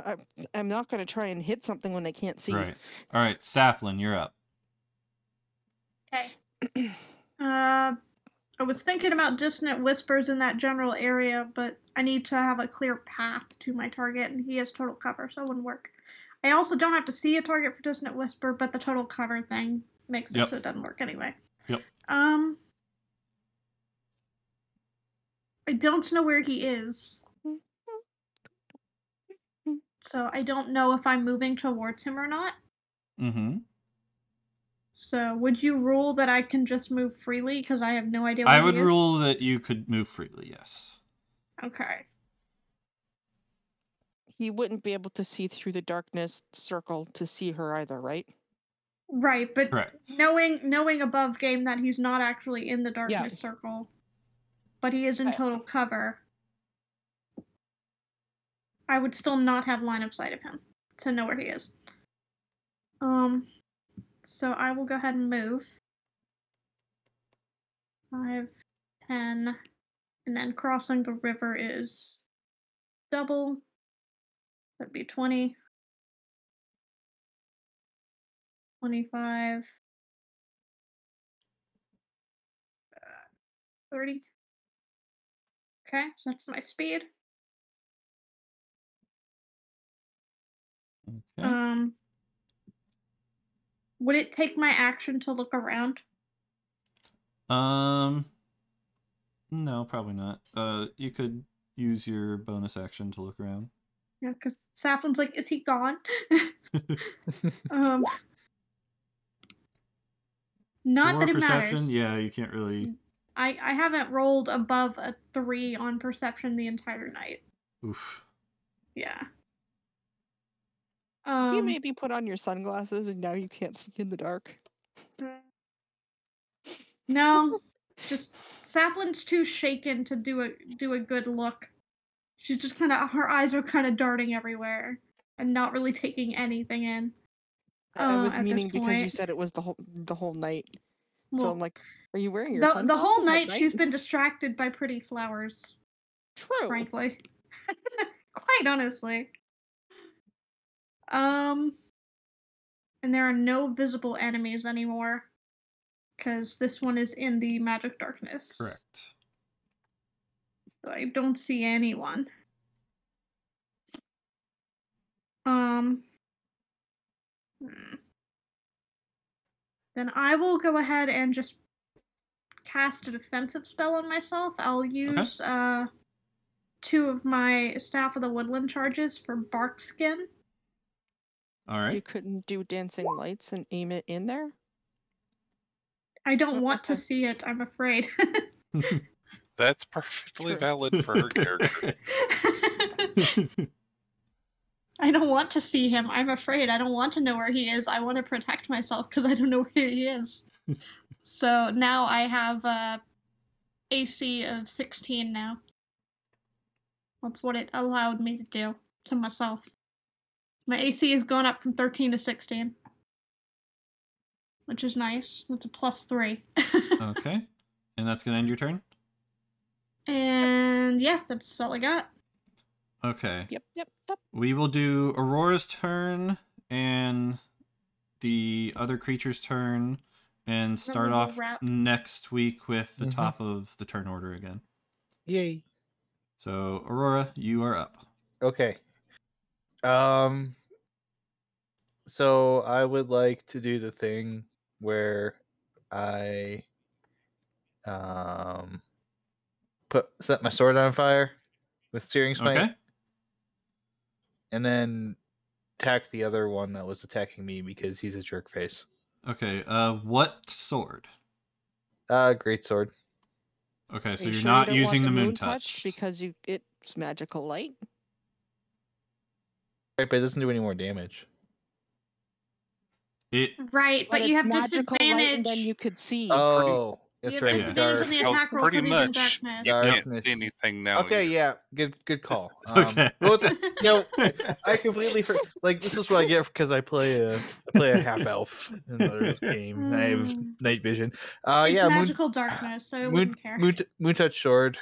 not going to try and hit something when I can't see. Right. All right, Saflin, you're up. Okay. I was thinking about dissonant whispers in that general area, but I need to have a clear path to my target, and he has total cover, so it wouldn't work. I also don't have to see a target for dissonant whisper, but the total cover thing makes it so it doesn't work anyway. Yep. I don't know where he is. So I don't know if I'm moving towards him or not. Mm-hmm. So would you rule that I can just move freely? Because I have no idea where I he would is? rule that you could move freely, yes. Okay. He wouldn't be able to see through the darkness circle to see her either, right? Right, but Correct. knowing above game that he's not actually in the darkness circle, but he is in total cover. I would still not have line of sight of him to know where he is. So I will go ahead and move. 5, 10, and then crossing the river is double. That'd be 20. 25. 30. Okay, so that's my speed. Okay. Would it take my action to look around? No, probably not. You could use your bonus action to look around. Yeah, because Saflin's like, is he gone? Not For that it perception, matters. yeah, you can't really. I haven't rolled above a 3 on perception the entire night. Oof. Yeah. You maybe put on your sunglasses and now you can't see in the dark. No, just Saflin's too shaken to do a good look. She's just kind of, her eyes are kind of darting everywhere and not really taking anything in. I was at meaning this because you point. said it was the whole night. So Well, I'm like, are you wearing your the sunglasses whole at night night? she's been distracted by pretty flowers. True. Frankly. Quite honestly. And there are no visible enemies anymore. Because this one is in the magic darkness. Correct. So I don't see anyone. Then I will go ahead and just cast a defensive spell on myself. I'll use 2 of my Staff of the Woodland charges for bark skin. All right. You couldn't do dancing lights and aim it in there? I don't want to see it, I'm afraid. That's perfectly True. valid for her character. I don't want to see him. I'm afraid. I don't want to know where he is. I want to protect myself because I don't know where he is. So now I have a AC of 16 now. That's what it allowed me to do to myself. My AC has gone up from 13 to 16. Which is nice. That's a +3. Okay. And that's going to end your turn? And yeah, that's all I got. Okay. Yep. We will do Aurora's turn and the other creature's turn and start we'll off wrap. next week with the top of the turn order again. Yay. So, Aurora, you are up. Okay. So I would like to do the thing where I set my sword on fire with Searing Smite, Okay. and then attack the other one that was attacking me because he's a jerk face. Okay. What sword? Great sword. Okay, so Are you you're sure not you don't using want the the moon touch because it's magical light? Right, but it doesn't do any more damage. It Right, but you it's have magical light disadvantage. and then you could see. Oh, You that's have right. disadvantage on the Because attack roll pretty because he's in much darkness. you can't Darkness. see anything now. Okay, either. yeah, good call. Okay. I completely this is what I get because I play a half elf in the game. I have night vision. It's Yeah, magical darkness, so I wouldn't care. moon touch sword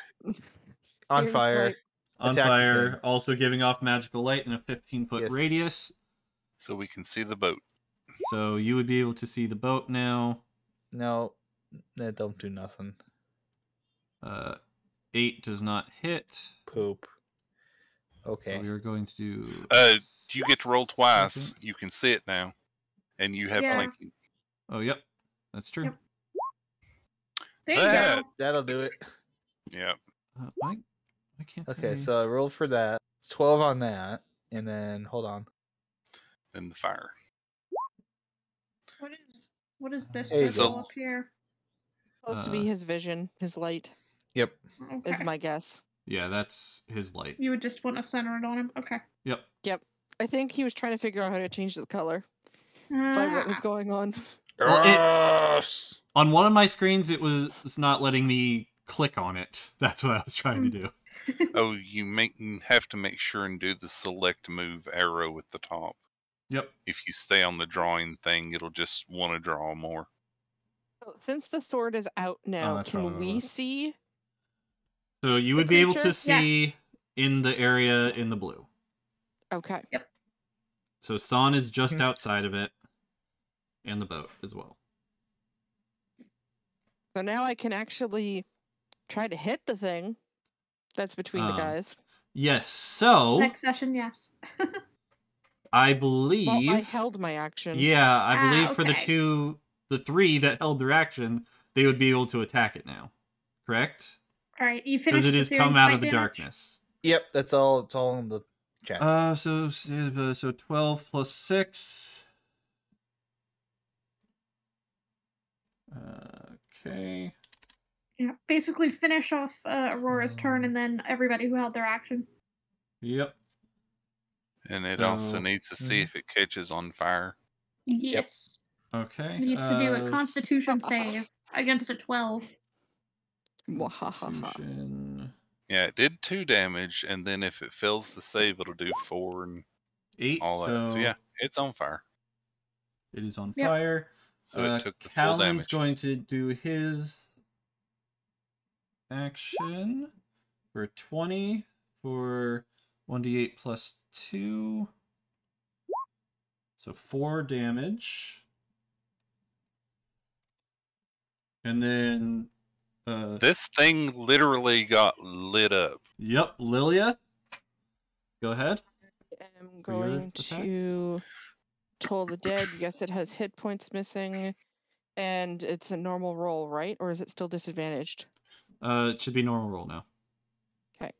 on Searing fire. Smite. on Attack the fire, thing. also giving off magical light in a 15-foot Yes. radius. So we can see the boat. So you would be able to see the boat now. No, that don't do nothing. 8 does not hit. Poop. Okay. We are going to do. You get to roll twice. You can see it now, and you have Yeah. flanking. Oh, yep, that's true. Yep. There you Bad. go. That'll do it. Yeah. Why can't Okay, I... so I rolled for that. It's 12 on that, and then hold on. Then the fire. What is this There you symbol go. up here? Supposed to be his vision, his light, Yep. Okay. is my guess. Yeah, that's his light. You would just want to center it on him. Okay. Yep. I think he was trying to figure out how to change the color by what was going on. Well, Yes! On one of my screens, it was not letting me click on it. That's what I was trying to do. Oh, you have to make sure and do the select move arrow at the top. Yep. If you stay on the drawing thing, it'll just want to draw more. Since the sword is out now, that's probably can what it we was. see? So you The would be able to creature? see Yes. in the area in the blue. Okay. So San is just outside of it, and the boat as well. So now I can actually try to hit the thing that's between the guys. Yes. So Next session, yes. I believe. Well, I held my action. Yeah, I believe for okay. the three that held their action, they would be able to attack it now. Correct? All right, you Because finished it the is searing come out smite of the damage? darkness. Yep, that's all. It's all in the chat. So 12 plus 6. Okay. Yeah, basically finish off Aurora's turn and then everybody who held their action. Yep. And it also So- needs to see if it catches on fire. Yes. Okay. Needs to do a Constitution save against a 12. Constitution. Yeah, it did 2 damage, and then if it fails the save, it'll do 4 and 8. all that. So yeah, it's on fire. It is on Yep. fire. So it took the full Callan's damage. going to do his action for 20 for 1d8 plus 2. So 4 damage. And then This thing literally got lit up. yep, Lilia. Go ahead. I'm For your going attack? to Toll the Dead. Yes, it has hit points missing. And it's a normal roll, right? Or is it still disadvantaged? It should be normal roll now. Okay.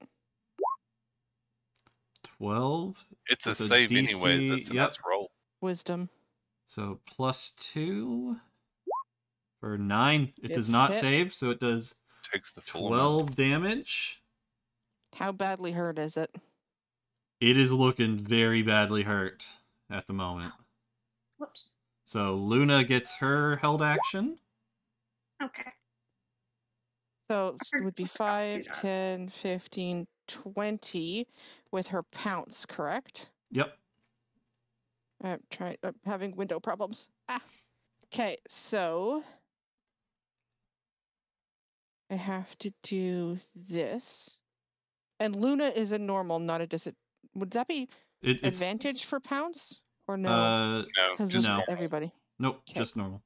It's 12. a With a save DC, anyway. That's a yep. nice roll. Wisdom. So plus 2 for 9. It does It's not hit. save, so it does Takes the full 12 damage. How badly hurt is it? It is looking very badly hurt at the moment. Whoops. So Luna gets her held action. Okay. So it would be I forgot to do 5, that. 10, 15, 20 with her pounce, correct? Yep. I'm having window problems. Okay, so I have to do this. And Luna is a normal, not a would that be It's advantage for pounce? Or no? No, Because just of no. normal. everybody. Nope, Okay. just normal.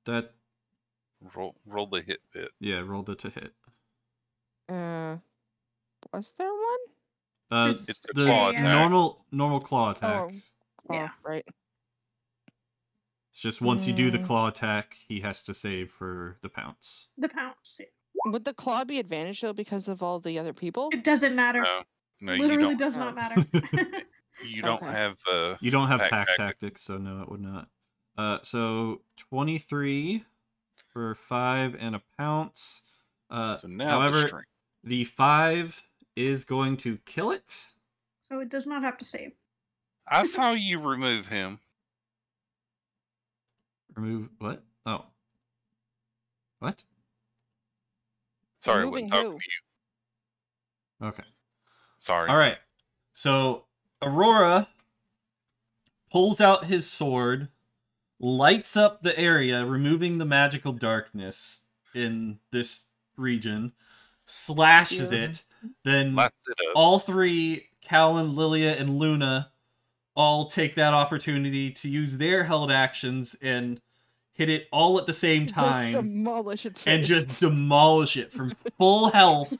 That Roll the hit bit. yeah, rolled it to hit. Was there one? It's a The claw attack. normal claw attack. Yeah. Right. It's just once you do the Mm. claw attack, he has to save for the pounce. The pounce. Would the claw be advantage though because of all the other people? It doesn't matter. No, Literally you does Oh. not matter. don't Okay. have You don't have pack pack tactics. tactics, so no, it would not. So 23 for 5 and a pounce. so now however, the string. the 5 is going to kill it. So it does not have to save. I saw you remove him. Remove what? Oh. What? Sorry, I Removing wasn't talking who? to you. Okay. Sorry. All right. So Aurora pulls out his sword, lights up the area, removing the magical darkness in this region, slashes Yeah. it. Then Lights it up. all three, Callan, Lilia, and Luna, all take that opportunity to use their held actions and hit it all at the same Just time demolish its face. and just demolish it from full health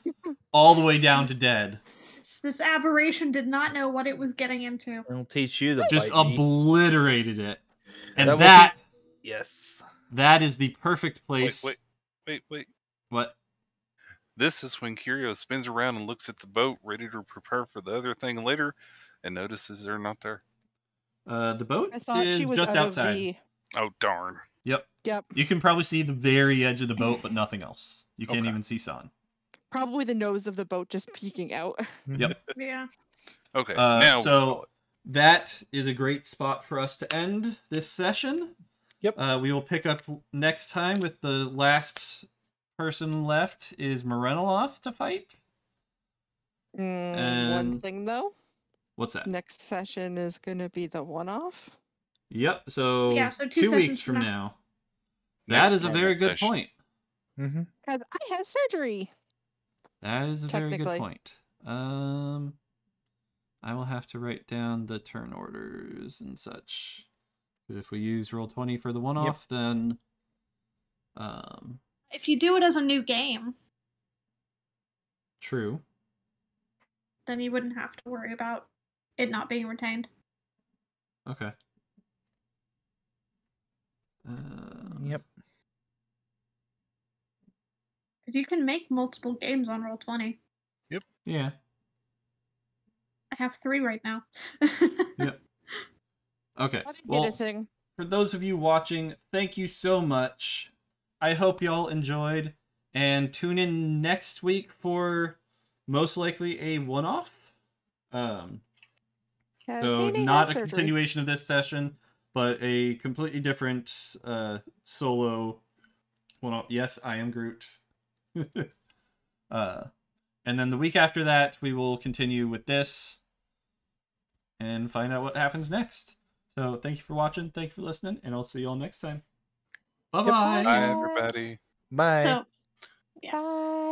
all the way down to dead. This aberration did not know what it was getting into. It'll teach you the Just bite me. obliterated it. And That that, was Yes. that is the perfect place. Wait. What? This is when Curio spins around and looks at the boat, ready to prepare for the other thing later, and notices they're not there. The boat I thought is she was just out outside. of the. Oh, darn. Yep. Yep. You can probably see the very edge of the boat, but nothing else. You can't Okay. even see San. Probably the nose of the boat just peeking out. Yep. Yeah. Okay, now we'll call So it. that is a great spot for us to end this session. Yep. We will pick up next time with the last person left is Morenoloth to fight. One And- thing though, What's that? next session is going to be the one-off. Yep, so, Yeah, so 2 2 weeks sessions from from now. Next That is a very normal good session. point. Mm-hmm. Because I had surgery. That is a very good Technically. point. I will have to write down the turn orders and such. Because if we use Roll20 for the one-off, then... If you do it as a new game, True. then you wouldn't have to worry about it not being retained. Okay. Yep. Because you can make multiple games on Roll20. Yeah. I have 3 right now. Yep. Okay. That's a Well, thing. for those of you watching, thank you so much. I hope y'all enjoyed. And tune in next week for most likely a one-off. So not a continuation of this session, but a completely different solo one-off. Yes, I am Groot. And then the week after that, we will continue with this and find out what happens next. So thank you for watching, thank you for listening, and I'll see you all next time. Bye-bye. Bye, everybody. Bye. So, Bye.